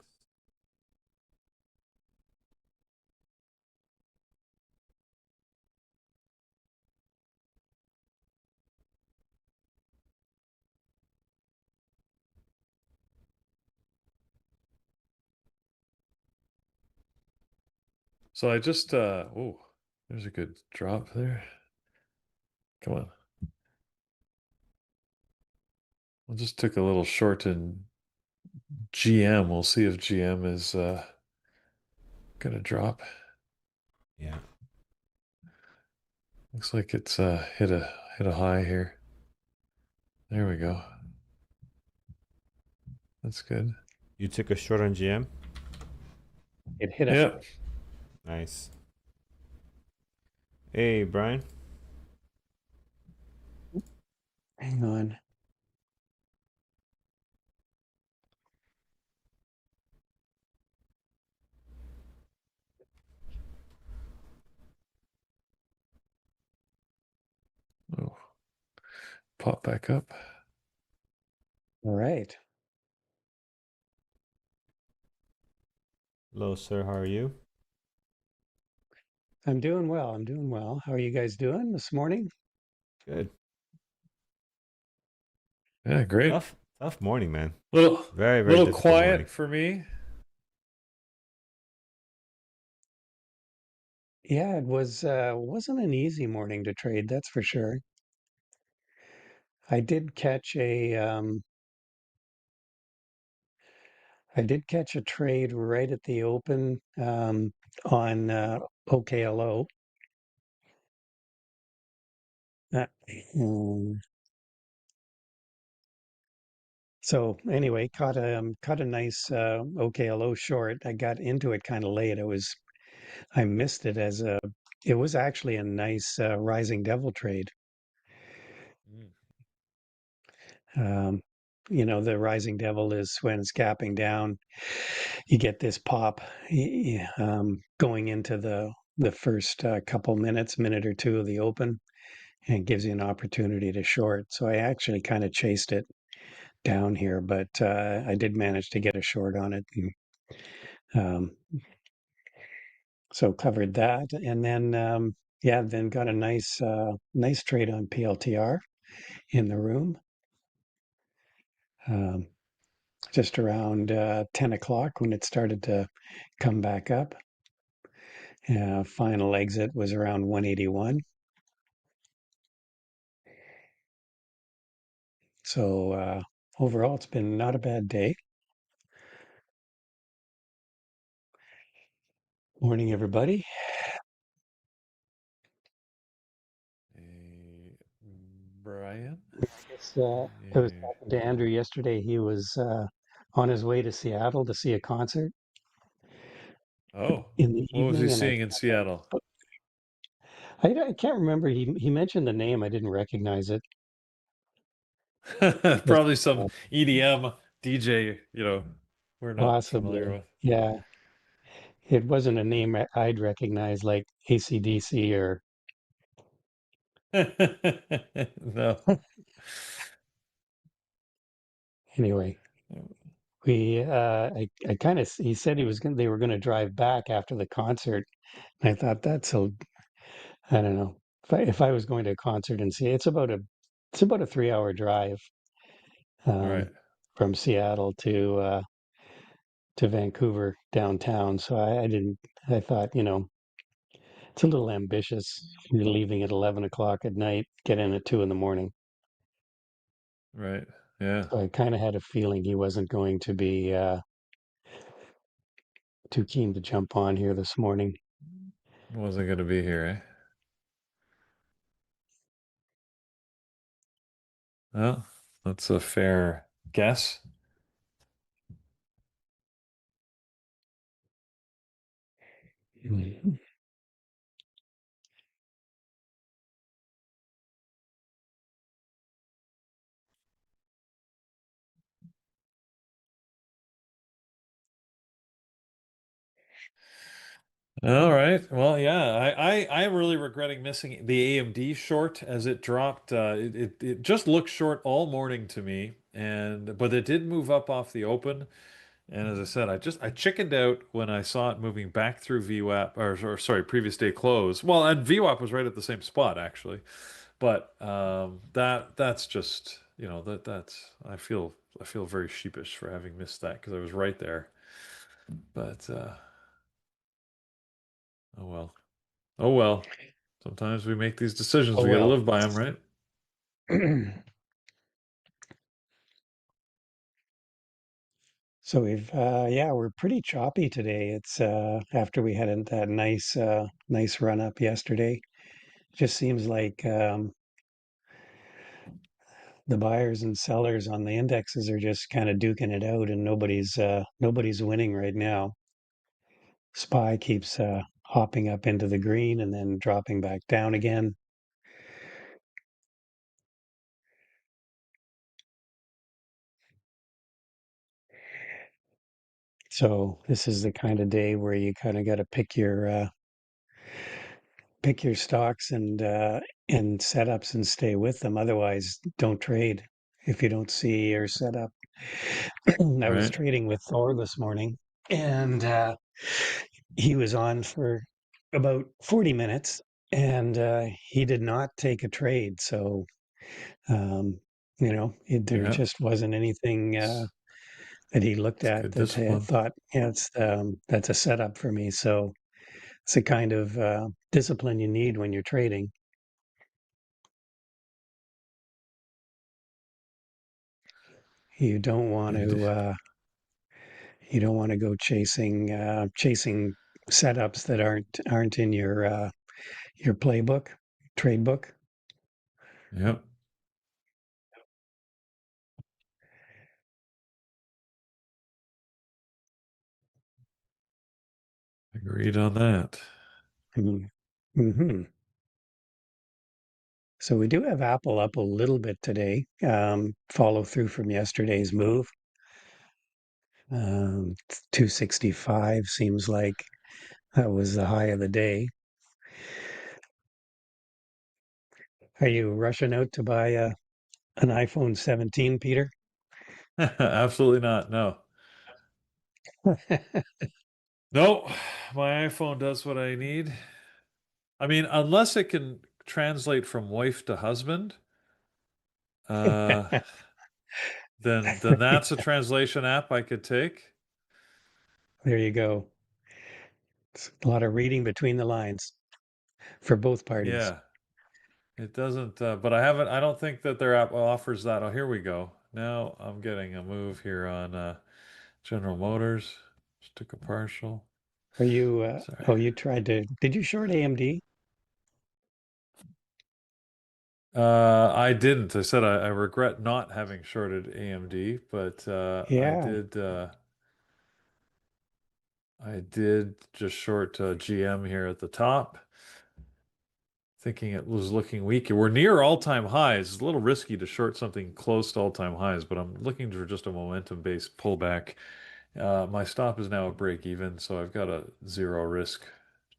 So I just oh, there's a good drop there. Come on. I just took a little short in GM. We'll see if GM is gonna drop. Yeah. Looks like it's hit a high here. There we go. That's good. You took a short on GM? It hit a Yeah. Nice. Hey Brian. hang on. Oh, pop back up. All right. Hello sir, how are you? I'm doing well. I'm doing well. How are you guys doing this morning? Good. Yeah, great. Tough morning, man. Little Very little difficult quiet morning. for me. Yeah, it wasn't an easy morning to trade, that's for sure. I did catch a trade right at the open on OKLO. Uh, um, so anyway, caught a nice OKLO short. I got into it kind of late. I missed it it was actually a nice rising devil trade. Mm. Um, the rising devil is when it's gapping down, you get this pop going into the first couple minutes, minute or two of the open, and it gives you an opportunity to short. So I actually kind of chased it down here, but I did manage to get a short on it. And, so covered that, and then then got a nice trade on PLTR in the room. Um, just around 10 o'clock when it started to come back up. Final exit was around 181. So overall, it's been not a bad day. Morning, everybody. Hey, Brian. I was talking to Andrew yesterday. He was on his way to Seattle to see a concert Oh, in the what was he evening, and seeing in Seattle? I can't remember. He mentioned the name. I didn't recognize it. But, Probably some EDM DJ, we're not familiar possibly, with. yeah. It wasn't a name I'd recognize, like ACDC or. No. Anyway, I kind of, he said they were gonna drive back after the concert. And I thought I don't know. If I was going to a concert and see, it's about a 3 hour drive Right. um, from Seattle to Vancouver downtown. So I didn't. I thought, it's a little ambitious. You're leaving at 11 o'clock at night, get in at 2 in the morning. Right. Yeah. So I kind of had a feeling he wasn't going to be too keen to jump on here this morning. Wasn't going to be here, eh? Well, that's a fair guess. Mhm. All right. Well, yeah, I'm really regretting missing the AMD short as it dropped. It just looked short all morning to me, and but it did move up off the open. And as I said, I chickened out when I saw it moving back through VWAP or sorry, previous day close. Well, and VWAP was right at the same spot actually, but that's just that's I feel very sheepish for having missed that because I was right there. But oh well. Oh well. Sometimes we make these decisions. Oh We got to well. live by them, right? So yeah, we're pretty choppy today. It's after we had that nice run up yesterday. Just seems like the buyers and sellers on the indexes are just kind of duking it out, and nobody's winning right now. SPY keeps hopping up into the green and then dropping back down again. So this is the kind of day where you kind of got to pick your stocks and setups and stay with them. Otherwise, don't trade if you don't see your setup. I was Right. trading with Thor this morning, and he was on for about 40 minutes, and he did not take a trade. So, um, there Yeah. just wasn't anything It's, that he looked it's at good that discipline. thought, yeah, that's a setup for me. So it's a kind of discipline you need when you're trading. You don't want You do. to you don't want to go chasing setups that aren't in your playbook, trade book. Yep. Agreed on that. Mm-hmm. So we do have Apple up a little bit today. Follow through from yesterday's move. 265 seems like that was the high of the day. Are you rushing out to buy an iPhone 17, Peter? Absolutely not. No. No. My iPhone does what I need. I mean, unless it can translate from wife to husband, uh, then that's a translation app I could take. There you go. It's a lot of reading between the lines for both parties. Yeah. It doesn't, but I don't think that their app offers that. Oh, here we go. Now I'm getting a move here on General Motors. Just took a partial. Are Sorry. you did you short AMD? I didn't. I said I regret not having shorted AMD, but Yeah. I did just short GM here at the top, thinking it was looking weak. We're near all-time highs. It's a little risky to short something close to all-time highs, but I'm looking for just a momentum-based pullback. My stop is now a break even, so I've got a zero risk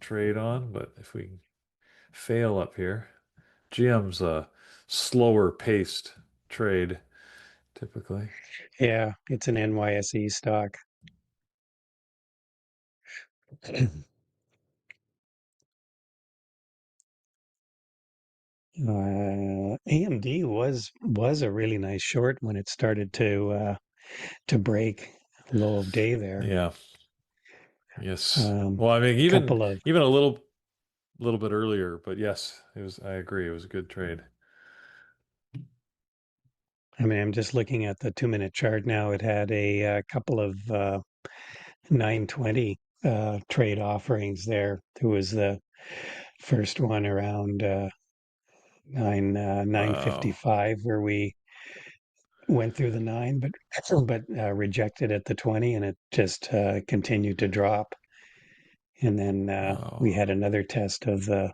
trade on. But if we fail up here, GM's a slower paced trade typically. Yeah, it's an NYSE stock. AMD was a really nice short when it started to break low of day there. Yeah. Yes. Um, Well, I mean, couple of even a little bit earlier, but yes, it was. I agree. It was a good trade. I mean, I'm just looking at the 2-minute chart now. It had a couple of 920 trade offerings there. There was the first one around Wow. 955 where we went through the 9 but rejected at the 20, and it just continued to drop. And then we Wow. had another test of the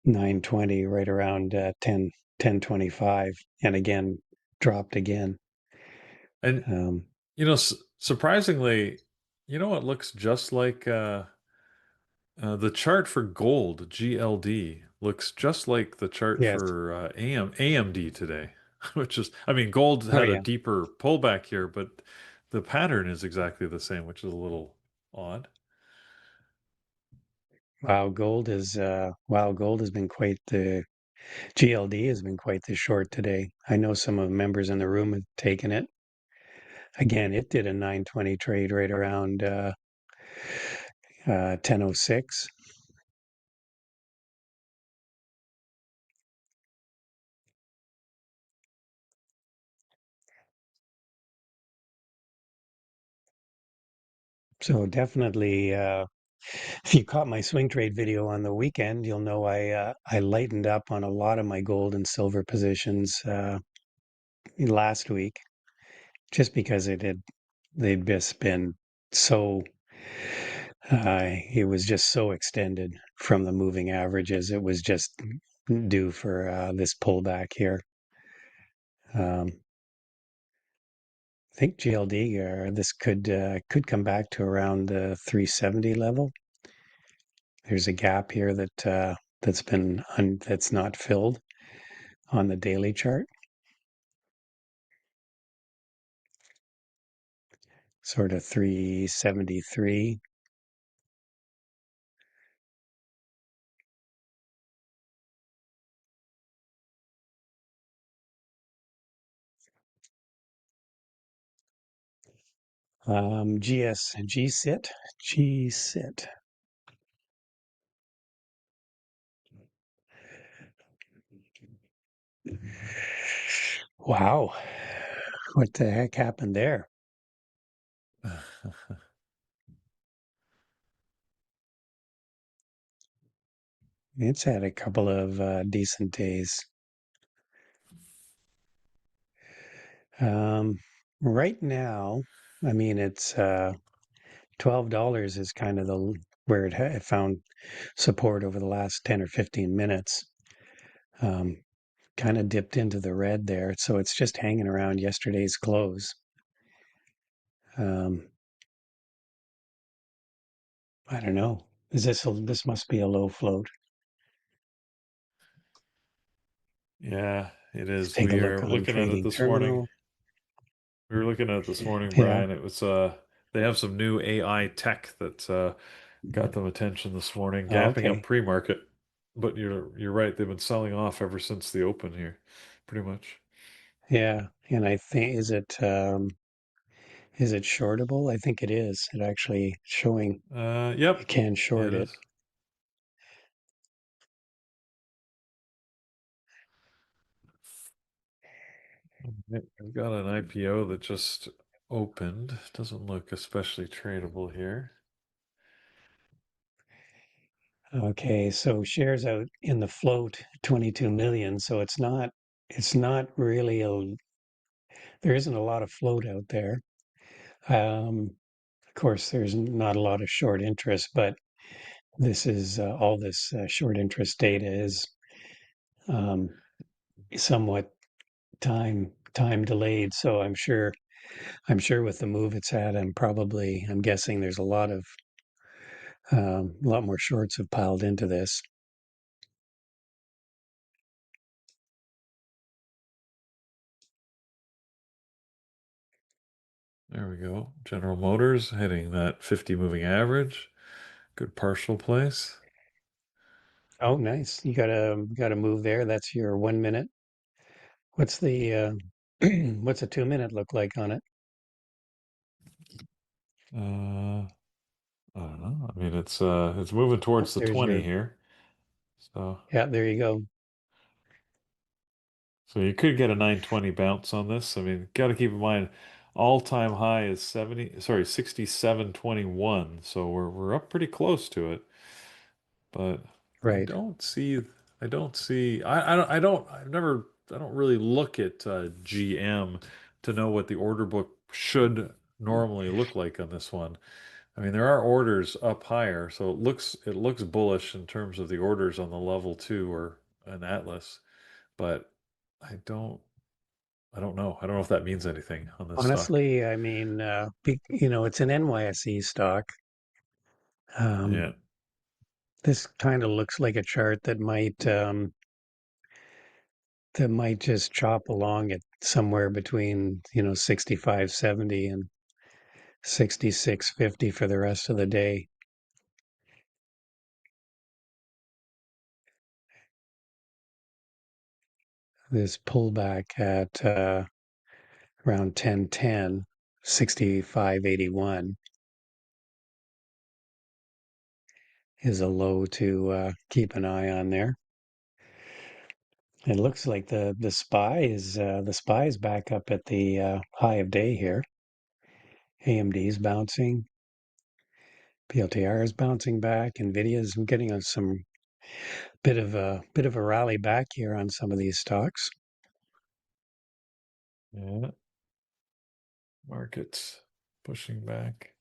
920 right around 1025, and again dropped again. And Um, surprisingly, you know what looks just like The chart for gold, GLD, looks just like the chart Yes. for AMD today, which is, I mean, gold Oh had a yeah. deeper pullback here, but the pattern is exactly the same, which is a little odd. Wow, gold has been quite the GLD has been quite the short today. I know some of the members in the room have taken it. Again, it did a 920 trade right around 1006. So definitely, if you caught my swing trade video on the weekend, you'll know I lightened up on a lot of my gold and silver positions last week, just because they'd just been so it was just so extended from the moving averages. It was just due for this pullback here. I think GLD this could come back to around the 370 level. There's a gap here that's not filled on the daily chart. Sort of 373. GSIT. Wow. What the heck happened there? It's had a couple of decent days. Um, right now, I mean, it's $12 is kind of the where it found support over the last 10 or 15 minutes. Um, kind of dipped into the red there, so it's just hanging around yesterday's close. Um, I don't know. This must be a low float. Yeah, it Let's is. take a We look are on looking at it trading this morning. terminal. We were looking at it this morning, Yeah, Brian. It was they have some new AI tech that got them attention this morning, gapping up okay. pre-market. But you're right, they've been selling off ever since the open here, pretty much. Yeah, and I think is it shortable? I think it is. It actually showing you Yep, can it short it. is. Yep, I've got an IPO that just opened. Doesn't look especially tradable here. Okay, so shares out in the float 22 million. So it's not really there isn't a lot of float out there. Of course, there's not a lot of short interest, but this is all this short interest data is um, somewhat time delayed. So I'm sure with the move it's had, I'm guessing there's a lot more shorts have piled into this. There we go. General Motors hitting that 50 moving average. Good partial place. Oh, nice. You got a move there. That's your 1 minute. What's the what's a 2 minute look like on it? Uh, I don't know. I mean, it's moving Oh, towards the there's 20 your here. So yeah, there you go. so you could get a 920 bounce on this. I mean, got to keep in mind all-time high is 67.21. So we're up pretty close to it. But I Right. don't see I don't see I don't I've never I don't really look at GM to know what the order book should normally look like on this one. I mean, there are orders up higher, so it looks bullish in terms of the orders on the level two or an Atlas, but I don't I don't know. I don't know if that means anything on this stock. Honestly, I mean, it's an NYSE stock. Um, Yeah. This kind of looks like a chart that might just chop along at somewhere between 65.70 and 66.50 for the rest of the day. This pullback at around 10.10, 65.81 is a low to keep an eye on there. It looks like the SPY is back up at the high of day here. AMD is bouncing, PLTR is bouncing back, Nvidia is getting some bit of a rally back here on some of these stocks. Yeah. Markets pushing back.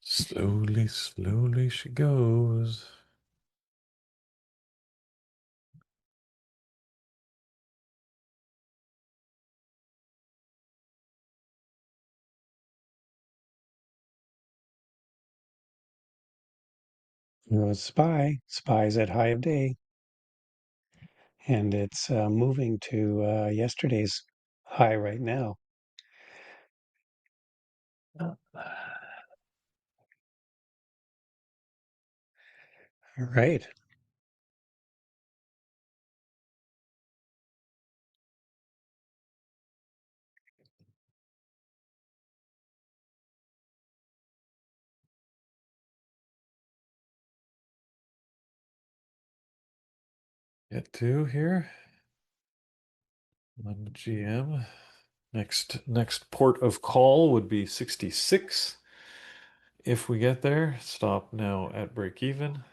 Slowly, slowly she goes. SPY's at high of day, and it's moving to yesterday's high right now. All right. Get to here on the GM. Next port of call would be 66. If we get there, stop now at break even.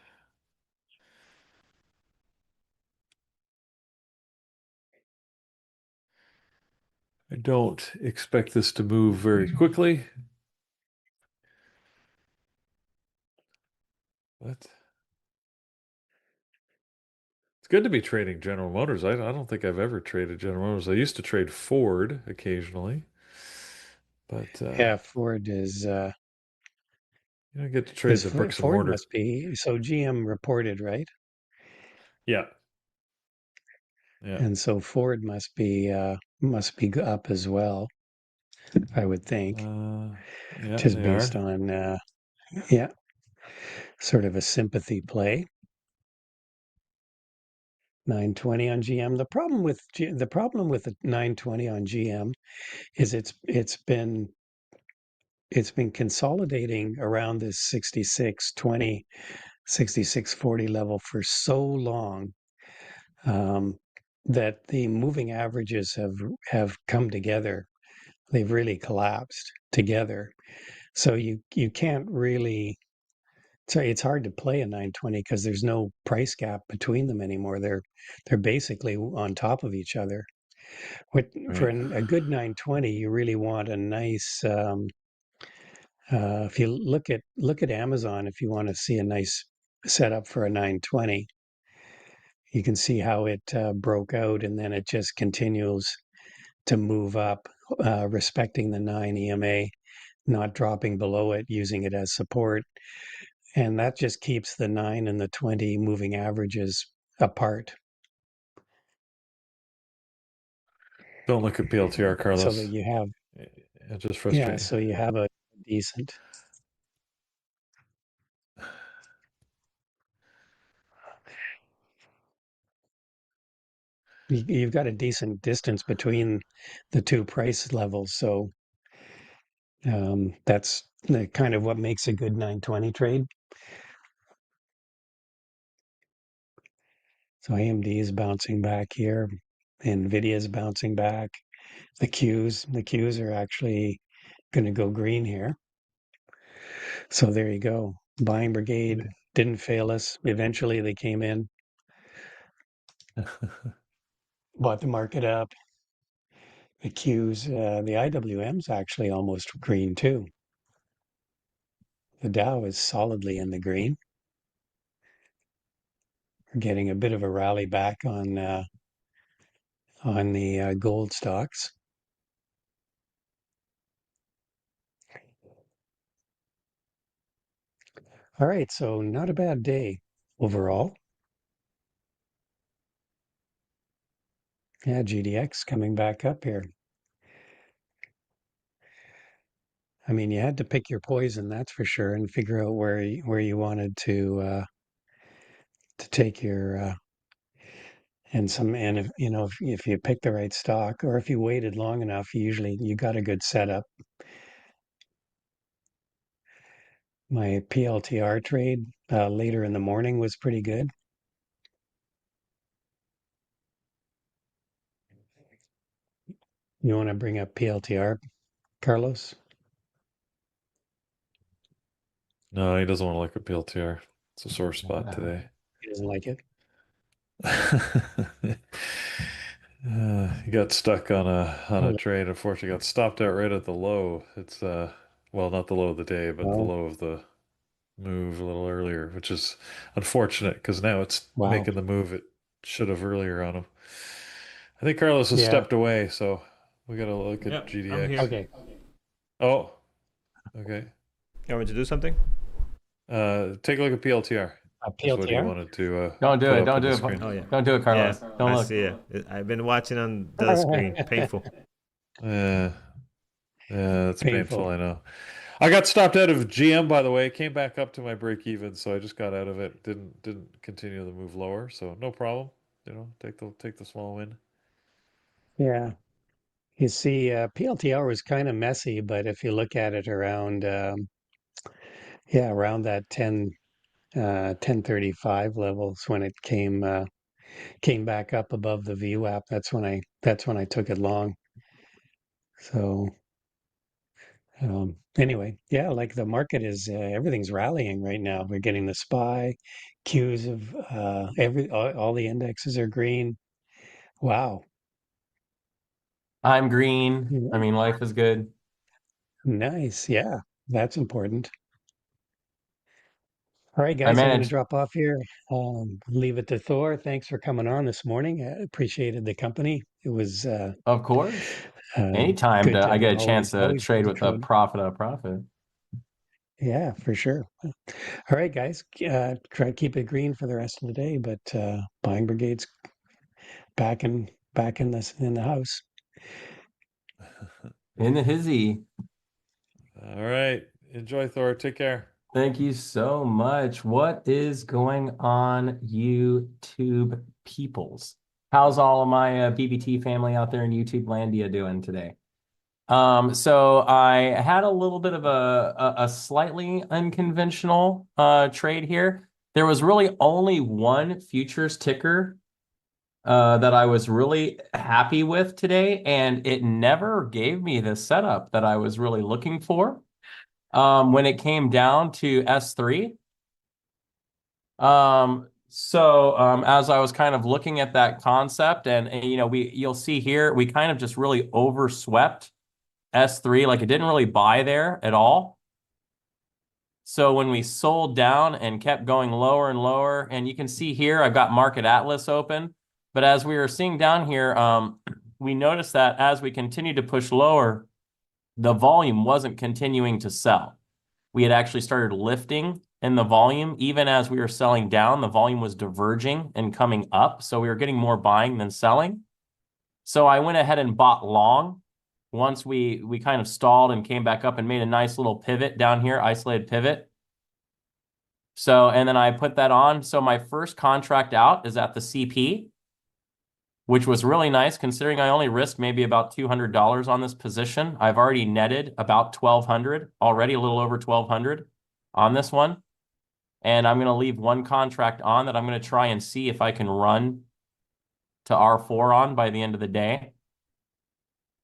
I don't expect this to move very quickly. But it's good to be trading General Motors. I don't think I've ever traded General Motors. I used to trade Ford occasionally. But Yeah, Ford is you don't get to trade the bricks and Ford mortar. must be, so GM reported, right? Yeah. Yeah. And so Ford must be up as well, I would think, Yeah, just they based are. on yeah, sort of a sympathy play. 920 on GM. The problem with the 920 on GM is it's been consolidating around this 66.20, 66.40 level for so long, that the moving averages have come together. They've really collapsed together. So you can't really. So it's hard to play a 920 because there's no price gap between them anymore. They're basically on top of each other. For Right. a good 920, you really want a nice. If you look at Amazon, if you want to see a nice setup for a 920, you can see how it broke out, and then it just continues to move up, respecting the 9 EMA, not dropping below it, using it as support. And that just keeps the 9 and the 20 moving averages apart. Don't look at PLTR, So that Carlos. you have, It's just yeah, frustrating. so you have a decent. You've got a decent distance between the two price levels. So that's the kind of what makes a good 920 trade. So AMD is bouncing back here. Nvidia is bouncing back. The Qs are actually going to go green here. So there you go. Buying brigade didn't fail us. Eventually they came in, bought the market up. The Qs, the IWM's actually almost green too. The Dow is solidly in the green. We're getting a bit of a rally back on the gold stocks. All right, so not a bad day overall. Yeah, GDX coming back up here. I mean, you had to pick your poison, that's for sure, and figure out where you wanted to take your and if you know if you pick the right stock or if you waited long enough, you got a good setup. My PLTR trade later in the morning was pretty good. You want to bring up PLTR, Carlos? No, he doesn't want to look at PLTR. It's a sore spot today. He doesn't like it. He got stuck on a Oh, trade. Unfortunately, got stopped out right at the low. It's well, not the low of the day, but the wow. low of the move a little earlier, which is unfortunate because now it's Wow. making the move it should have earlier on him. I think Carlos has Yeah. stepped away, so we got to look at Yep, I'm GDX. here. Okay. Oh, okay. You want me to do something? Take a look at PLTR. That's what he PLTR? wanted to Don't do put it. up Don't on do the it. screen. Oh yeah. Don't do it, Carlos. Yeah, Don't I look. see it. I've been watching on the screen. Painful. Yeah, yeah, that's painful. Painful. I know. I got stopped out of GM, by the way. Came back up to my break even, so I just got out of it. Didn't continue the move lower, so no problem. You know, take the small win. Yeah. You see, PLTR was kind of messy, but if you look at it around, yeah, around that 1035 levels when it came back up above the VWAP, that's when I took it long. So anyway, yeah, like the market is everything's rallying right now. We're getting the SPY, cues of all the indexes are green. Wow. I'm green. Yeah. I mean, life is good. Nice. Yeah, that's important. All right, I guys, I'm going to managed, drop off here. Leave it to Thor. Thanks for coming on this morning. I appreciated the company. It was of course. uh, Anytime good I to get a chance to always trade good to with a trade. profit of profit. Yeah, for sure. All right, guys, try to keep it green for the rest of the day, but buying brigade's back in the house. In the hizzy. All right. Enjoy, Thor. Take care. Thank you so much. What is going on, YouTube peoples? How's all of my BBT family out there in YouTube Landia doing today? So I had a little bit of a slightly unconventional trade here. There was really only one futures ticker that I was really happy with today, and it never gave me the setup that I was really looking for. When it came down to S3. As I was kind of looking at that concept and you know, you'll see here, we kind of just really overswept S3, like it didn't really buy there at all. So when we sold down and kept going lower and lower, and you can see here, I've got Market Atlas open, but as we were seeing down here, we noticed that as we continued to push lower, the volume wasn't continuing to sell. We had actually started lifting in the volume. Even as we were selling down, the volume was diverging and coming up. So we were getting more buying than selling. So I went ahead and bought long. Once we kind of stalled and came back up and made a nice little pivot down here, isolated pivot. So, and then I put that on. So my first contract out is at the CP, which was really nice considering I only risked maybe about $200 on this position. I've already netted about 1,200, already a little over 1,200 on this one. And I'm going to leave one contract on that I'm going to try and see if I can run to R4 on by the end of the day.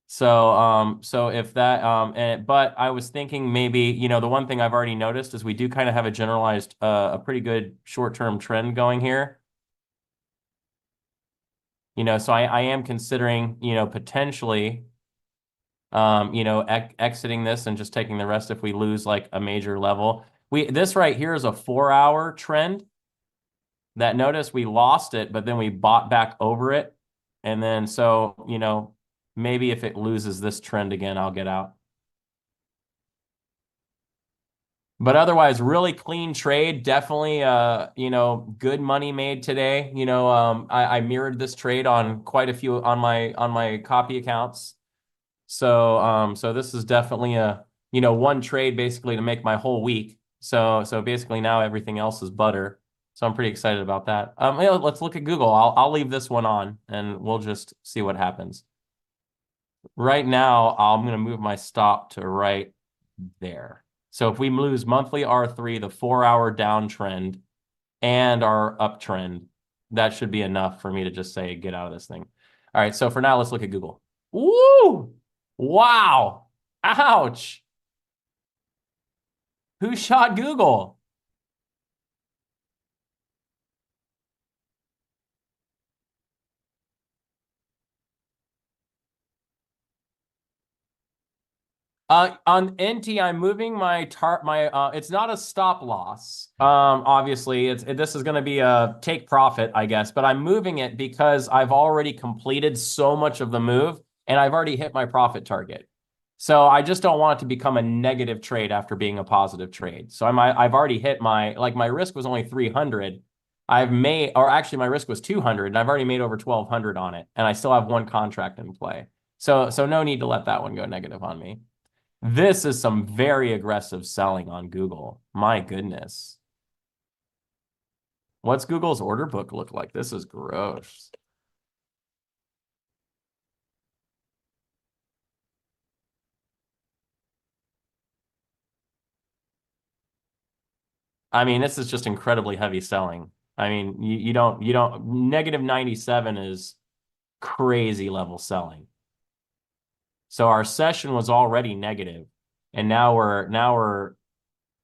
So if that, but I was thinking maybe, you know, the one thing I've already noticed is we do kind of have a generalized, a pretty good short-term trend going here. You know, so I am considering, you know, potentially, you know, exiting this and just taking the rest if we lose like a major level. This right here is a 4-hour trend. That notice we lost it, but then we bought back over it. And then so, you know, maybe if it loses this trend again, I'll get out. But otherwise, really clean trade. Definitely, you know, good money made today. You know, I mirrored this trade on quite a few on my copy accounts. So, so this is definitely a, you know, one trade basically to make my whole week. So basically now everything else is butter. So I'm pretty excited about that. Yeah, let's look at Google. I'll leave this one on and we'll just see what happens. Right now, I'm going to move my stop to right there. So if we lose monthly R3, the 4-hour downtrend, and our uptrend, that should be enough for me to just say, get out of this thing. All right, so for now, let's look at Google. Woo! Wow! Ouch! Who shot Google? On NT, I'm moving my it's not a stop loss. Obviously, this is going to be a take profit, I guess, but I'm moving it because I've already completed so much of the move and I've already hit my profit target. So I just don't want it to become a negative trade after being a positive trade. So I've already hit my risk was only 300. Actually my risk was 200 and I've already made over 1,200 on it, and I still have one contract in play. So no need to let that one go negative on me. This is some very aggressive selling on Google. My goodness. What's Google's order book look like? This is gross. I mean, this is just incredibly heavy selling. I mean, you don't negative 97 is crazy level selling. So our session was already negative, and now we're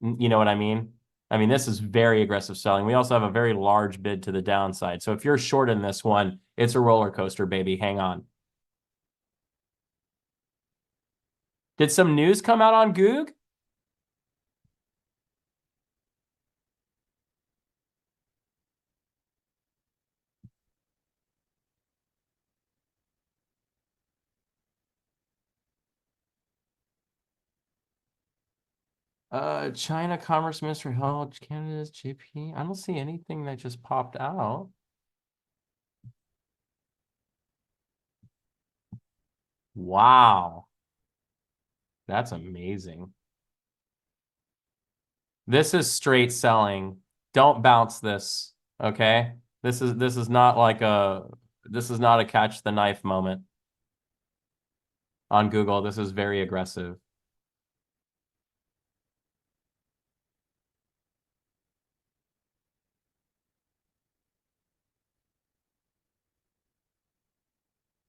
you know what I mean? I mean, this is very aggressive selling. We also have a very large bid to the downside. So if you're short in this one, it's a roller coaster, baby. Hang on. Did some news come out on Goog? China Commerce Minister held Canada's JP. I don't see anything that just popped out. Wow. That's amazing. This is straight selling. Don't bounce this, okay? This is not like this is not a catch the knife moment on Google. This is very aggressive.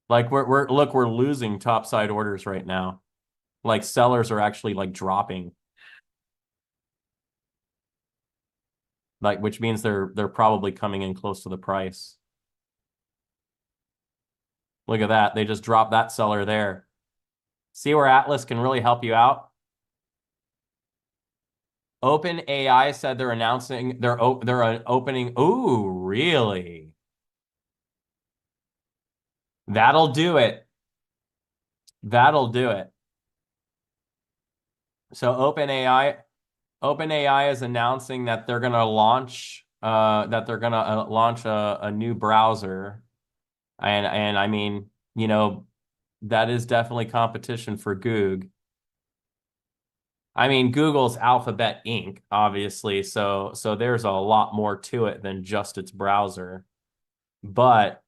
Like we're losing topside orders right now. Like sellers are actually like dropping. Like, which means they're probably coming in close to the price. Look at that. They just dropped that seller there. See where Atlas can really help you out? OpenAI said they're announcing they're opening. Ooh, really? That'll do it. That'll do it. So OpenAI is announcing that they're going to launch a new browser. And I mean, you know, that is definitely competition for Goog. I mean, Google's Alphabet Inc., obviously, so there's a lot more to it than just its browser. But,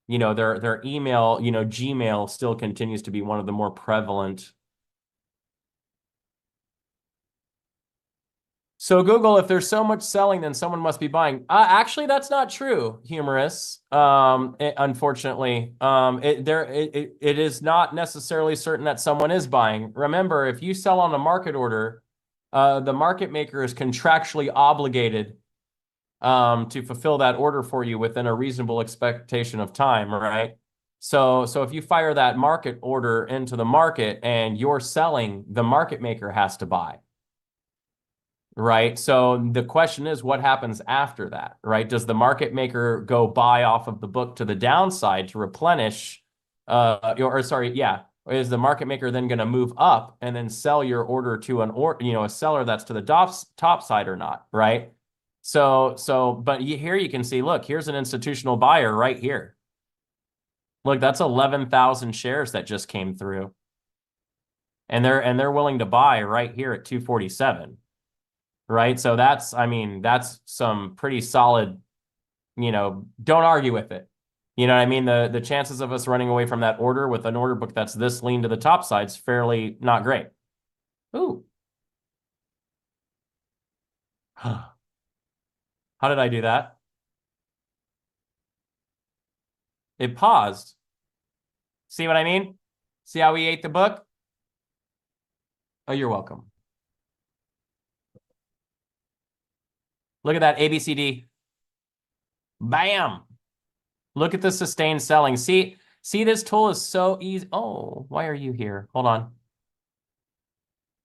you know, their email, you know, Gmail still continues to be one of the more prevalent. So Google, if there's so much selling, then someone must be buying. Actually, that's not true, humorous. Unfortunately, it is not necessarily certain that someone is buying. Remember, if you sell on a market order, the market maker is contractually obligated to fulfill that order for you within a reasonable expectation of time, right? So if you fire that market order into the market and you're selling, the market maker has to buy. right? So the question is, what happens after that, right? Does the market maker go buy off of the book to the downside to replenish, or sorry, yeah, or is the market maker then going to move up and then sell your order to a seller that's to the top side or not, right? But here you can see, look, here's an institutional buyer right here. Look, that's 11,000 shares that just came through. And they're willing to buy right here at 247. Right? So that's, I mean, that's some pretty solid, don't argue with it. You know what I mean? The chances of us running away from that order with an order book that's this lean to the top side is fairly not great. Ooh. How did I do that? It paused. See what I mean? See how we ate the book? Oh, you're welcome. Look at that ABCD. Bam. Look at the sustained selling. See, this tool is so easy. Oh, why are you here? Hold on.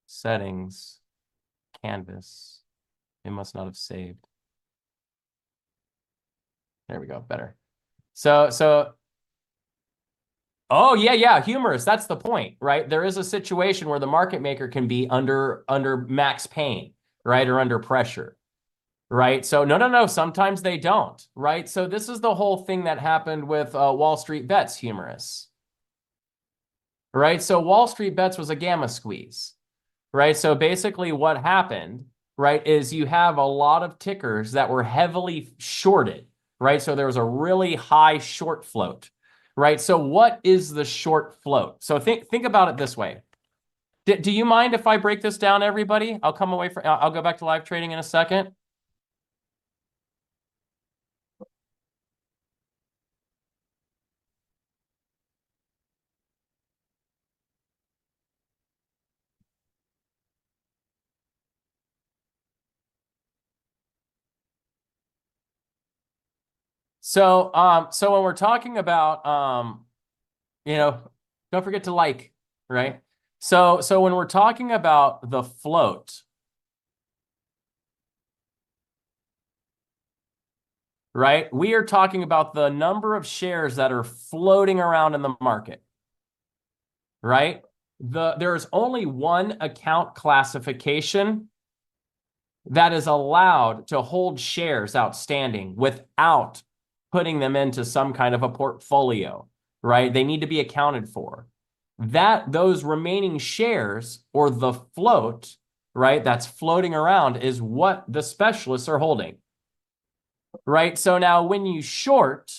Settings. Canvas. It must not have saved. There we go. Better. Oh, yeah, humorous. That's the point, right? There is a situation where the market maker can be under max pain, right? Or under pressure. Right. So no. Sometimes they don't. Right. So this is the whole thing that happened with Wall Street Bets, humorous. Right. So Wall Street Bets was a gamma squeeze. Right. So basically what happened, right, is you have a lot of tickers that were heavily shorted. Right. So there was a really high short float. Right. So what is the short float? So think about it this way. Do you mind if I break this down, everybody? I'll go back to live trading in a second. So when we're talking about, don't forget to like, right? So when we're talking about the float, right, we are talking about the number of shares that are floating around in the market, right? There's only one account classification that is allowed to hold shares outstanding without putting them into some kind of a portfolio, right? They need to be accounted for. Those remaining shares or the float, right, that's floating around is what the specialists are holding, right? So now when you short,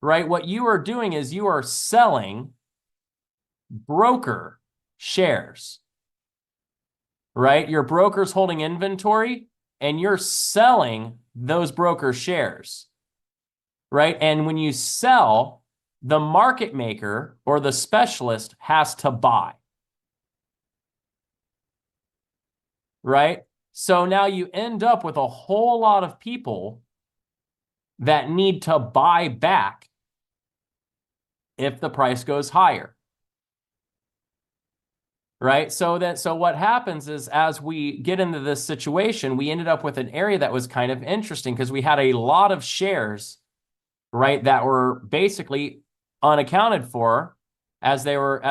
right, what you are doing is you are selling broker shares, right? Your broker's holding inventory and you're selling those broker shares, right? And when you sell, the market maker or the specialist has to buy, right? So now you end up with a whole lot of people that need to buy back if the price goes higher. Right. So what happens is as we get into this situation, we ended up with an area that was kind of interesting because we had a lot of shares, right, that were basically unaccounted for as they were,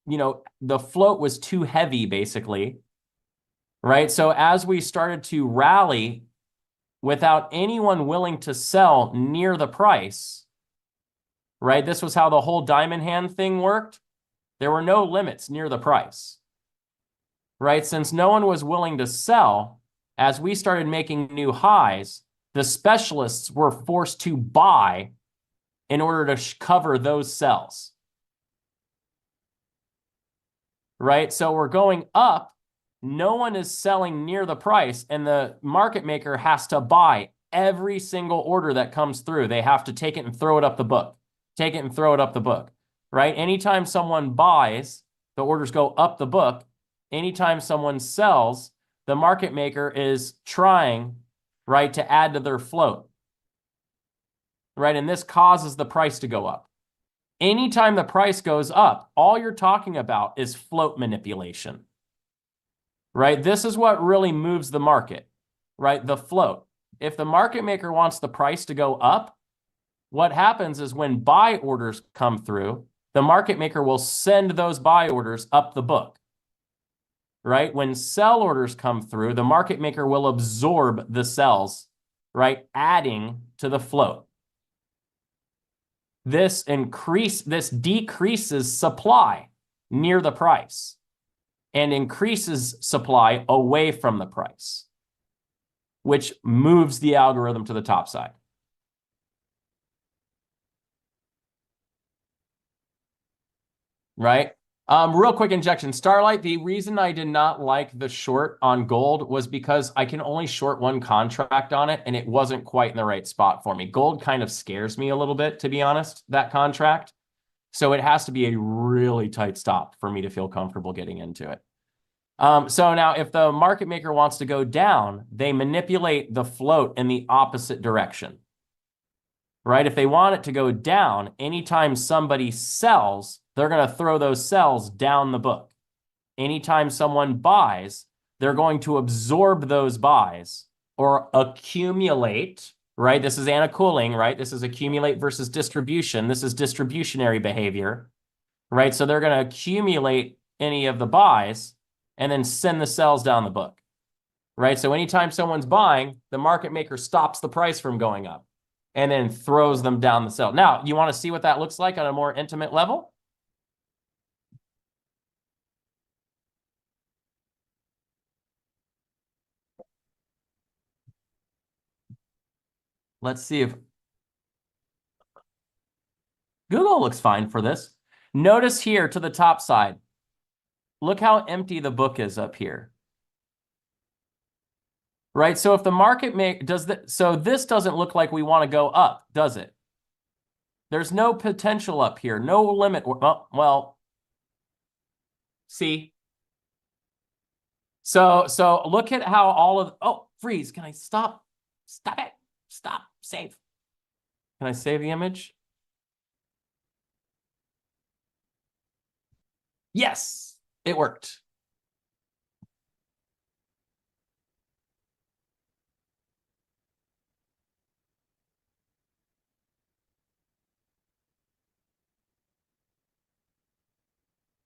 the float was too heavy, basically. Right. So as we started to rally without anyone willing to sell near the price, right, this was how the whole diamond hand thing worked. There were no limits near the price, right? Since no one was willing to sell, as we started making new highs, the specialists were forced to buy in order to cover those sells, right? So we're going up. No one is selling near the price, and the market maker has to buy every single order that comes through. They have to take it and throw it up the book. Take it and throw it up the book. Right? Anytime someone buys, the orders go up the book. Anytime someone sells, the market maker is trying, right, to add to their float. Right? And this causes the price to go up. Anytime the price goes up, all you're talking about is float manipulation. right? This is what really moves the market, right? The float. If the market maker wants the price to go up, what happens is when buy orders come through, the market maker will send those buy orders up the book, right? When sell orders come through, the market maker will absorb the sells, right? Adding to the float. This decreases supply near the price and increases supply away from the price, which moves the algorithm to the top side. Right? Real quick injection. Starlight, the reason I did not like the short on gold was because I can only short one contract on it, and it wasn't quite in the right spot for me. Gold kind of scares me a little bit, to be honest, that contract. So it has to be a really tight stop for me to feel comfortable getting into it. So now if the market maker wants to go down, they manipulate the float in the opposite direction, right? If they want it to go down, anytime somebody sells, they're going to throw those sells down the book. Anytime someone buys, they're going to absorb those buys or accumulate, right? This is Anna Cooling, right? This is accumulate versus distribution. This is distributionary behavior, right? So they're going to accumulate any of the buys and then send the sells down the book, right? So anytime someone's buying, the market maker stops the price from going up and then throws them down the sell. Now, you want to see what that looks like on a more intimate level? Let's see if Google looks fine for this. Notice here to the top side, look how empty the book is up here. Right? So if the market so this doesn't look like we want to go up, does it? There's no potential up here, no limit. Well, see? So look at how all of, oh, freeze. Can I stop? Stop it. Stop. Save. Can I save the image? Yes, it worked.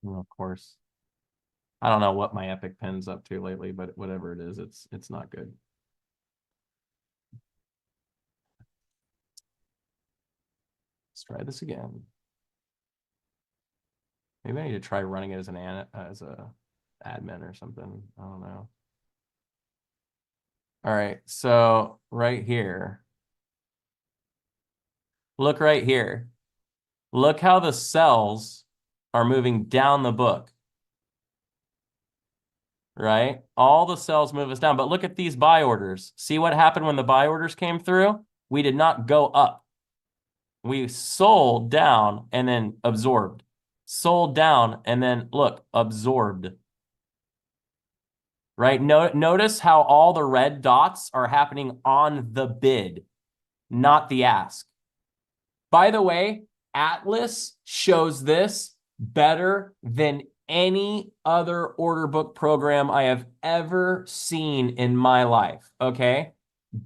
Well, of course. I don't know what my Epic Pen's up to lately, but whatever it is, it's not good. Let's try this again. Maybe I need to try running it as an admin or something. I don't know. All right, so right here. Look right here. Look how the cells are moving down the book. Right? All the cells move us down, but look at these buy orders. See what happened when the buy orders came through? We did not go up. We sold down and then absorbed. Sold down and then, look, absorbed. Right? Notice how all the red dots are happening on the bid, not the ask. By the way, Atlas shows this better than any other order book program I have ever seen in my life, okay?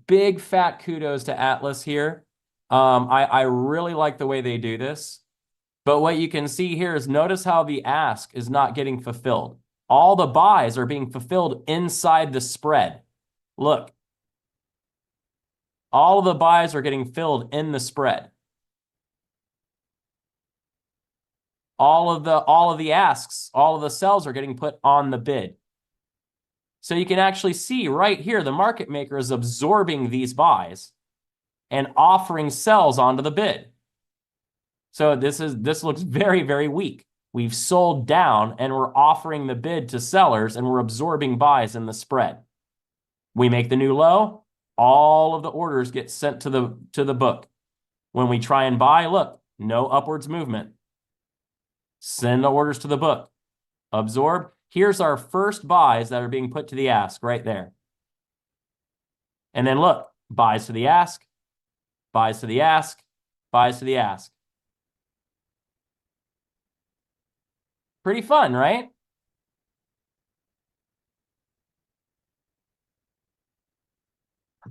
Big fat kudos to Atlas here. I really like the way they do this. But what you can see here is notice how the ask is not getting fulfilled. All the buys are being fulfilled inside the spread. Look. All of the buys are getting filled in the spread. All of the asks, all of the sells are getting put on the bid. So you can actually see right here, the market maker is absorbing these buys and offering sells onto the bid. So this looks very, very weak. We've sold down and we're offering the bid to sellers and we're absorbing buys in the spread. We make the new low, all of the orders get sent to the book. When we try and buy, look, no upwards movement. Send the orders to the book. Absorb. Here's our first buys that are being put to the ask right there. And then look, buys to the ask, buys to the ask, buys to the ask. Pretty fun, right?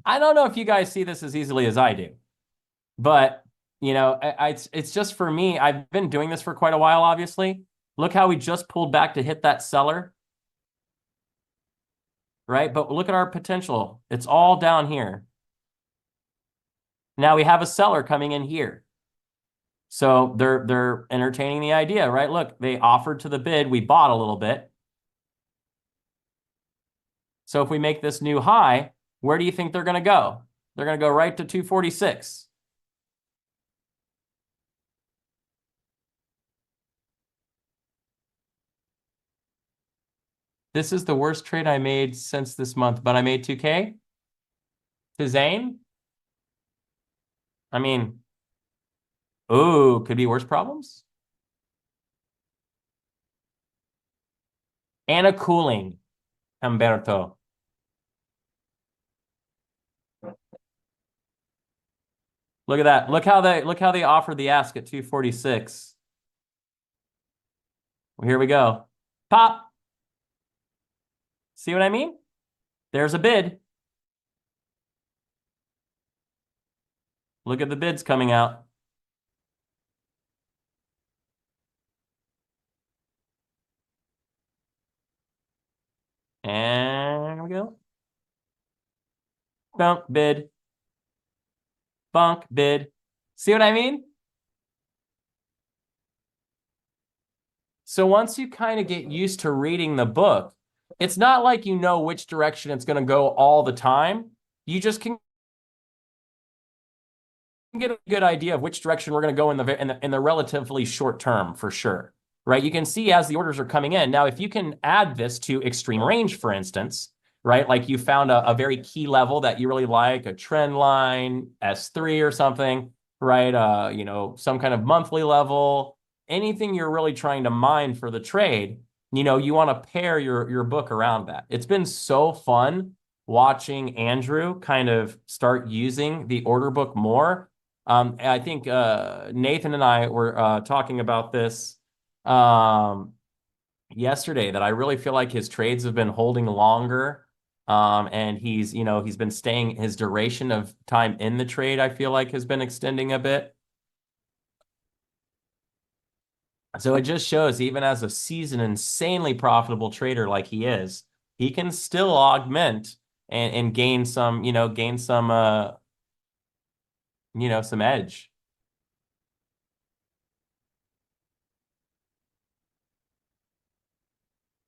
I don't know if you guys see this as easily as I do, but you know, it's just for me. I've been doing this for quite a while, obviously. Look how we just pulled back to hit that seller, right? But look at our potential. It's all down here. Now we have a seller coming in here. So they're entertaining the idea, right? Look, they offered to the bid. We bought a little bit. So if we make this new high, where do you think they're going to go? They're going to go right to 246. This is the worst trade I made since this month, but I made 2K to Zane. I mean, oh, could be worse problems. Anna Cooling, Humberto. Look at that. Look how they offered the ask at 246. Well, here we go. Pop. See what I mean? There's a bid. Look at the bids coming out. And here we go. Bunk bid. Bunk bid. See what I mean? So once you kind of get used to reading the book, it's not like you know which direction it's going to go all the time. You just can get a good idea of which direction we're going to go in the relatively short term, for sure, right? You can see as the orders are coming in. Now, if you can add this to extreme range, for instance, right? Like you found a very key level that you really like, a trend line, S3 or something, right? You know, some kind of monthly level, anything you're really trying to mine for the trade, you know, you want to pair your book around that. It's been so fun watching Andrew kind of start using the order book more. I think Nathan and I were talking about this yesterday, that I really feel like his trades have been holding longer. And he's been staying, his duration of time in the trade, I feel like, has been extending a bit. So it just shows, even as a seasoned, insanely profitable trader like he is, he can still augment and gain some, some edge.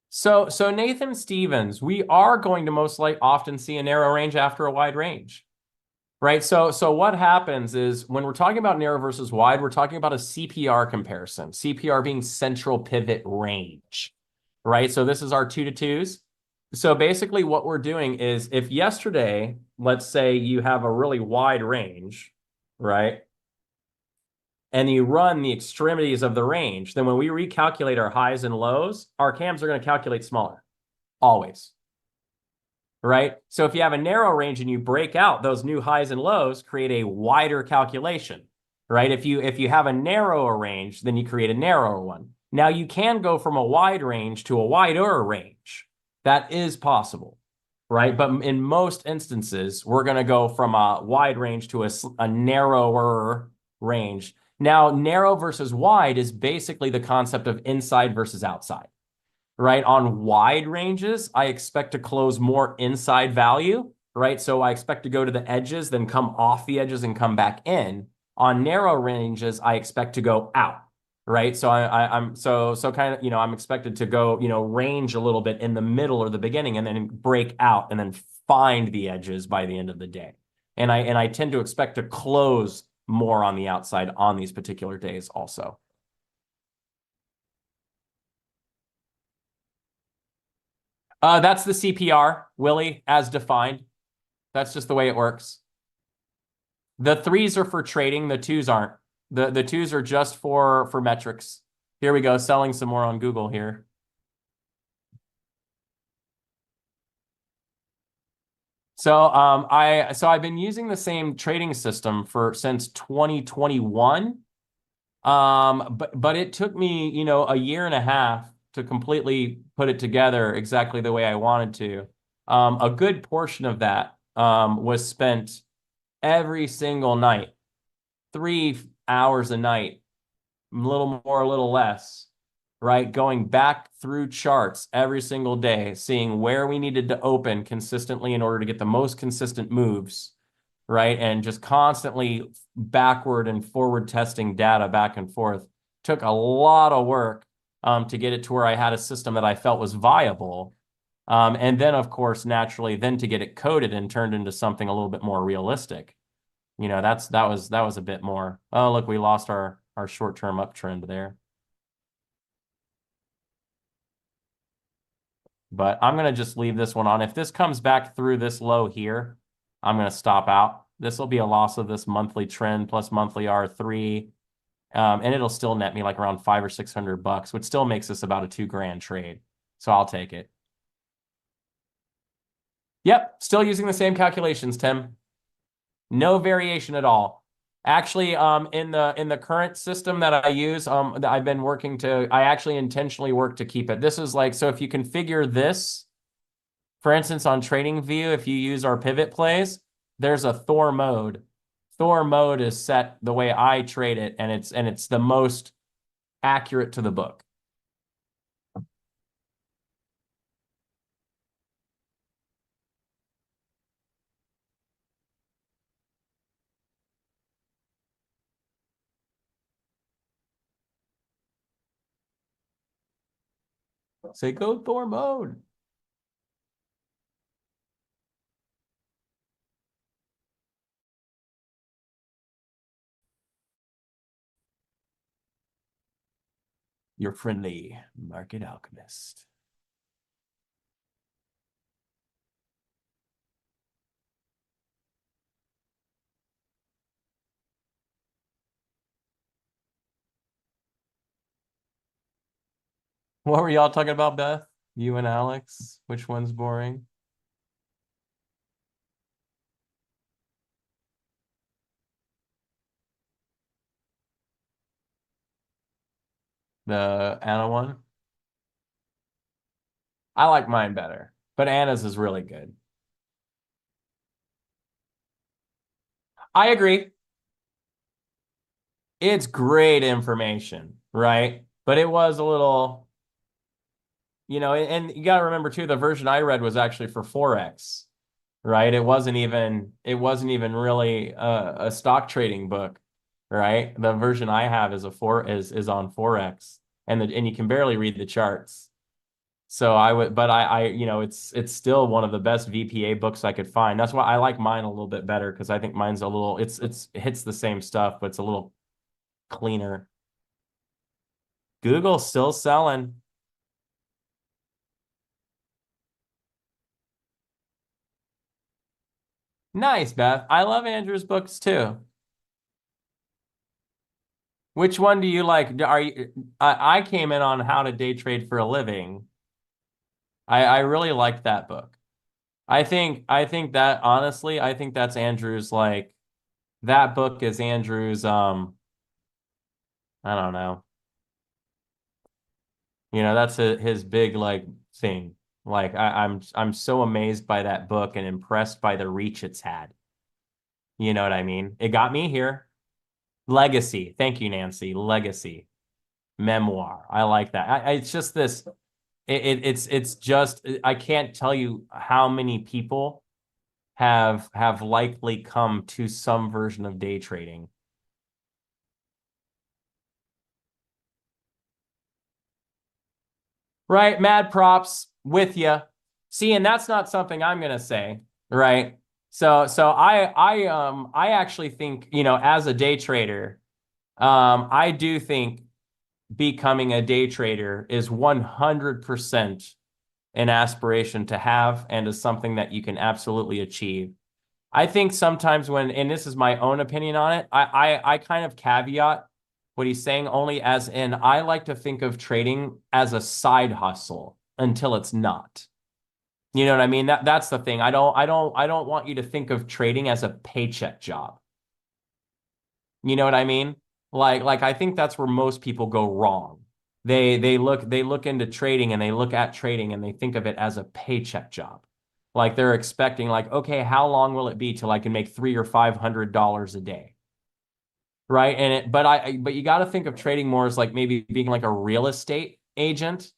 So Nathan Stevens, we are going to most likely often see a narrow range after a wide range, right? So what happens is, when we're talking about narrow versus wide, we're talking about a CPR comparison, CPR being central pivot range, right? So this is our 2 to 2s. So basically what we're doing is, if yesterday, let's say you have a really wide range, right? And you run the extremities of the range, then when we recalculate our highs and lows, our cams are going to calculate smaller, always, right? So if you have a narrow range and you break out those new highs and lows, create a wider calculation, right? If you have a narrower range, then you create a narrower one. Now you can go from a wide range to a wider range. That is possible, right? But in most instances, we're going to go from a wide range to a narrower range. Now, narrow versus wide is basically the concept of inside versus outside, right? On wide ranges, I expect to close more inside value, right? So I expect to go to the edges, then come off the edges and come back in. On narrow ranges, I expect to go out, right? So I'm kind of, I'm expected to go, range a little bit in the middle or the beginning, and then break out and then find the edges by the end of the day. And I tend to expect to close more on the outside on these particular days also. That's the CPR, Willie, as defined. That's just the way it works. The 3s are for trading. The 2s aren't. The 2s are just for metrics. Here we go, selling some more on Google here. So I've been using the same trading system since 2021. But it took me, a year and a half to completely put it together exactly the way I wanted to. A good portion of that was spent every single night, 3 hours a night, a little more, a little less, right? Going back through charts every single day, seeing where we needed to open consistently in order to get the most consistent moves, right? And just constantly backward and forward testing data back and forth. Took a lot of work to get it to where I had a system that I felt was viable. And then, of course, naturally, then to get it coded and turned into something a little bit more realistic. You know, that was a bit more. Oh, look, we lost our short-term uptrend there. But I'm going to just leave this one on. If this comes back through this low here, I'm going to stop out. This will be a loss of this monthly trend plus monthly R3. And it'll still net me like around $500 or $600, which still makes this about a $2,000 trade. So I'll take it. Yep, still using the same calculations, Tim. No variation at all. Actually, in the current system that I use, I've been working to, I actually intentionally work to keep it. This is like, so if you configure this, for instance, on TradingView, if you use our pivot plays, there's a Thor mode. Thor mode is set the way I trade it, and it's the most accurate to the book. Say go Thor mode. Your friendly market alchemist. What were y'all talking about, Beth? You and Alex? Which one's boring? The Anna one? I like mine better, but Anna's is really good. I agree. It's great information, right? But it was a little, you know, and you got to remember too, the version I read was actually for Forex, right? It wasn't even really a stock trading book, right? The version I have is is on Forex, and you can barely read the charts. So you know, it's still one of the best VPA books I could find. That's why I like mine a little bit better, because I think mine's a little, it hits the same stuff, but it's a little cleaner. Google's still selling. Nice, Beth. I love Andrew's books too. Which one do you like? I came in on how to day trade for a living. I really liked that book. I think that honestly, I think that's Andrew's, like, that book is Andrew's I don't know. You know, that's his big like thing. Like I'm so amazed by that book and impressed by the reach it's had. You know what I mean? It got me here. Legacy. Thank you, Nancy. Legacy. Memoir. I like that. It's just this. It's just, I can't tell you how many people have likely come to some version of day trading. Right, mad props with you. See, and that's not something I'm gonna say, right? So I actually think, you know, as a day trader, I do think becoming a day trader is 100% an aspiration to have, and is something that you can absolutely achieve. I think sometimes when, and this is my own opinion on it, I kind of caveat what he's saying only as in, I like to think of trading as a side hustle until it's not. You know what I mean? That's the thing. I don't want you to think of trading as a paycheck job. You know what I mean? Like I think that's where most people go wrong. They look into trading, and they look at trading and they think of it as a paycheck job. Like they're expecting like, okay, how long will it be till I can make $300 or $500 a day? Right. But you got to think of trading more as like maybe being like a real estate agent.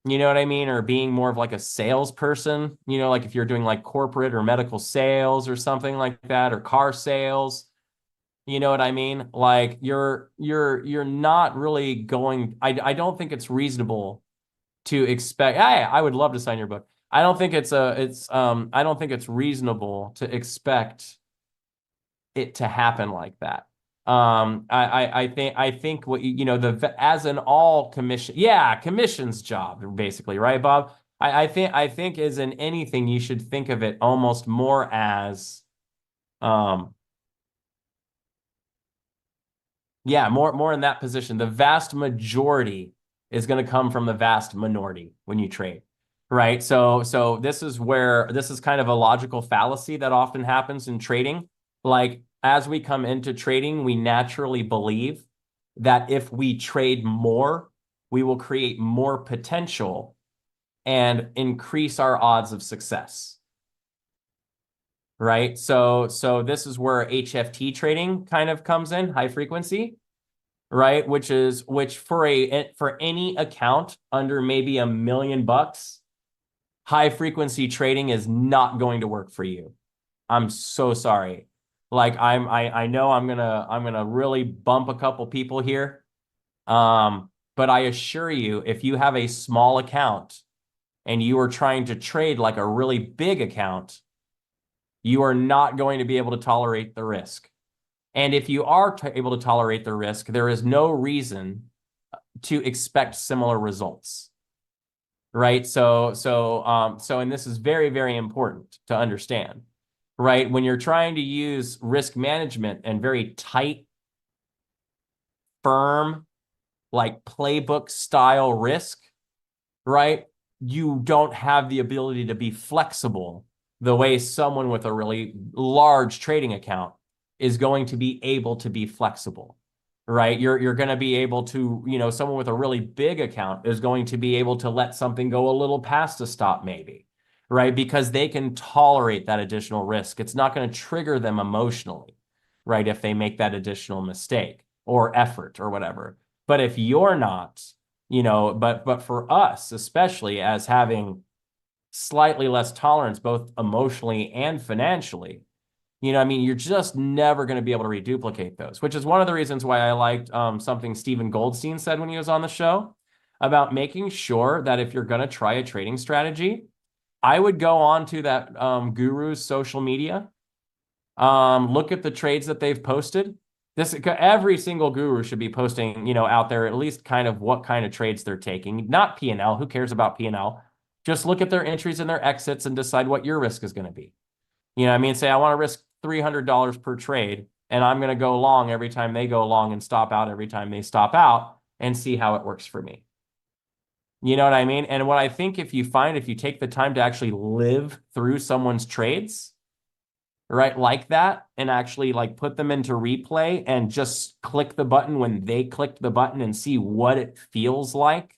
You know what I mean? Or being more of like a salesperson, like if you're doing like corporate or medical sales or something like that, or car sales. You know what I mean? Like you're not really going. I don't think it's reasonable to expect. I would love to sign your book. I don't think I don't think it's reasonable to expect it to happen like that. I think what as an all commission, yeah, commission's job basically, right, Bob? I think as in anything, you should think of it almost more as, yeah, more in that position. The vast majority is going to come from the vast minority when you trade, right? So this is kind of a logical fallacy that often happens in trading. Like as we come into trading, we naturally believe that if we trade more, we will create more potential and increase our odds of success. Right? So this is where HFT trading kind of comes in, high frequency, right? Which for any account under maybe $1 million, high frequency trading is not going to work for you. I'm so sorry. Like I know I'm gonna really bump a couple people here. But I assure you, if you have a small account and you are trying to trade like a really big account, you are not going to be able to tolerate the risk. And if you are able to tolerate the risk, there is no reason to expect similar results, right? And this is very, very important to understand, right? When you're trying to use risk management and very tight, firm, like playbook style risk, right? You don't have the ability to be flexible the way someone with a really large trading account is going to be able to be flexible, right? You're going to be able to, someone with a really big account is going to be able to let something go a little past a stop maybe, right? Because they can tolerate that additional risk. It's not going to trigger them emotionally, right? If they make that additional mistake or effort or whatever. But if you're not, but for us, especially as having slightly less tolerance, both emotionally and financially, you're just never going to be able to reduplicate those, which is one of the reasons why I liked something Stephen Goldstein said when he was on the show about making sure that if you're going to try a trading strategy, I would go on to that guru's social media, look at the trades that they've posted. Every single guru should be posting, out there at least kind of what kind of trades they're taking, not P&L. Who cares about P&L? Just look at their entries and their exits and decide what your risk is going to be. Say I want to risk $300 per trade, and I'm going to go long every time they go long and stop out every time they stop out and see how it works for me. You know what I mean? And what I think if you take the time to actually live through someone's trades, right, like that, and actually like put them into replay and just click the button when they clicked the button and see what it feels like,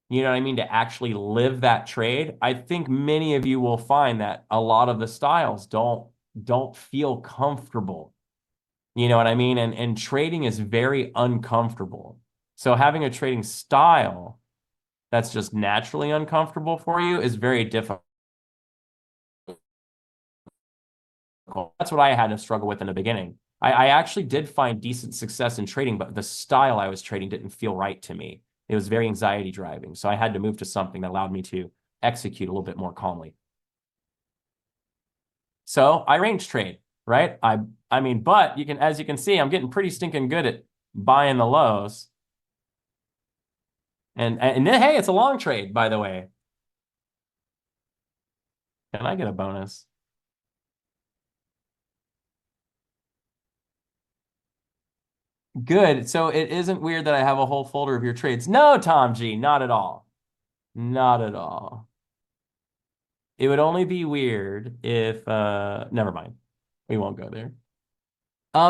you know what I mean, to actually live that trade, I think many of you will find that a lot of the styles don't feel comfortable. You know what I mean? And trading is very uncomfortable. So having a trading style that's just naturally uncomfortable for you is very difficult. That's what I had to struggle with in the beginning. I actually did find decent success in trading, but the style I was trading didn't feel right to me. It was very anxiety driving. So I had to move to something that allowed me to execute a little bit more calmly. So I range trade, right? But as you can see, I'm getting pretty stinking good at buying the lows. And then, hey, it's a long trade, by the way. Can I get a bonus? Good. So it isn't weird that I have a whole folder of your trades. No, Tom G, not at all. Not at all. It would only be weird if never mind. We won't go there.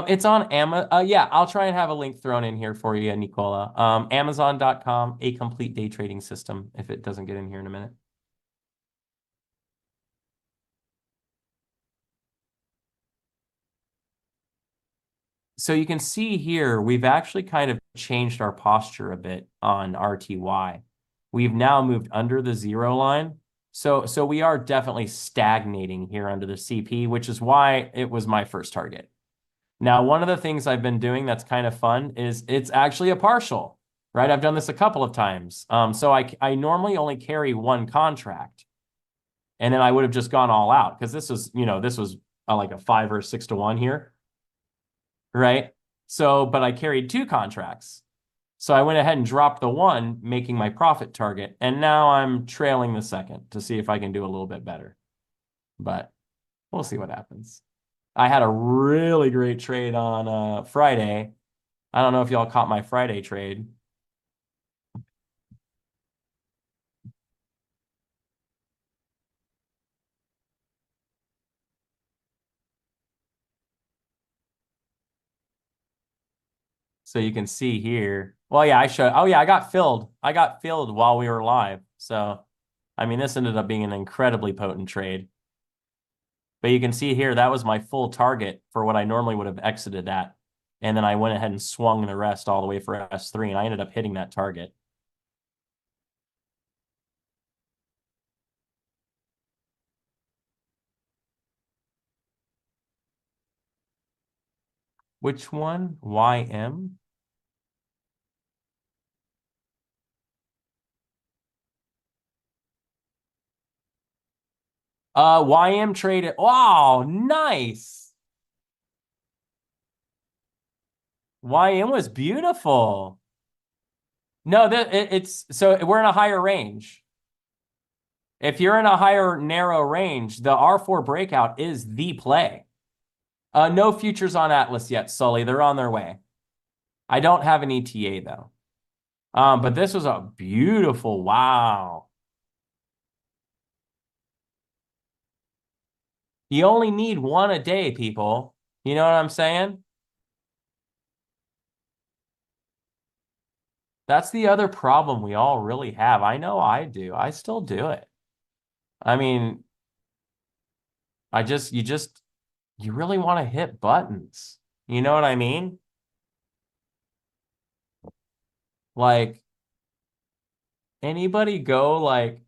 It's on Amazon. Yeah, I'll try and have a link thrown in here for you, Nicola. Amazon.com, a complete day trading system, if it doesn't get in here in a minute. So you can see here, we've actually kind of changed our posture a bit on RTY. We've now moved under the 0 line. So we are definitely stagnating here under the CP, which is why it was my first target. Now, one of the things I've been doing that's kind of fun is it's actually a partial, right? I've done this a couple of times. So I normally only carry one contract, and then I would have just gone all out because this was, this was like a 5 or 6 to 1 here, right? So, but I carried 2 contracts. So I went ahead and dropped the 1, making my profit target. And now I'm trailing the second to see if I can do a little bit better. But we'll see what happens. I had a really great trade on Friday. I don't know if y'all caught my Friday trade. So you can see here. Well, yeah, oh yeah, I got filled. I got filled while we were live. So, I mean, this ended up being an incredibly potent trade. But you can see here, that was my full target for what I normally would have exited at. And then I went ahead and swung the rest all the way for S3, and I ended up hitting that target. Which one? YM? YM traded. Wow, nice. YM was beautiful. No, it's so we're in a higher range. If you're in a higher narrow range, the R4 breakout is the play. No futures on Atlas yet, Sully. They're on their way. I don't have an ETA though. But this was a beautiful, wow. You only need 1 a day, people. You know what I'm saying? That's the other problem we all really have. I know I do. I still do it. I mean, you really want to hit buttons. You know what I mean? Like, anybody go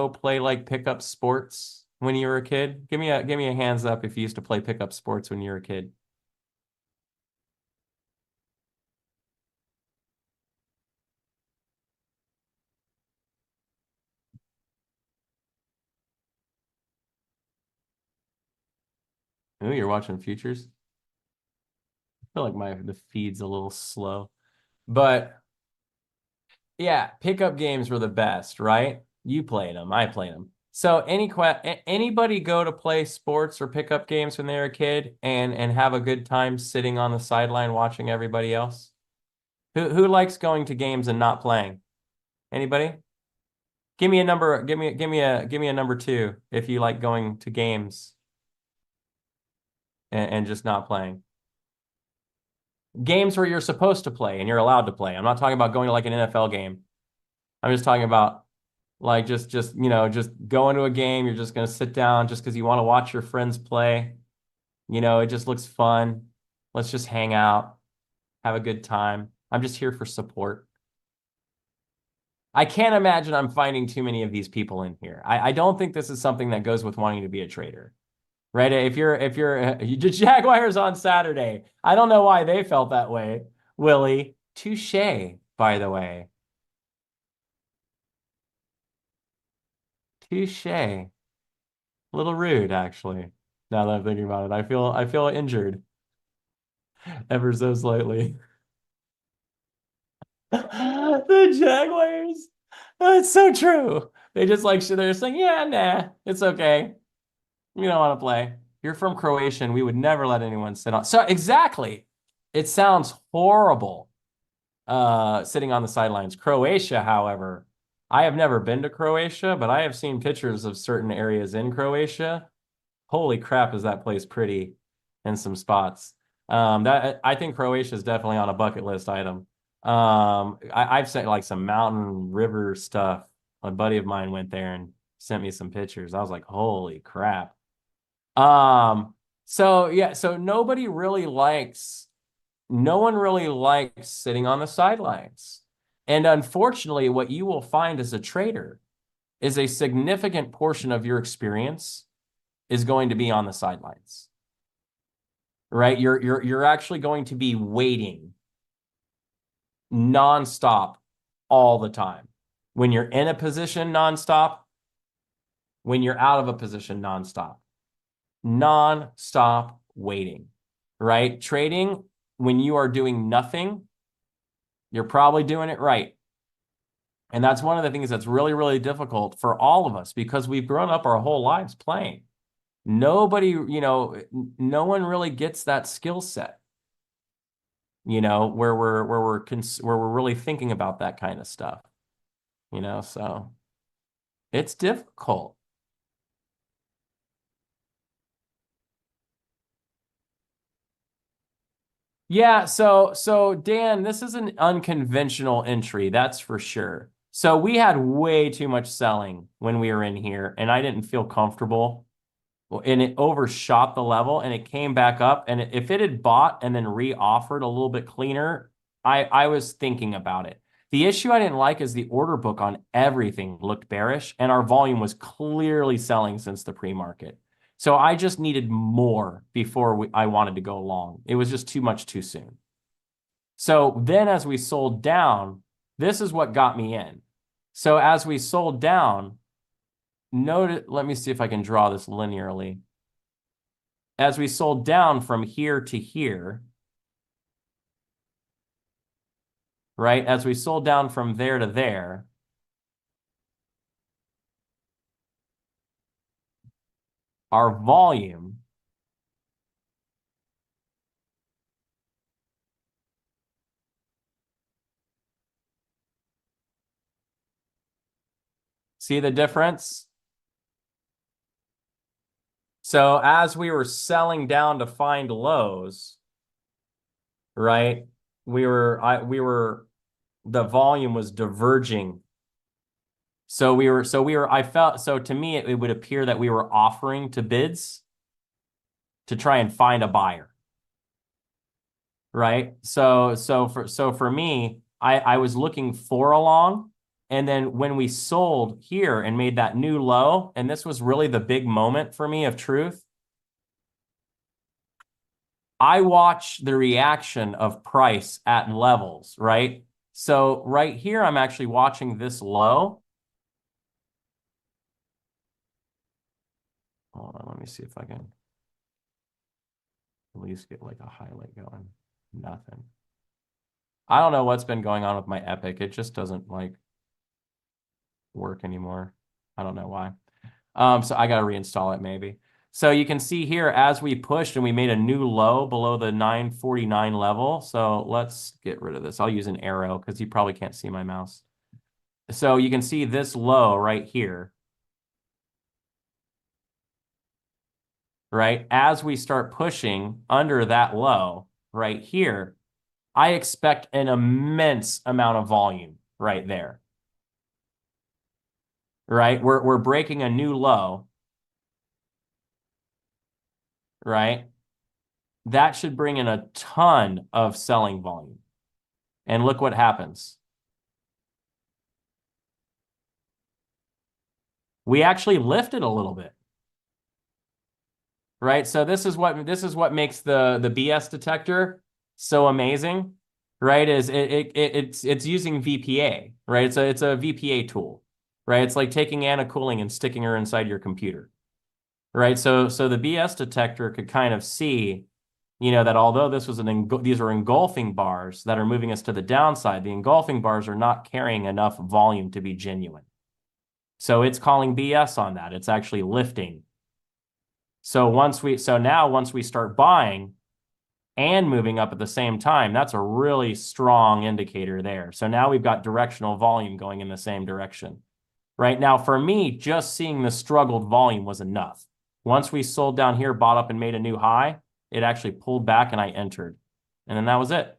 play like pickup sports when you were a kid? Give me a hands up if you used to play pickup sports when you were a kid. Ooh, you're watching futures? I feel like the feed's a little slow. But yeah, pickup games were the best, right? You played them, I played them. So anybody go to play sports or pickup games when they were a kid and have a good time sitting on the sideline watching everybody else? Who likes going to games and not playing? Anybody? Give me a number, give me a number 2 if you like going to games and just not playing. Games where you're supposed to play and you're allowed to play. I'm not talking about going to like an NFL game. I'm just talking about like just going to a game. You're just going to sit down just because you want to watch your friends play. It just looks fun. Let's just hang out, have a good time. I'm just here for support. I can't imagine I'm finding too many of these people in here. I don't think this is something that goes with wanting to be a trader. Right? If you're Jaguars on Saturday, I don't know why they felt that way. Willie, touche, by the way. Touche. A little rude, actually. Now that I'm thinking about it, I feel injured ever so slightly. The Jaguars. That's so true. They just they're saying, yeah, nah, it's okay. You don't want to play. You're from Croatia, and we would never let anyone sit on. So exactly. It sounds horrible sitting on the sidelines. Croatia, however, I have never been to Croatia, but I have seen pictures of certain areas in Croatia. Holy crap, is that place pretty in some spots. I think Croatia is definitely on a bucket list item. I've sent like some mountain river stuff. A buddy of mine went there and sent me some pictures. I was like, holy crap. So yeah, so no one really likes sitting on the sidelines. And unfortunately, what you will find as a trader is a significant portion of your experience is going to be on the sidelines. Right? You're actually going to be waiting nonstop all the time. When you're in a position nonstop, when you're out of a position nonstop. Non-stop waiting, right? Trading, when you are doing nothing, you're probably doing it right. And that's one of the things that's really, really difficult for all of us because we've grown up our whole lives playing. Nobody, no one really gets that skill set, where we're really thinking about that kind of stuff, so it's difficult. Yeah, so Dan, this is an unconventional entry, that's for sure. So we had way too much selling when we were in here, and I didn't feel comfortable. And it overshot the level, and it came back up. And if it had bought and then re-offered a little bit cleaner, I was thinking about it. The issue I didn't like is the order book on everything looked bearish, and our volume was clearly selling since the pre-market. So I just needed more before I wanted to go long. It was just too much too soon. So then as we sold down, this is what got me in. So as we sold down, let me see if I can draw this linearly. As we sold down from here to here, right? As we sold down from there to there, our volume see the difference? So as we were selling down to find lows, right? The volume was diverging. So to me, it would appear that we were offering to bids to try and find a buyer. Right? So for me, I was looking for a long, and then when we sold here and made that new low, and this was really the big moment for me of truth, I watch the reaction of price at levels, right? So right here, I'm actually watching this low. Hold on, let me see if I can at least get like a highlight going. Nothing. I don't know what's been going on with my Epic. It just doesn't like work anymore. I don't know why. So I got to reinstall it maybe. So you can see here as we pushed and we made a new low below the 949 level. So let's get rid of this. I'll use an arrow because you probably can't see my mouse. So you can see this low right here. Right? As we start pushing under that low right here, I expect an immense amount of volume right there. Right? We're breaking a new low. Right? That should bring in a ton of selling volume. And look what happens. We actually lifted a little bit. Right? So this is what makes the BS detector so amazing, right? Is it's using VPA, right? It's a VPA tool, right? It's like taking Anna Cooling and sticking her inside your computer. Right? So the BS detector could kind of see, that although these are engulfing bars that are moving us to the downside, the engulfing bars are not carrying enough volume to be genuine. So it's calling BS on that. It's actually lifting. So now once we start buying and moving up at the same time, that's a really strong indicator there. So now we've got directional volume going in the same direction. Right now, for me, just seeing the struggled volume was enough. Once we sold down here, bought up and made a new high, it actually pulled back and I entered. And then that was it.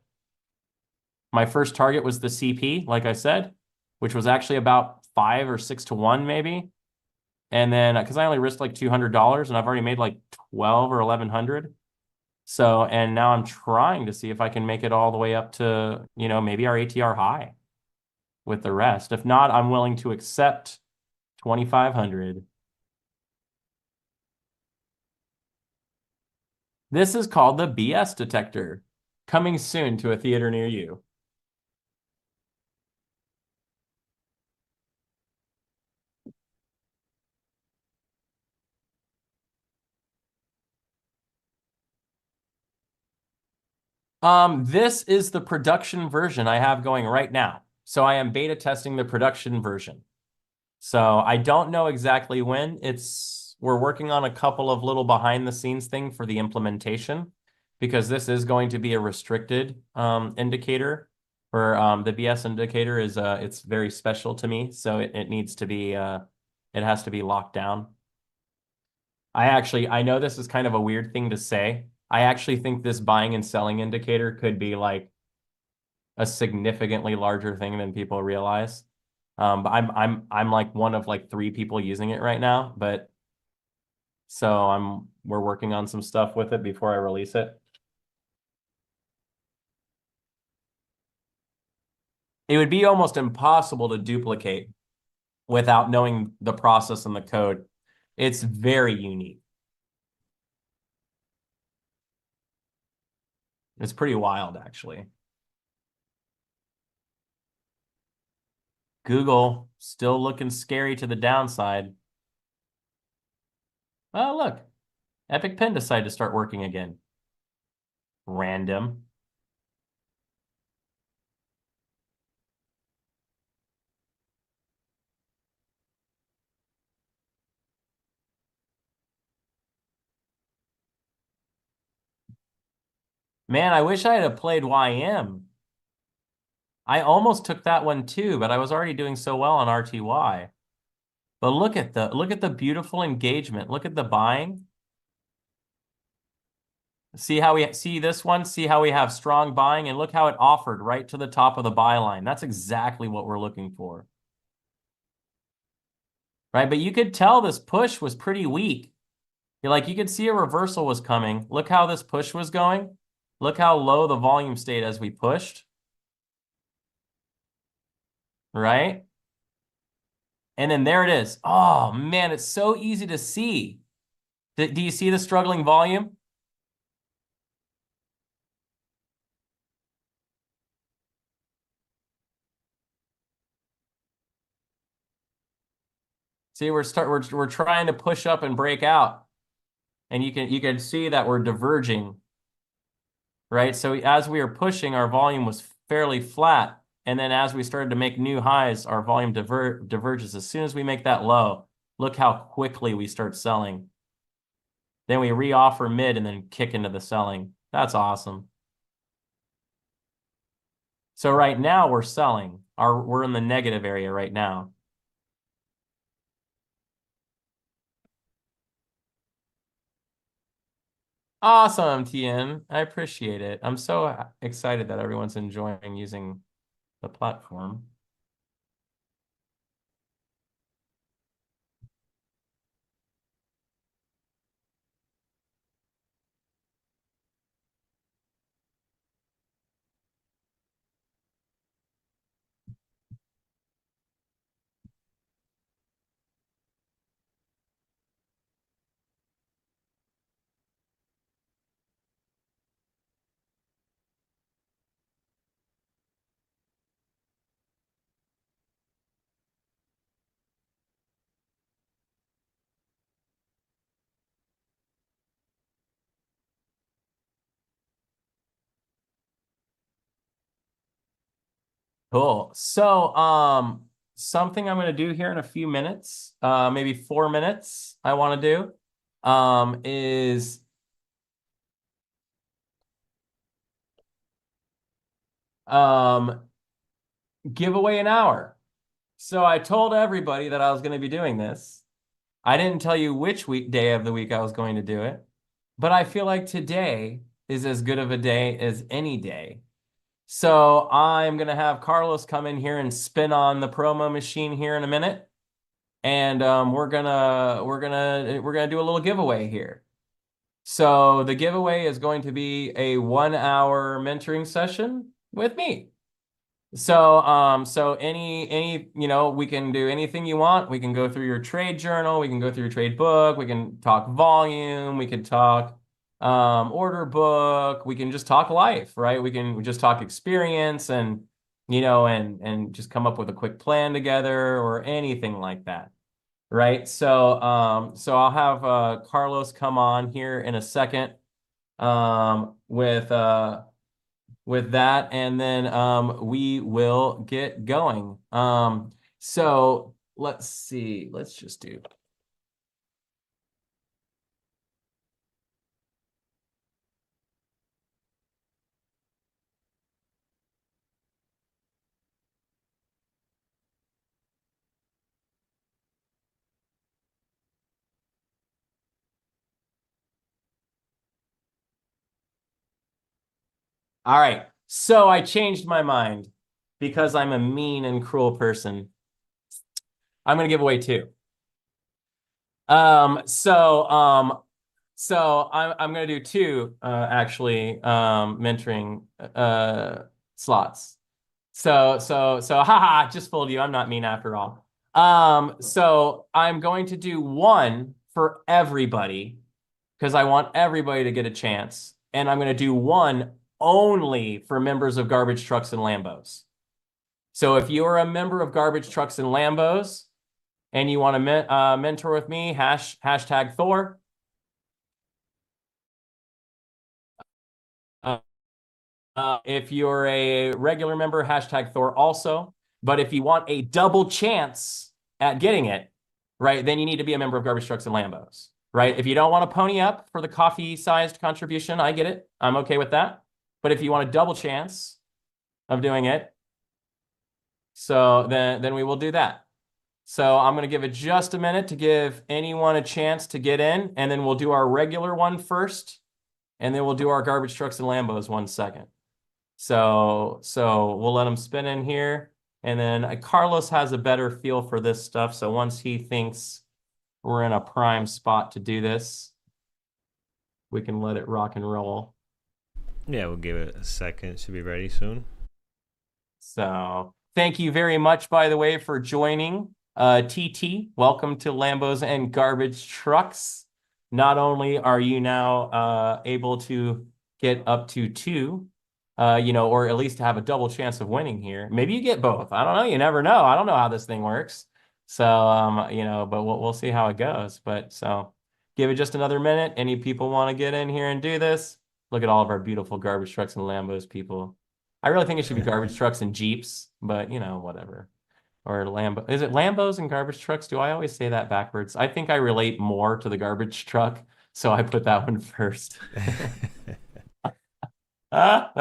My first target was the CP, like I said, which was actually about 5 or 6 to 1 maybe. And then, because I only risked like $200 and I've already made like 12 or 1100. So, and now I'm trying to see if I can make it all the way up to, you know, maybe our ATR high with the rest. If not, I'm willing to accept 2,500. This is called the BS detector, coming soon to a theater near you. This is the production version I have going right now. So I am beta testing the production version. So I don't know exactly when. We're working on a couple of little behind the scenes thing for the implementation, because this is going to be a restricted indicator. Where the BS indicator is it's very special to me, so it needs to be it has to be locked down. I know this is kind of a weird thing to say. I actually think this buying and selling indicator could be like a significantly larger thing than people realize. But I'm like one of like 3 people using it right now, but so we're working on some stuff with it before I release it. It would be almost impossible to duplicate without knowing the process and the code. It's very unique. It's pretty wild, actually. Google still looking scary to the downside. Oh, look. Epic Pen decided to start working again. Random. Man, I wish I had played YM. I almost took that one too, but I was already doing so well on RTY. But look at the beautiful engagement. Look at the buying. See how we see this one? See how we have strong buying, and look how it offered right to the top of the buy line. That's exactly what we're looking for. Right? But you could tell this push was pretty weak. You could see a reversal was coming. Look how this push was going. Look how low the volume stayed as we pushed. Right? And then there it is. Oh, man, it's so easy to see. Do you see the struggling volume? See, we're trying to push up and break out. And you can see that we're diverging. Right? So as we were pushing, our volume was fairly flat. And then as we started to make new highs, our volume diverges. As soon as we make that low, look how quickly we start selling. Then we re-offer mid and then kick into the selling. That's awesome. So right now we're selling. We're in the negative area right now. Awesome, Tien. I appreciate it. I'm so excited that everyone's enjoying using the platform. Cool. So, something I'm going to do here in a few minutes, maybe 4 minutes, I want to do, is give away an hour. So I told everybody that I was going to be doing this. I didn't tell you which day of the week I was going to do it, but I feel like today is as good of a day as any day. So I'm going to have Carlos come in here and spin on the promo machine here in a minute. and we're gonna do a little giveaway here. So the giveaway is going to be a 1-hour mentoring session with me. So any we can do anything you want. We can go through your trade journal, we can go through your trade book, we can talk volume, we can talk order book, we can just talk life, right? We can just talk experience and and just come up with a quick plan together or anything like that. Right. So I'll have Carlos come on here in a second with that, and then we will get going. So let's see. Let's just do. All right. So I changed my mind because I'm a mean and cruel person. I'm going to give away 2. So I'm going to do 2 actually mentoring slots. So haha, just fooled you. I'm not mean after all. So I'm going to do 1 for everybody because I want everybody to get a chance. And I'm going to do 1 only for members of Garbage Trucks and Lambos. So if you are a member of Garbage Trucks and Lambos and you want to mentor with me, hashtag Thor. If you're a regular member, hashtag Thor also. But if you want a double chance at getting it, right, then you need to be a member of Garbage Trucks and Lambos, right? If you don't want to pony up for the coffee-sized contribution, I get it. I'm okay with that. But if you want a double chance of doing it, so then we will do that. So I'm going to give it just a minute to give anyone a chance to get in, and then we'll do our regular one first, and then we'll do our Garbage Trucks and Lambos one second. So we'll let them spin in here, and then Carlos has a better feel for this stuff. So once he thinks we're in a prime spot to do this, we can let it rock and roll. Yeah, we'll give it a second. Should be ready soon. So thank you very much, by the way, for joining. TT, welcome to Lambos and Garbage Trucks. Not only are you now able to get up to 2, or at least have a double chance of winning here. Maybe you get both. I don't know. You never know. I don't know how this thing works. So, but we'll see how it goes. But so give it just another minute. Any people want to get in here and do this? Look at all of our beautiful Garbage Trucks and Lambos people. I really think it should be Garbage Trucks and Jeeps, but whatever. Or Lambo. Is it Lambos and Garbage Trucks? Do I always say that backwards? I think I relate more to the garbage truck, so I put that one first. All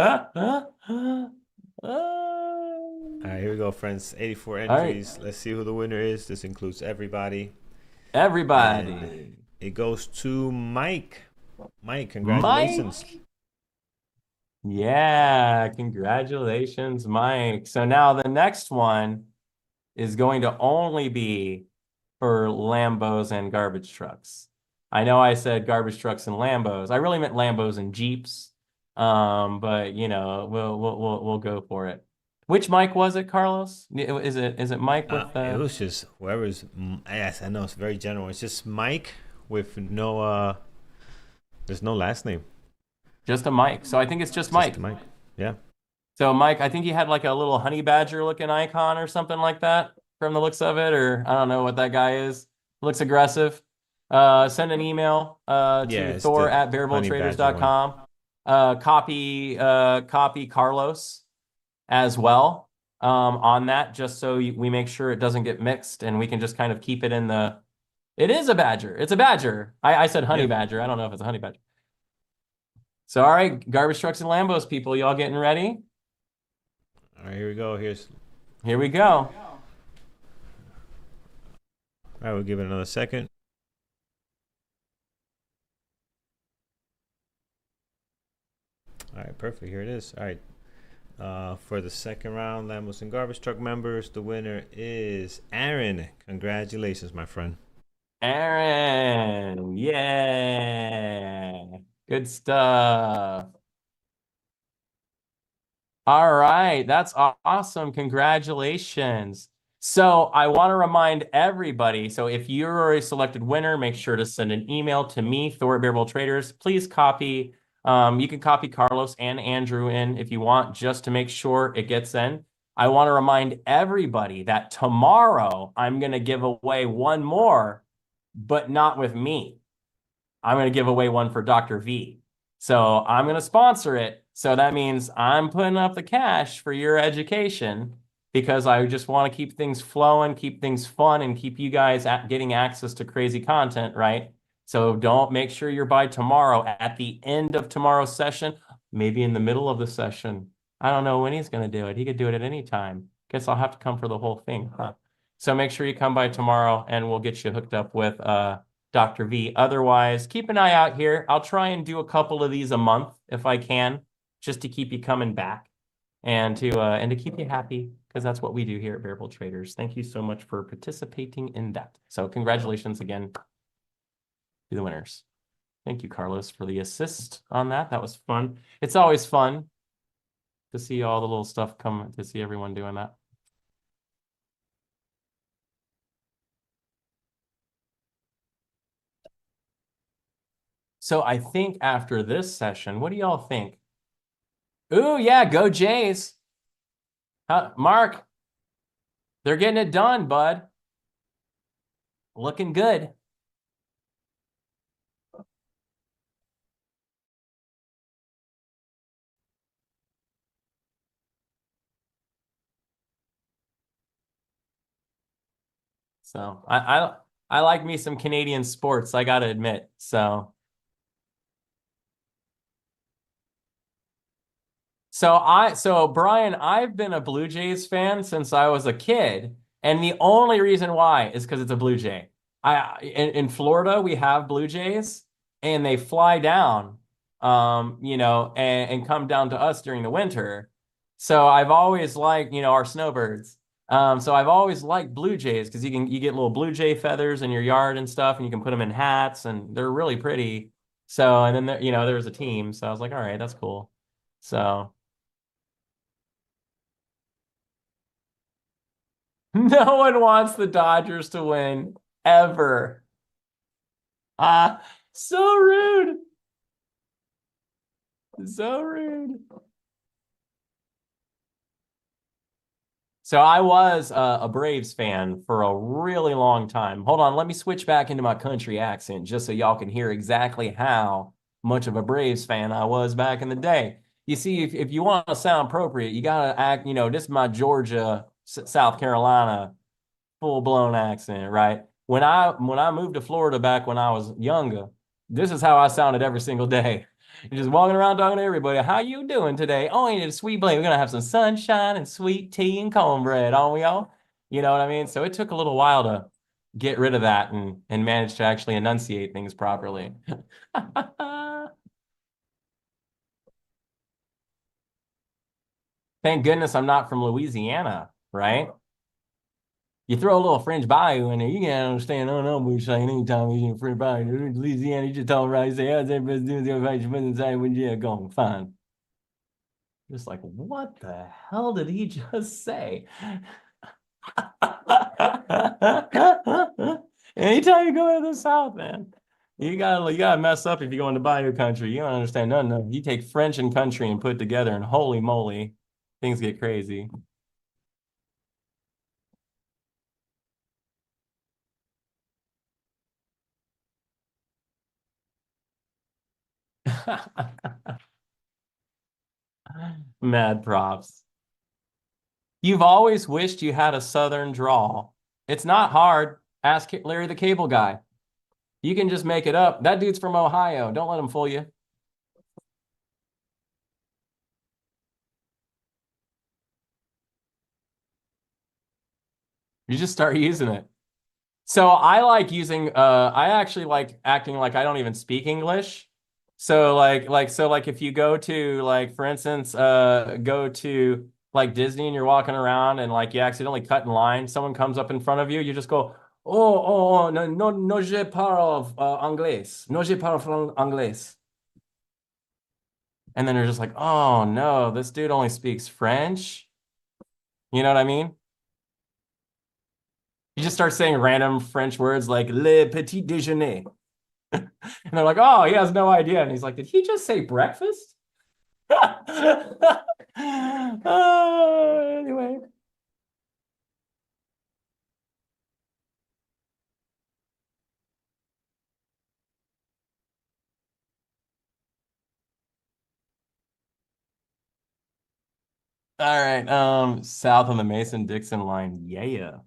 right, here we go, friends. 84 entries. Right. Let's see who the winner is. This includes everybody. Everybody. And it goes to Mike. Mike, congratulations. Mike. Yeah, congratulations, Mike. So now the next one is going to only be for Lambos and garbage trucks. I know I said garbage trucks and Lambos. I really meant Lambos and Jeeps. But we'll go for it. Which Mike was it, Carlos? Is it Mike with it was just whoever's. Yes, I know it's very general. It's just Mike with no there's no last name. Just a Mike. So I think it's just Mike. Mike. Yeah. So Mike, I think he had like a little honey badger looking icon or something like that from the looks of it, or I don't know what that guy is. Looks aggressive. Send an email to thor@bearbulltraders.com. Copy Carlos as well on that, just so we make sure it doesn't get mixed, and we can just kind of keep it in the. It is a badger. It's a badger. I said honey badger. I don't know if it's a honey badger. So all right, garbage trucks and Lambos people, y'all getting ready? All right, here we go. Here we go. All right, we'll give it another second. All right, perfect. Here it is. All right. For the second round, Lambos and Garbage Truck members, the winner is Aaron. Congratulations, my friend. Aaron, yeah, good stuff. All right, that's awesome. Congratulations. So I want to remind everybody, so if you're a selected winner, make sure to send an email to me, Thor at Bearable Traders. Please copy, you can copy Carlos and Andrew in if you want, just to make sure it gets in. I want to remind everybody that tomorrow I'm going to give away one more, but not with me. I'm going to give away one for Dr. V. So I'm going to sponsor it. So that means I'm putting up the cash for your education because I just want to keep things flowing, keep things fun, and keep you guys getting access to crazy content, right? So don't make sure you're by tomorrow at the end of tomorrow's session, maybe in the middle of the session. I don't know when he's going to do it. He could do it at any time. Guess I'll have to come for the whole thing, huh? So make sure you come by tomorrow and we'll get you hooked up with Dr. V. Otherwise, keep an eye out here. I'll try and do a couple of these a month if I can, just to keep you coming back and to keep you happy, because that's what we do here at Bearable Traders. Thank you so much for participating in that. So congratulations again to the winners. Thank you, Carlos, for the assist on that. That was fun. It's always fun to see all the little stuff come, to see everyone doing that. So I think after this session, what do y'all think? Ooh, yeah, go Jays. Mark, they're getting it done, bud. Looking good. So I like me some Canadian sports, I gotta admit. So Brian, I've been a Blue Jays fan since I was a kid, and the only reason why is because it's a Blue Jay. In Florida we have Blue Jays, and they fly down, you know, and come down to us during the winter. So I've always liked, you know, our snowbirds. So I've always liked Blue Jays because you get little Blue Jay feathers in your yard and stuff, and you can put them in hats, and they're really pretty. So and then there, you know, there was a team, so I was like, all right, that's cool. So. No one wants the Dodgers to win ever. Ah, so rude. So rude. So I was a Braves fan for a really long time. Hold on, let me switch back into my country accent just so y'all can hear exactly how much of a Braves fan I was back in the day. You see, if you want to sound appropriate, you got to act, you know, this is my Georgia, South Carolina full-blown accent, right? When I moved to Florida back when I was younger, this is how I sounded every single day. You're just walking around talking to everybody. How you doing today? Oh, ain't it a sweet blade? We're gonna have some sunshine and sweet tea and cornbread, aren't we all? You know what I mean? So it took a little while to get rid of that and manage to actually enunciate things properly. Thank goodness I'm not from Louisiana, right? You throw a little French bayou in there, you can't understand. I don't know what you're saying anytime you're in French bayou. Louisiana, you just talk right, you say, how's everybody doing? Yeah, going fine. Just like, what the hell did he just say? Anytime you go to the South, man, you gotta mess up if you go into bayou country. You don't understand nothing. No. You take French and country and put it together, and holy moly, things get crazy. Mad props. You've always wished you had a Southern drawl. It's not hard. Ask Larry the Cable Guy. You can just make it up. That dude's from Ohio. Don't let him fool you. You just start using it. So I like using, I actually like acting like I don't even speak English. So like if you go to like, for instance, go to like Disney and you're walking around and like you accidentally cut in line, someone comes up in front of you, you just go, oh, no, je parle anglais. No, je parle anglais. And then they're just like, oh no, this dude only speaks French. You know what I mean? You just start saying random French words like le petit déjeuner. And they're like, oh, he has no idea. And he's like, did he just say breakfast? Anyway. All right. South on the Mason-Dixon line. Yeah.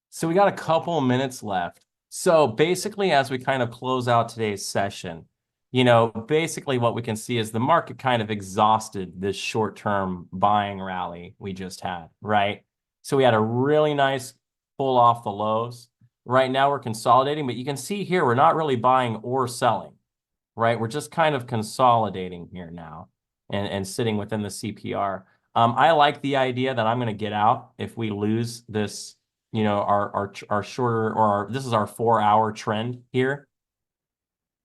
So we got a couple minutes left. So basically, as we kind of close out today's session, basically what we can see is the market kind of exhausted this short-term buying rally we just had, right? So we had a really nice pull off the lows. Right now we're consolidating, but you can see here we're not really buying or selling, right? We're just kind of consolidating here now and sitting within the CPR. I like the idea that I'm going to get out if we lose this, our shorter, or this is our 4-hour trend here.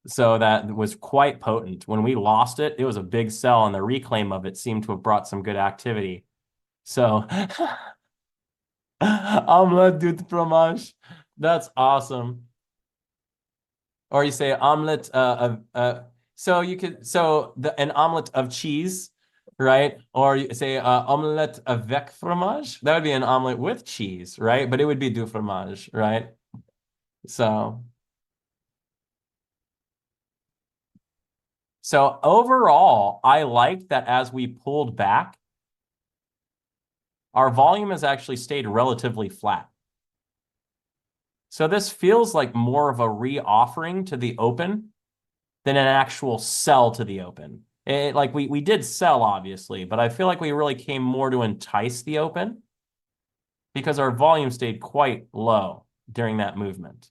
So that was quite potent. When we lost it, it was a big sell, and the reclaim of it seemed to have brought some good activity. So, omelette du fromage. That's awesome. Or you say omelette an omelet of cheese, right? Or you say omelette avec fromage. That would be an omelet with cheese, right? But it would be du fromage, right? So overall, I like that as we pulled back, our volume has actually stayed relatively flat. So this feels like more of a re-offering to the open than an actual sell to the open. Like we did sell, obviously, but I feel like we really came more to entice the open because our volume stayed quite low during that movement.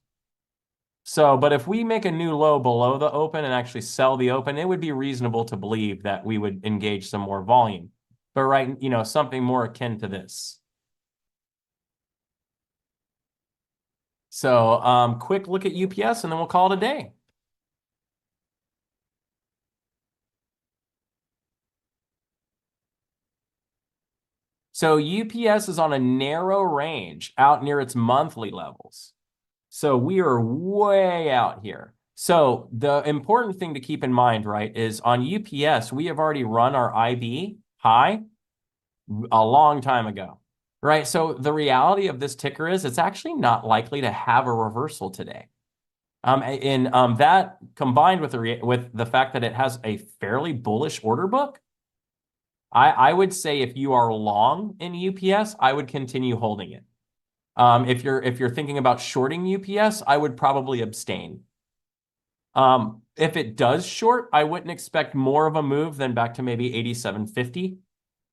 So, but if we make a new low below the open and actually sell the open, it would be reasonable to believe that we would engage some more volume. But something more akin to this. So, quick look at UPS and then we'll call it a day. So UPS is on a narrow range out near its monthly levels. So we are way out here. So the important thing to keep in mind, right, is on UPS, we have already run our IB high a long time ago, right? So the reality of this ticker is it's actually not likely to have a reversal today. That combined with the fact that it has a fairly bullish order book, I would say if you are long in UPS, I would continue holding it. If you're thinking about shorting UPS, I would probably abstain. If it does short, I wouldn't expect more of a move than back to maybe 87.50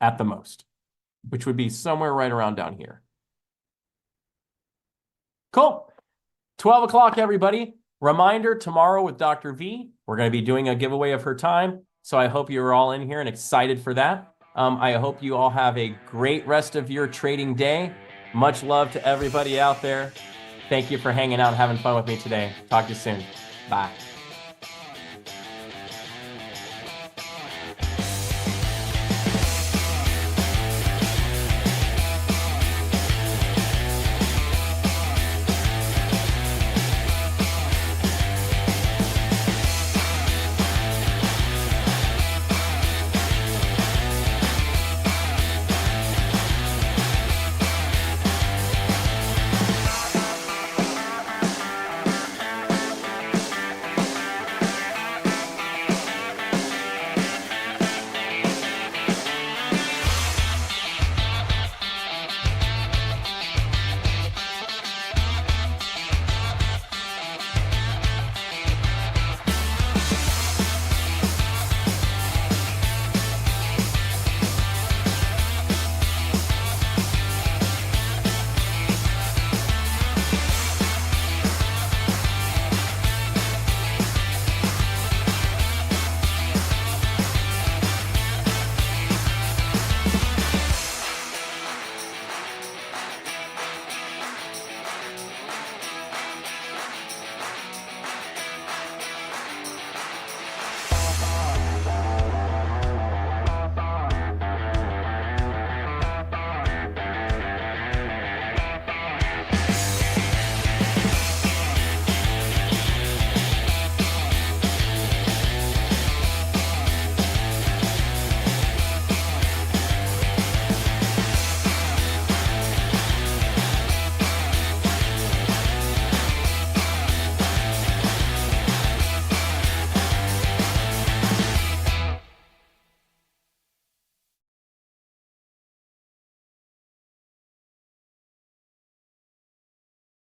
at the most, which would be somewhere right around down here. Cool. 12 o'clock, everybody. Reminder, tomorrow with Dr. V, we're going to be doing a giveaway of her time. So I hope you're all in here and excited for that. I hope you all have a great rest of your trading day. Much love to everybody out there. Thank you for hanging out and having fun with me today. Talk to you soon. Bye.